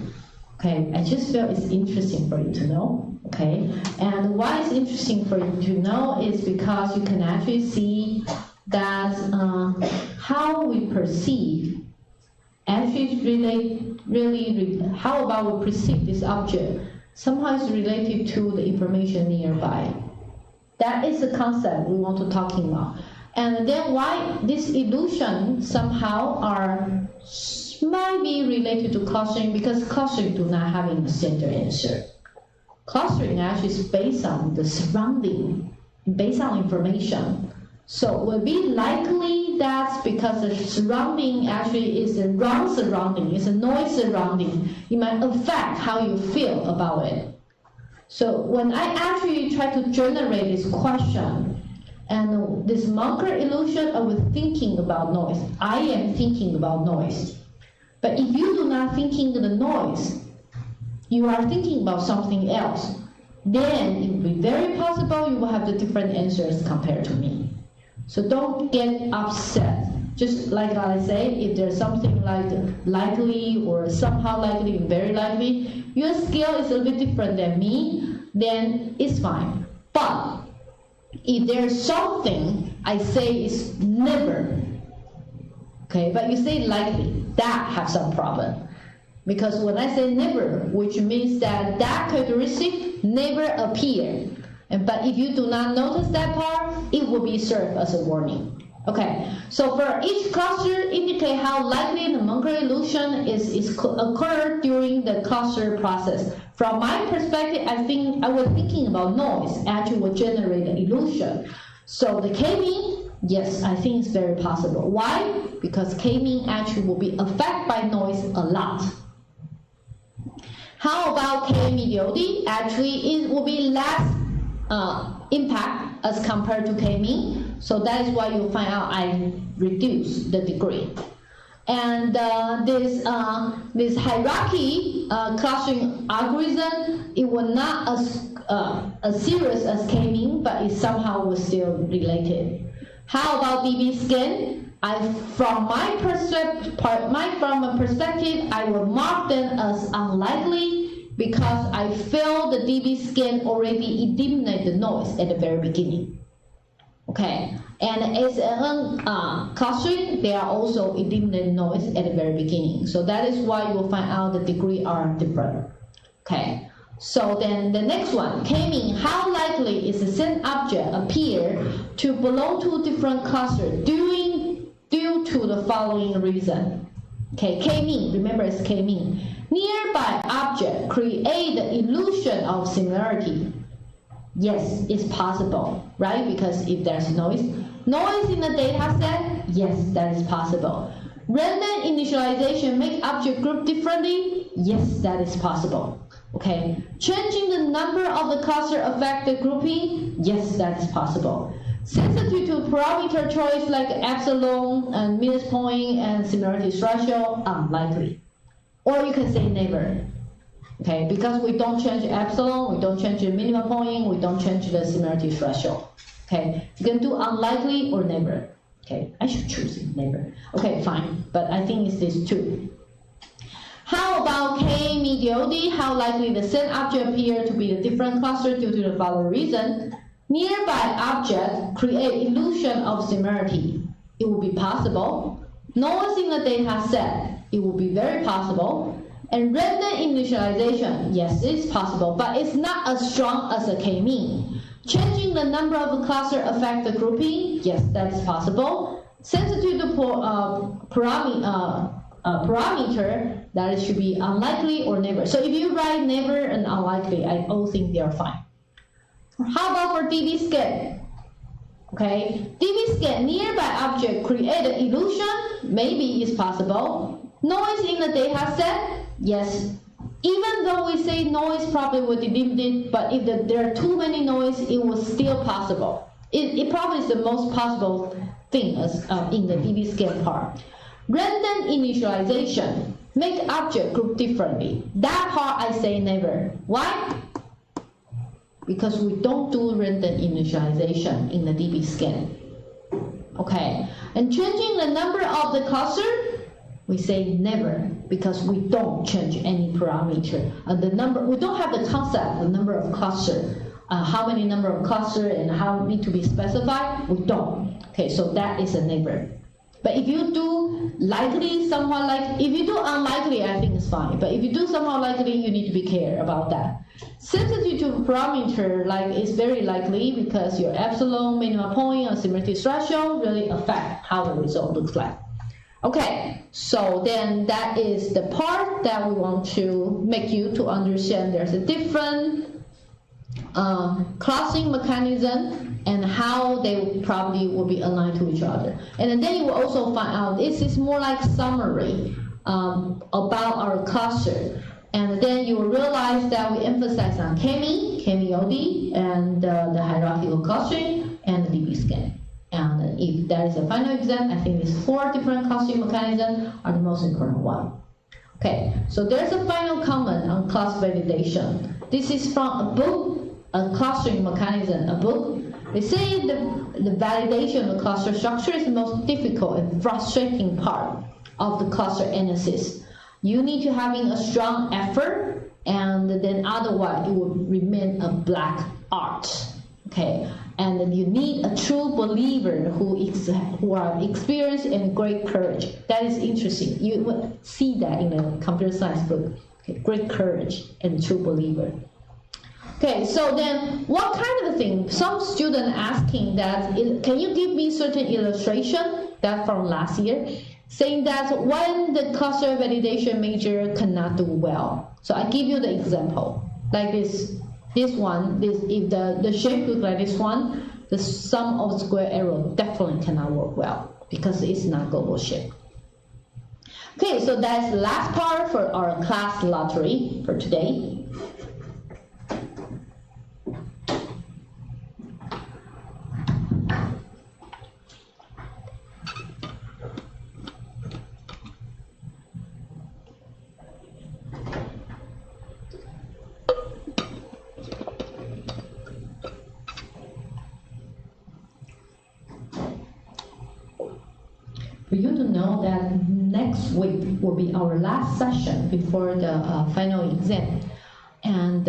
Okay, I just feel it's interesting for you to know. Okay, and why it's interesting for you to know is because you can actually see that how we perceive actually how about we perceive this object somehow is related to the information nearby. That is the concept we want to talking about. And then why this illusion somehow might be related to clustering, because clustering do not have a standard answer. Clustering actually is based on the surrounding based on information. So it would be likely that's because the surrounding actually is a wrong surrounding, it's a noise surrounding. It might affect how you feel about it. So when I actually try to generate this question, and this marker illusion, I was thinking about noise. I am thinking about noise. But if you do not thinking the noise, you are thinking about something else, then it will be very possible you will have the different answers compared to me. So don't get upset. Just like I say, if there's something like likely or somehow likely, very likely, your scale is a little bit different than me, then it's fine. But if there's something I say is never, okay, but you say likely, that have some problem. Because when I say never, which means that that characteristic never appear. But if you do not notice that part, it will be served as a warning. Okay, so for each cluster, indicate how likely the marker illusion is occurred during the cluster process. From my perspective, I was thinking about noise actually will generate the illusion. So the K-mean, yes, I think it's very possible. Why? Because K-mean actually will be affected by noise a lot. How about K-medioti? Actually, it will be less impact as compared to K-mean. So that is why you'll find out I reduce the degree. And this hierarchy clustering algorithm, it was not as serious as K-mean, but it somehow was still related. How about DB scan? From a perspective, I will mark them as unlikely because I feel the DB scan already eliminated the noise at the very beginning. Okay, and SNN clustering, they are also eliminating noise at the very beginning. So that is why you will find out the degree are different. Okay, so then the next one, K-mean, how likely is the same object appear to belong to different clusters due to the following reason. Okay, K-mean, remember it's K-mean. Nearby object create the illusion of similarity. Yes, it's possible, right? Because if there's noise in the data set, yes, that is possible. Random initialization make object group differently, yes, that is possible. Okay, changing the number of the cluster affect the grouping, yes, that is possible. Sensitive to parameter choice like epsilon and minus point and similarity threshold, unlikely. Or you can say never. Okay, because we don't change epsilon, we don't change the minimum point, we don't change the similarity threshold. Okay, you can do unlikely or never. Okay, I should choose it, never. Okay, fine, but I think it's these two. How about K-medioti? How likely the same object appear to be a different cluster due to the following reason? Nearby object create illusion of similarity. It will be possible. Noise in the data set, it will be very possible. And random initialization, yes, it's possible, but it's not as strong as a K-mean. Changing the number of the cluster affect the grouping, yes, that is possible. Sensitive to parameter, that it should be unlikely or never. So if you write never and unlikely, I all think they are fine. How about for DB scan? Okay, DB scan, nearby object create an illusion, maybe it's possible. Noise in the data set, yes. Even though we say noise probably would be limited, but if there are too many noise, it was still possible. It probably is the most possible thing as in the DB scan part. Random initialization, make object group differently. That part I say never. Why? Because we don't do random initialization in the DB scan. Okay, and changing the number of the cluster, we say never, because we don't change any parameter. The number, we don't have the concept, the number of cluster, how many number of cluster and how need to be specified, we don't. Okay, so that is a never. But if you do likely, somewhat like, if you do unlikely, I think it's fine. But if you do somewhat likely, you need to be care about that. Sensitive to parameter, like it's very likely because your epsilon, minimum point, or similarity threshold really affect how the result looks like. Okay, so then that is the part that we want to make you to understand there's a different clustering mechanism and how they probably will be aligned to each other. And then you will also find out, this is more like summary about our cluster. And then you will realize that we emphasize on KME-OD, and the hierarchical clustering, and the DB scan. And if there is a final exam, I think these 4 different clustering mechanisms are the most important one. Okay, so there's a final comment on class validation. This is from a book, a clustering mechanism, a book. They say the validation of the cluster structure is the most difficult and frustrating part of the cluster analysis. You need to having a strong effort, and then otherwise it will remain a black art. Okay, and you need a true believer who are experienced and great courage. That is interesting. You will see that in the computer science book. Okay, great courage and true believer. Okay, so then what kind of thing? Some student asking that, can you give me certain illustration that from last year, saying that when the cluster validation major cannot do well. So I give you the example, like this one, if the shape looks like this one, the sum of square arrow definitely cannot work well because it's not global shape. Okay, so that's the last part for our class lottery for today. For you to know that next week will be our last session before the final exam. And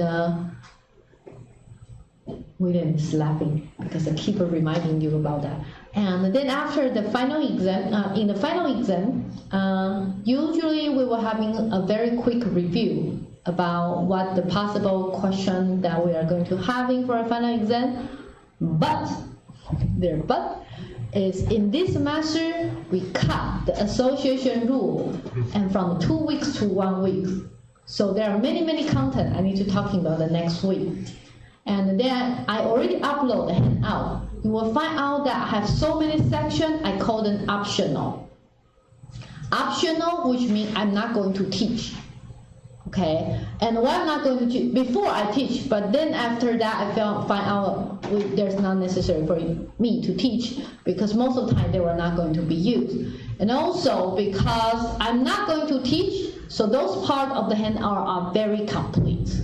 William is laughing because I keep reminding you about that. And then after the final exam, in the final exam, usually we will having a very quick review about what the possible question that we are going to having for a final exam. But is in this semester we cut the association rule and from 2 weeks to 1 week. So there are many content I need to talking about the next week. And then I already upload the handout. You will find out that I have so many sections, I call them optional. Optional, which means I'm not going to teach. Okay, and why I'm not going to teach? Before I teach, but then after that I find out there's not necessary for me to teach because most of the time they were not going to be used. And also because I'm not going to teach, so those parts of the handout are very complete.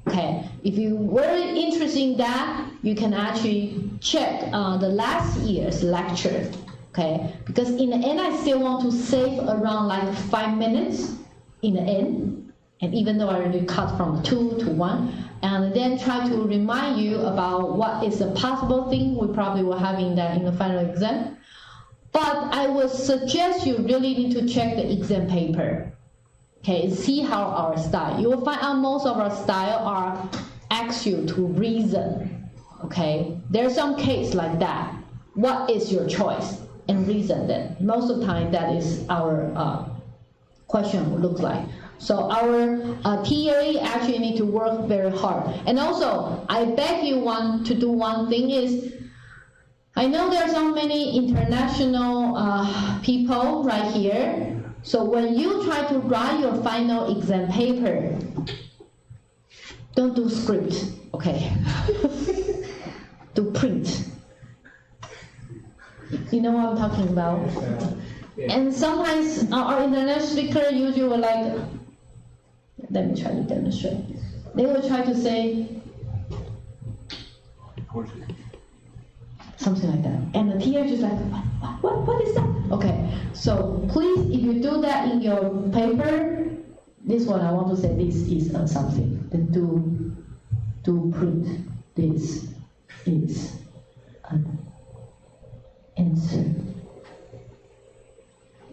Okay, if you were interested in that, you can actually check the last year's lecture. Okay, because in the end I still want to save around like 5 minutes in the end. And even though I already cut from 2 to 1, and then try to remind you about what is a possible thing we probably will have in the final exam. But I would suggest you really need to check the exam paper. Okay, see how our style. You will find out most of our style are ask you to reason. Okay, there's some case like that. What is your choice? And reason then. Most of the time that is our question looks like. So our TA actually need to work very hard. And also, I beg you to do one thing is, I know there are so many international people right here. So when you try to write your final exam paper, don't do script, okay? Do print. You know what I'm talking about? And sometimes our international speaker usually will like, let me try to demonstrate. They will try to say something like that. And the TA just like, what is that? Okay, so please, if you do that in your paper, this one I want to say this is something. Then do print. This is an answer.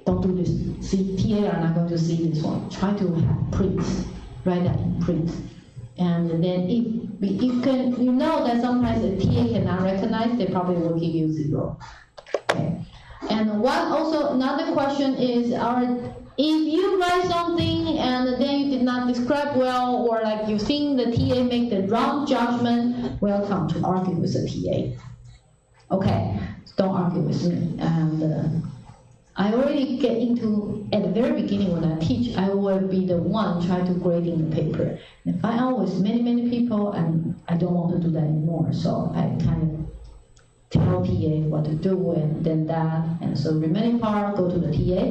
Don't do this. See, TA are not going to see this one. Try to have print. Write that in print. And then if you can, you know that sometimes the TA cannot recognize, they probably will give you 0. Okay. And another question is, if you write something and then you did not describe well, or like you think the TA make the wrong judgment, welcome to argue with the TA. Okay, don't argue with me. And I already get into, at the very beginning when I teach, I will be the one try to grading the paper. And if I always many people, and I don't want to do that anymore, so I kind of tell TA what to do, and then that, and so remaining part go to the TA,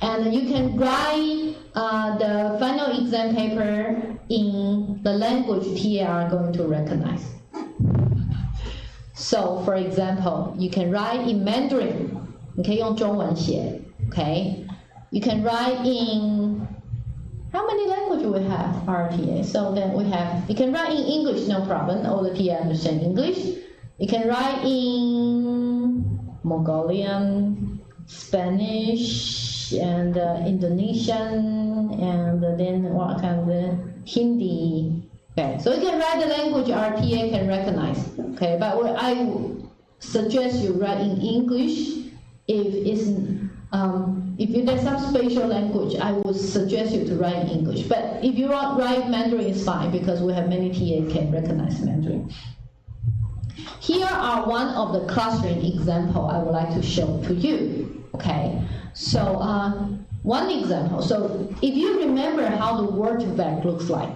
and you can write the final exam paper in the language TA are going to recognize. So, for example, you can write in Mandarin. 你可以用中文写 okay? You can write in, how many languages we have, RTA? So then you can write in English, no problem, all the TA understand English. You can write in Mongolian, Spanish, and Indonesian, and then what kind of Hindi. Okay, so you can write the language RTA can recognize. Okay, but what I suggest you write in English. If there's some special language, I would suggest you to write in English. But if you write Mandarin, it's fine because we have many TA can recognize Mandarin. Here are one of the clustering example I would like to show to you. Okay, so one example. So if you remember how the word vec looks like,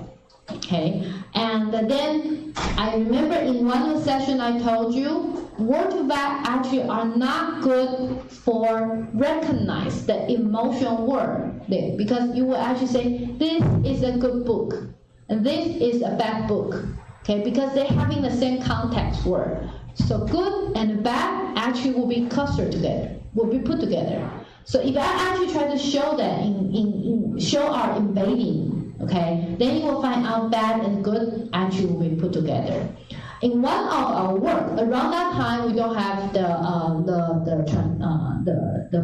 okay, and then I remember in one of the sessions I told you word vec actually are not good for recognize the emotion word there, because you will actually say this is a good book and this is a bad book. Okay, because they're having the same context word. So good and bad actually will be clustered together, will be put together. So if I actually try to show that show our embedding, okay, then you will find out bad and good actually will be put together. In one of our work, around that time we don't have the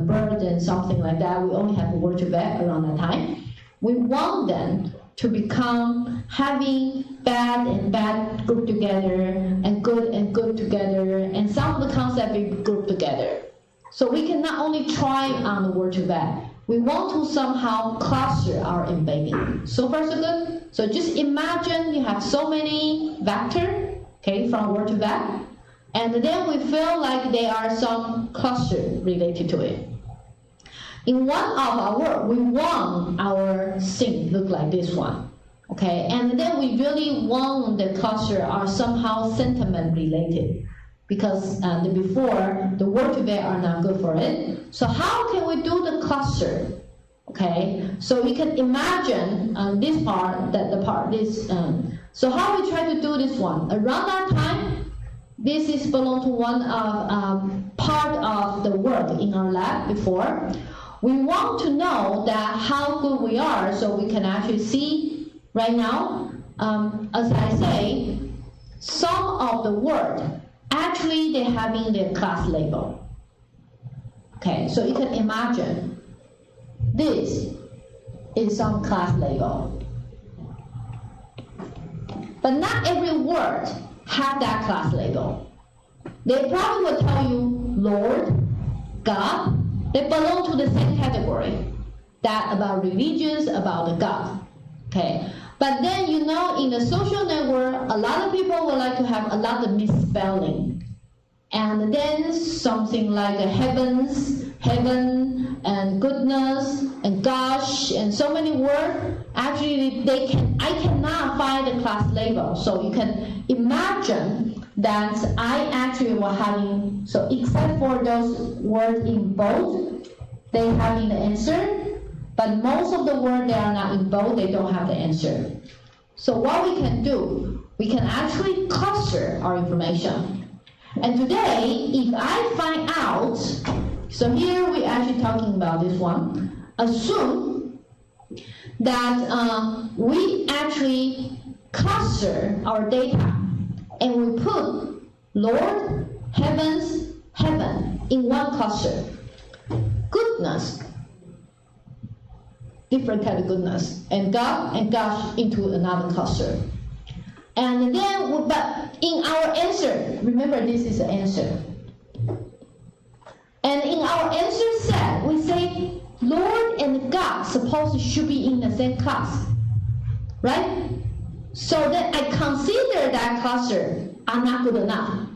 bird and something like that. We only have the word vec around that time. We want them to become having bad and bad grouped together, and good together, and some of the concepts be grouped together. So we can not only try on the word vec, we want to somehow cluster our embedding. So far so good? So just imagine you have so many vectors, okay, from word vec, and then we feel like there are some cluster related to it. In one of our work, we want our thing look like this one, okay? And then we really want the cluster are somehow sentiment related, because before the word vec are not good for it. So how can we do the cluster? Okay, so you can imagine this part, so how we try to do this one? Around that time, this is belong to one of part of the work in our lab before. We want to know that how good we are, so we can actually see right now, as I say, some of the word, actually they're having their class label. Okay, so you can imagine, this is some class label. But not every word have that class label. They probably will tell you Lord, God, they belong to the same category. That about religious, about the God. Okay. But then you know in the social network, a lot of people would like to have a lot of misspelling. And then something like heavens, heaven, and goodness, and gosh, and so many words. Actually, I cannot find the class label. So you can imagine that I actually was having, so except for those words in bold, they having the answer. But most of the words that are not in bold, they don't have the answer. So what we can do, we can actually cluster our information. And today, if I find out, so here we're actually talking about this one, assume that we actually cluster our data and we put Lord, heavens, heaven in one cluster. Goodness, different kind of goodness, and God and gosh into another cluster. And then, but in our answer, remember this is the answer. And in our answer set, we say Lord and God supposed should be in the same class, right? So then I consider that cluster are not good enough.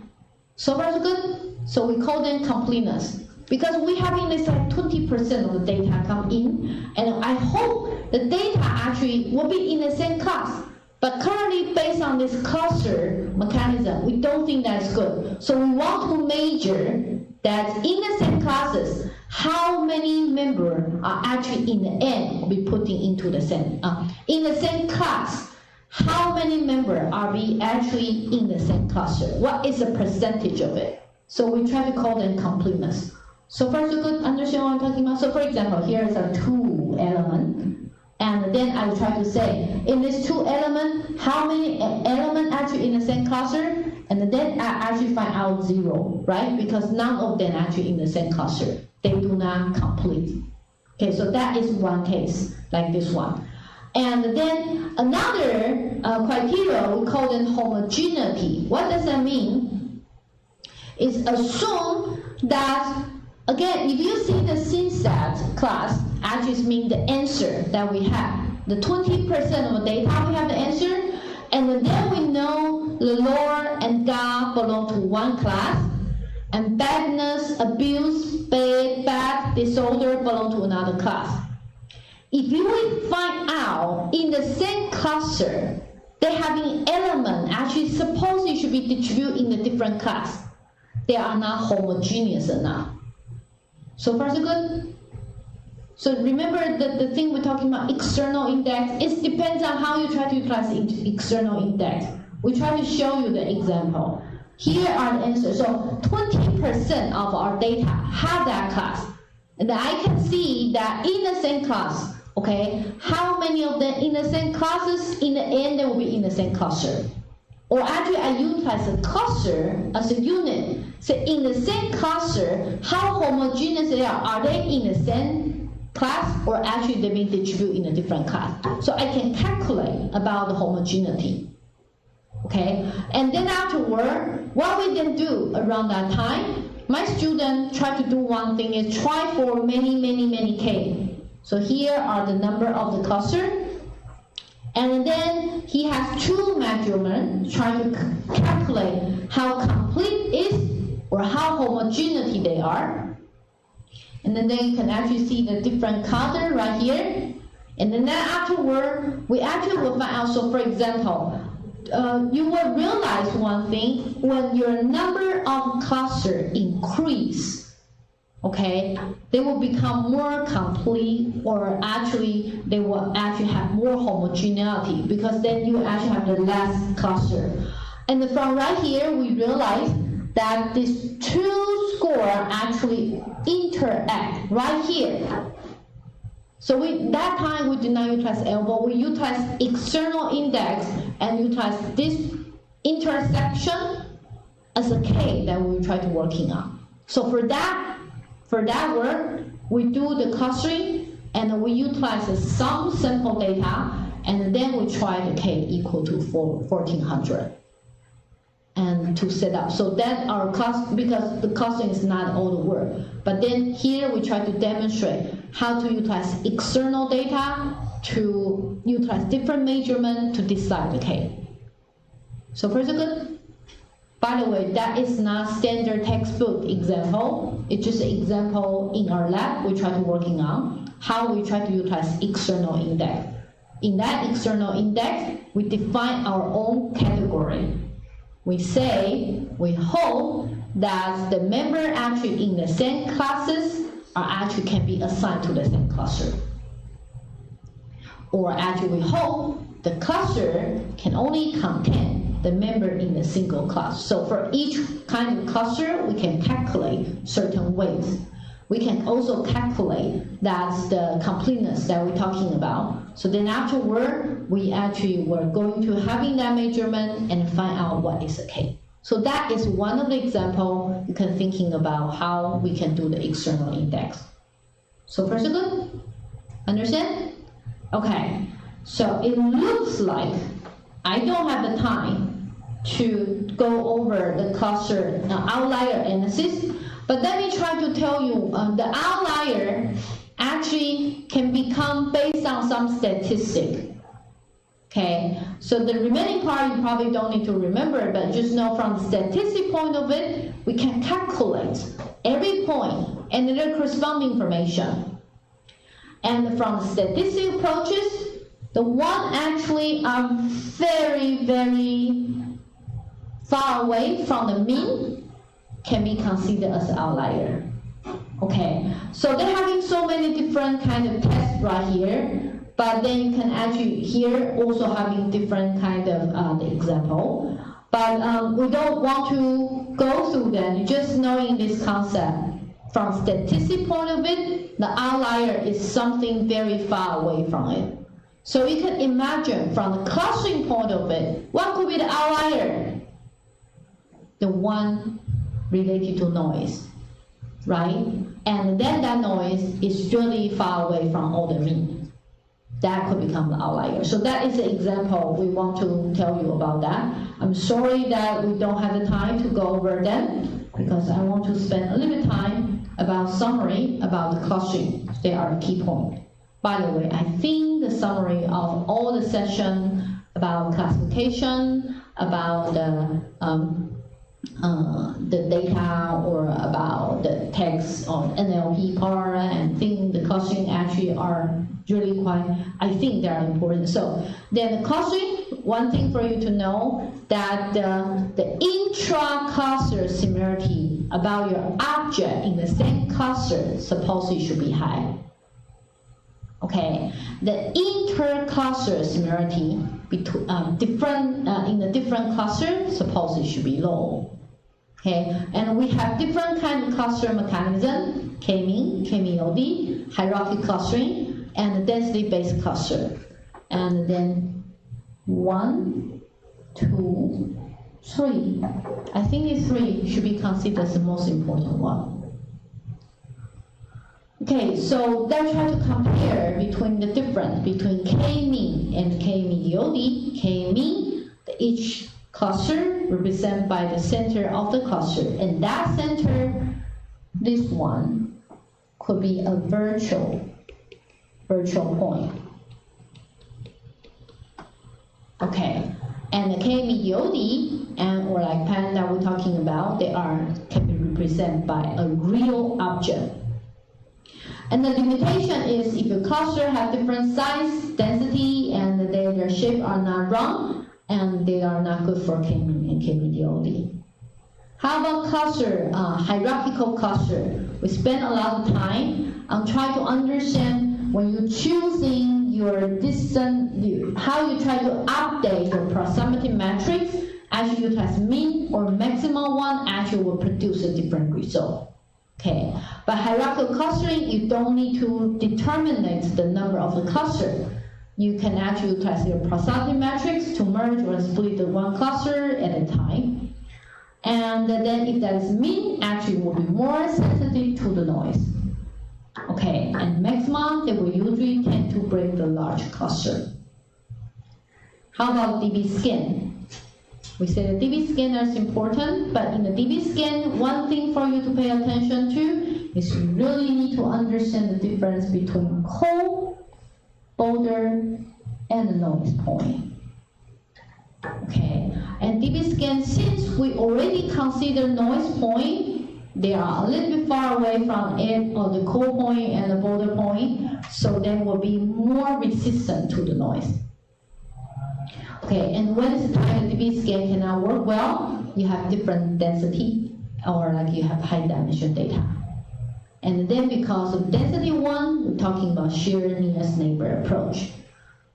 So far so good? So we call them completeness. Because we have in this like 20% of the data come in, and I hope the data actually will be in the same class. But currently, based on this cluster mechanism, we don't think that's good. So we want to measure that in the same classes, how many members are actually in the end be putting into the same, in the same class. How many members are we actually in the same cluster? What is the percentage of it? So we try to call them completeness. So far so good, understand what I'm talking about? So for example, here is a 2 element, and then I try to say, in this 2 element, how many elements actually in the same cluster? And then I actually find out 0, right? Because none of them actually in the same cluster. They do not complete. Okay, so that is one case, like this one. And then another criteria, we call it homogeneity. What does that mean? It's assume that, again, if you see the synset class, actually means the answer that we have. The 20% of the data, we have the answer, and then we know the Lord and God belong to one class, and badness, abuse, bad, disorder belong to another class. If you will find out in the same cluster, they having element actually supposedly should be distributed in a different class. They are not homogeneous enough. So far so good? So remember the thing we're talking about, external index, it depends on how you try to utilize external index. We try to show you the example. Here are the answers. So 20% of our data have that class. And I can see that in the same class, okay, how many of them in the same classes, in the end they will be in the same cluster. Or actually I utilize a cluster as a unit. So in the same cluster, how homogeneous they are. Are they in the same class or actually they're being distributed in a different class? So I can calculate about the homogeneity. Okay, and then afterward, what we then do around that time, my student try to do one thing is try for many K. So here are the number of the cluster. And then he has 2 measurements, trying to calculate how complete is or how homogeneity they are. And then you can actually see the different color right here. And then afterward, we actually will find out, so for example, you will realize one thing, when your number of cluster increase, okay, they will become more complete, or actually they will actually have more homogeneity, because then you actually have the less cluster. And from right here, we realize that these 2 scores actually interact right here. So that time we do not utilize L, but we utilize external index and utilize this intersection as a K that we try to working on. So for that work, we do the clustering and we utilize some sample data, and then we try the K equal to 1400 and to set up. So that our cost, because the clustering is not all the work, but then here we try to demonstrate how to utilize external data to utilize different measurements to decide the K. So first good? By the way, that is not standard textbook example. It's just an example in our lab we try to working on, how we try to utilize external index. In that external index, we define our own category. We say, we hope that the member actually in the same classes are actually can be assigned to the same cluster. Or actually we hope the cluster can only contain the member in a single class. So for each kind of cluster, we can calculate certain weights. We can also calculate that's the completeness that we're talking about. So then afterward, we actually were going to having that measurement and find out what is a K. So that is one of the example you can thinking about how we can do the external index. So first good? Understand? Okay, so it looks like I don't have the time to go over the cluster outlier analysis, But let me try to tell you, the outlier actually can become based on some statistic. Okay, so the remaining part you probably don't need to remember, but just know from the statistic point of it, we can calculate every point and the corresponding information. And from statistic approaches, the one actually are very, very far away from the mean can be considered as an outlier. Okay, so they're having so many different kind of tests right here, but then you can actually here also having different kind of example. But we don't want to go through them, just knowing this concept. From statistic point of it, the outlier is something very far away from it. So you can imagine from the clustering point of it, what could be the outlier? The one related to noise, right? And then that noise is really far away from all the mean. That could become the outlier. So that is an example we want to tell you about that. I'm sorry that we don't have the time to go over them, because I want to spend a little bit of time about summary about the clustering. They are a key point. By the way, I think the summary of all the session about classification, about the data, or about the text on NLP part, and think the clustering actually are really quite, I think they are important. So then the clustering, one thing for you to know, that the intra-cluster similarity about your object in the same cluster supposedly should be high. Okay, the inter-cluster similarity between in the different cluster supposedly should be low. Okay, and we have different kind of cluster mechanism: K-mean, K-MEOD, hierarchical clustering, and density-based cluster. And then 1, 2, 3. I think 3 should be considered as the most important one. Okay, so let's try to compare between the difference between K-mean and K-MEOD. K-mean, each cluster represented by the center of the cluster, and that center, this one, could be a virtual point. Okay, and the K-MEOD and or like pattern that we're talking about, they can be represented by a real object. And the limitation is if your cluster have different size, density, and their shape are not round, and they are not good for K-mean and K-MEOD. How about cluster, hierarchical cluster? We spend a lot of time on trying to understand when you're choosing your distance, how you try to update your proximity matrix. Actually, you test mean or maximum one, actually will produce a different result. Okay, but hierarchical clustering, you don't need to determine the number of the cluster. You can actually utilize your proximity matrix to merge or split the one cluster at a time. And then if that is mean, actually will be more sensitive to the noise. Okay, and maximum, they will usually tend to break the large cluster. How about dB scan? We say the dB scanner is important, but in the dB scan, one thing for you to pay attention to is you really need to understand the difference between cold, border, and the noise point. Okay, and dB scan, since we already consider noise point, they are a little bit far away from it, or the cold point and the border point, so they will be more resistant to the noise. Okay, and when the time dB scan cannot work well, you have different density, or like you have high dimension data. And then because of density one, we're talking about shear nearest neighbor approach.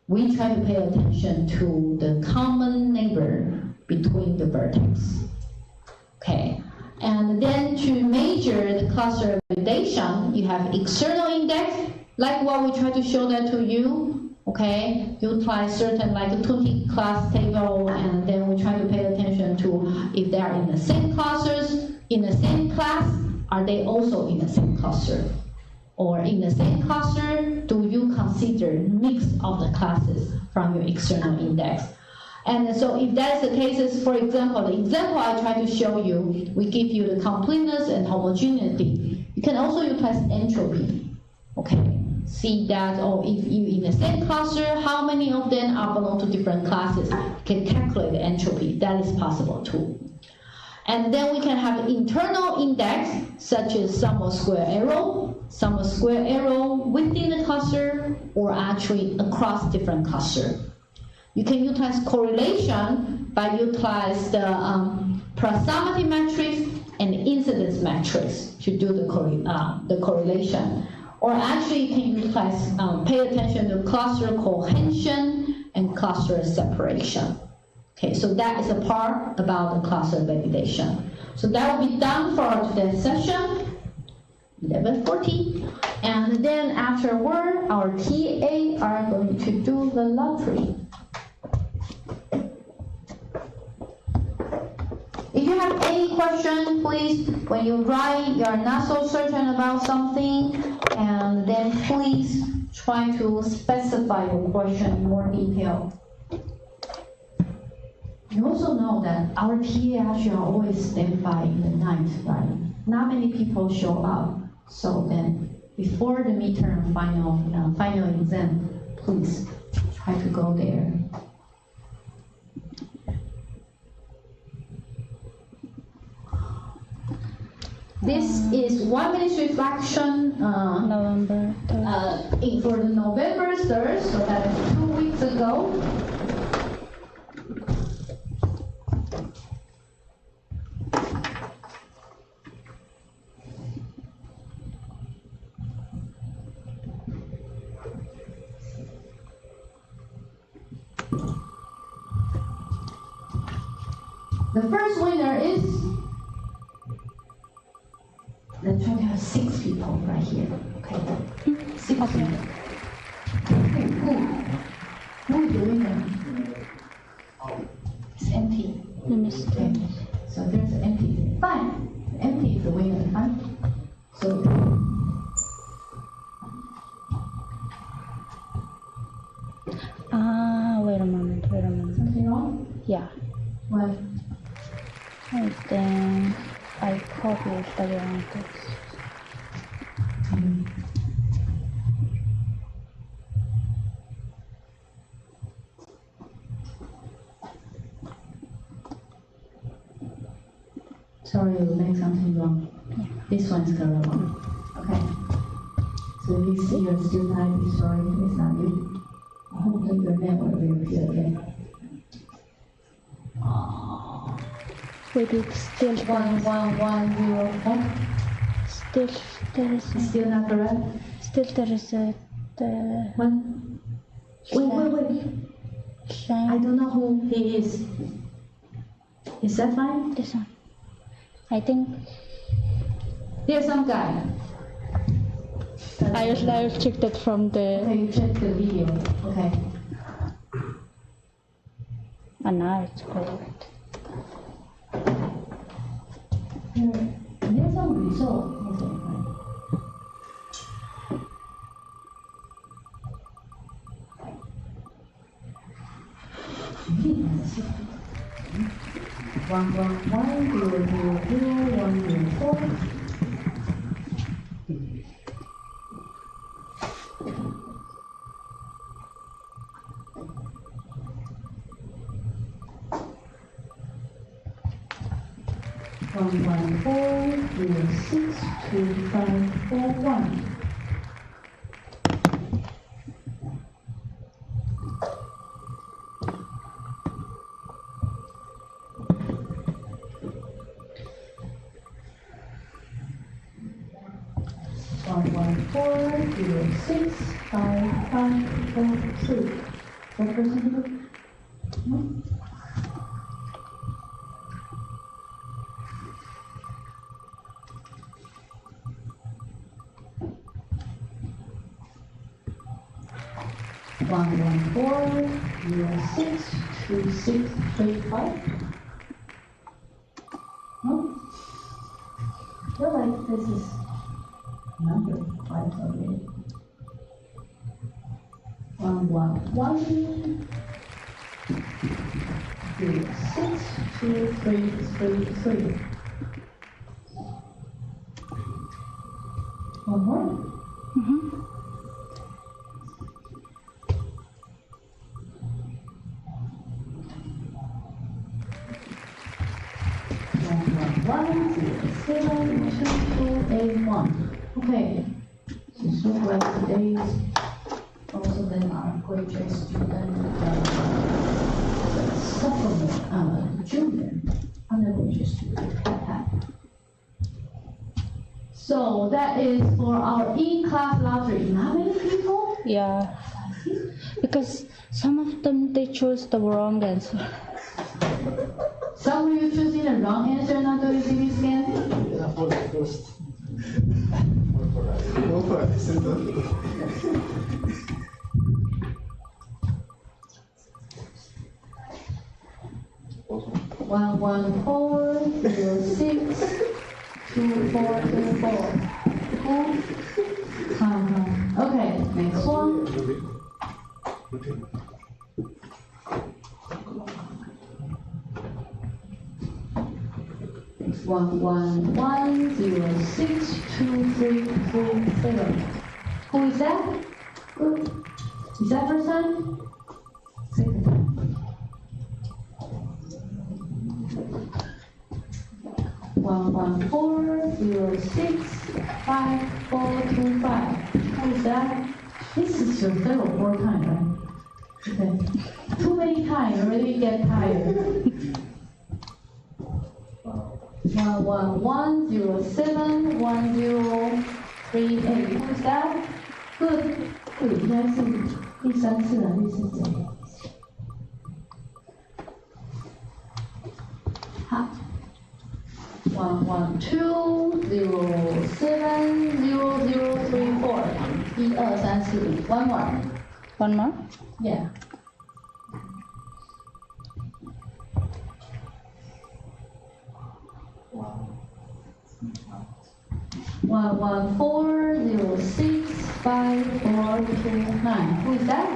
We try to pay attention to the common neighbor between the vertex. Okay, and then to measure the cluster validation, you have external index, like what we try to show that to you. Okay, utilize certain like a 20 class table, and then we try to pay attention to if they are in the same clusters, in the same class, are they also in the same cluster? Or in the same cluster, do you consider mix of the classes from your external index? And so if that's the case, for example, the example I try to show you, we give you the completeness and homogeneity. You can also utilize entropy. Okay, see that, or if you in the same cluster, how many of them are belong to different classes? You can calculate the entropy. That is possible too. And then we can have internal index, such as sum of square error within the cluster, or actually across different cluster. You can utilize correlation by utilize the proximity matrix and incidence matrix to do the correlation. Or actually you can utilize, pay attention to cluster cohesion and cluster separation. Okay, so that is a part about the cluster validation. So that will be done for today's session, 11:40. And then afterward, our TA are going to do the lottery. If you have any question, please, when you write, you're not so certain about something, and then please try to specify your question in more detail. You also know that our TA actually are always standby in the night, right? Not many people show up. So then, before the midterm final exam, please try to go there. This is 1 minute reflection November 3rd. For the November 3rd, so that is 2 weeks ago. The first winner is, let's try to have 6 people right here. Okay, 6 people. Okay, who is the winner? It's empty. Let me see. Okay, so there's empty. Fine, empty is the winner. Fine. So. Wait a moment. Something wrong? Yeah. What? I think I copied the wrong text. Sorry, you make something wrong. Yeah. This one is correct one. Okay. So if you see your student ID, sorry, it's not you. I hope that your name will reappear again. Wait, it's still 11104. Still there is Still not correct? still there is a One. Wait. I shine. don't know who he is. Is that fine? This one. I think There's some guy. I've checked it from the. Okay, you check the video. Okay. And now it's correct. There's some result. Okay, fine. One, 104. One 406 2541. One 406 5543. What person? No? One 406 2635. No? I feel like this is number 5 already. 111. 062333. One more. Mm-hmm. One, 72281. Okay. Since so far today's also then our graduate student sophomore, junior undergraduate student have had. So that is for our in-class lottery. How many people? Yeah. Because some of them they chose the wrong answer. Some of you choosing the wrong answer not doing CT scan? One 114062424. Okay, next one. Next 111062337. Who is that? Good. Is that first time? Second time. One 114065425. Who is that? This is your third or fourth time, right? Okay. Too many times, already get tired. 111071038. Who is that? Good. 这应该是第三次了，第四次。好。112070034. 1, 2, 3, 4, 5. One more. One more? Yeah. One 114065429. Who is that?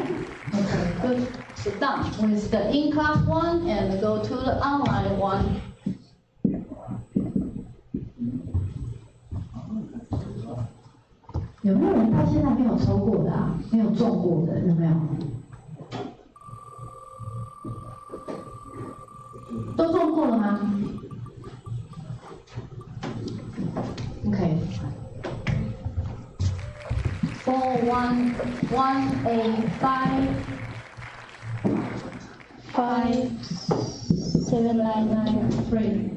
Okay, good. Sit down with the in-class one and go to the online one.有没有人到现在没有抽过的啊？没有中过的有没有？都中过了吗？Okay. 41185 57993.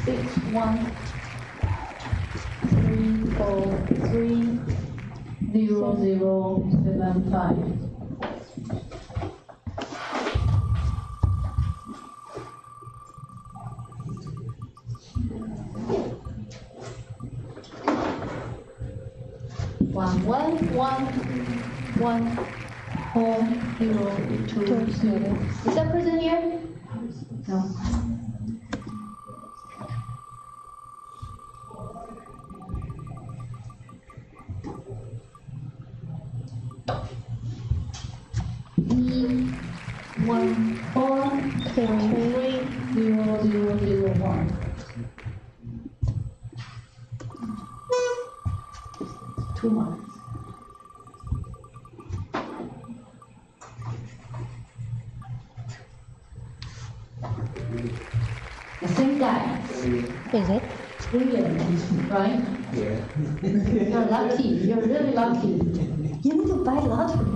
Six one 343 0075. One 4020. Is that person here? No. E14330001. Two more. The same guy. Is it? Brilliant, right? Yeah. You're lucky. You're really lucky. You need to buy lottery.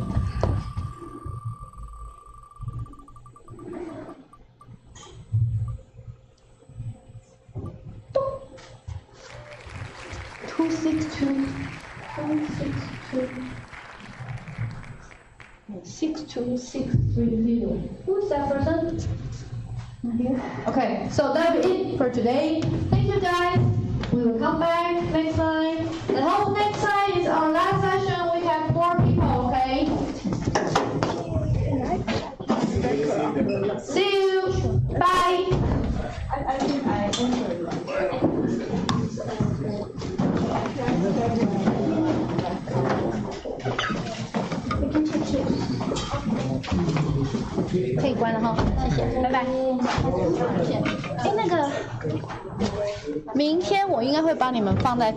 Two six two 62630. Who is that person? Not here. Okay, so that'll be it for today. Thank you guys. We will come back next time. And hope next time is our last session. We have 4 people, okay? See you. Bye. think I answered right. 可以关了哈，谢谢，拜拜。哎，那个，明天我应该会把你们放在。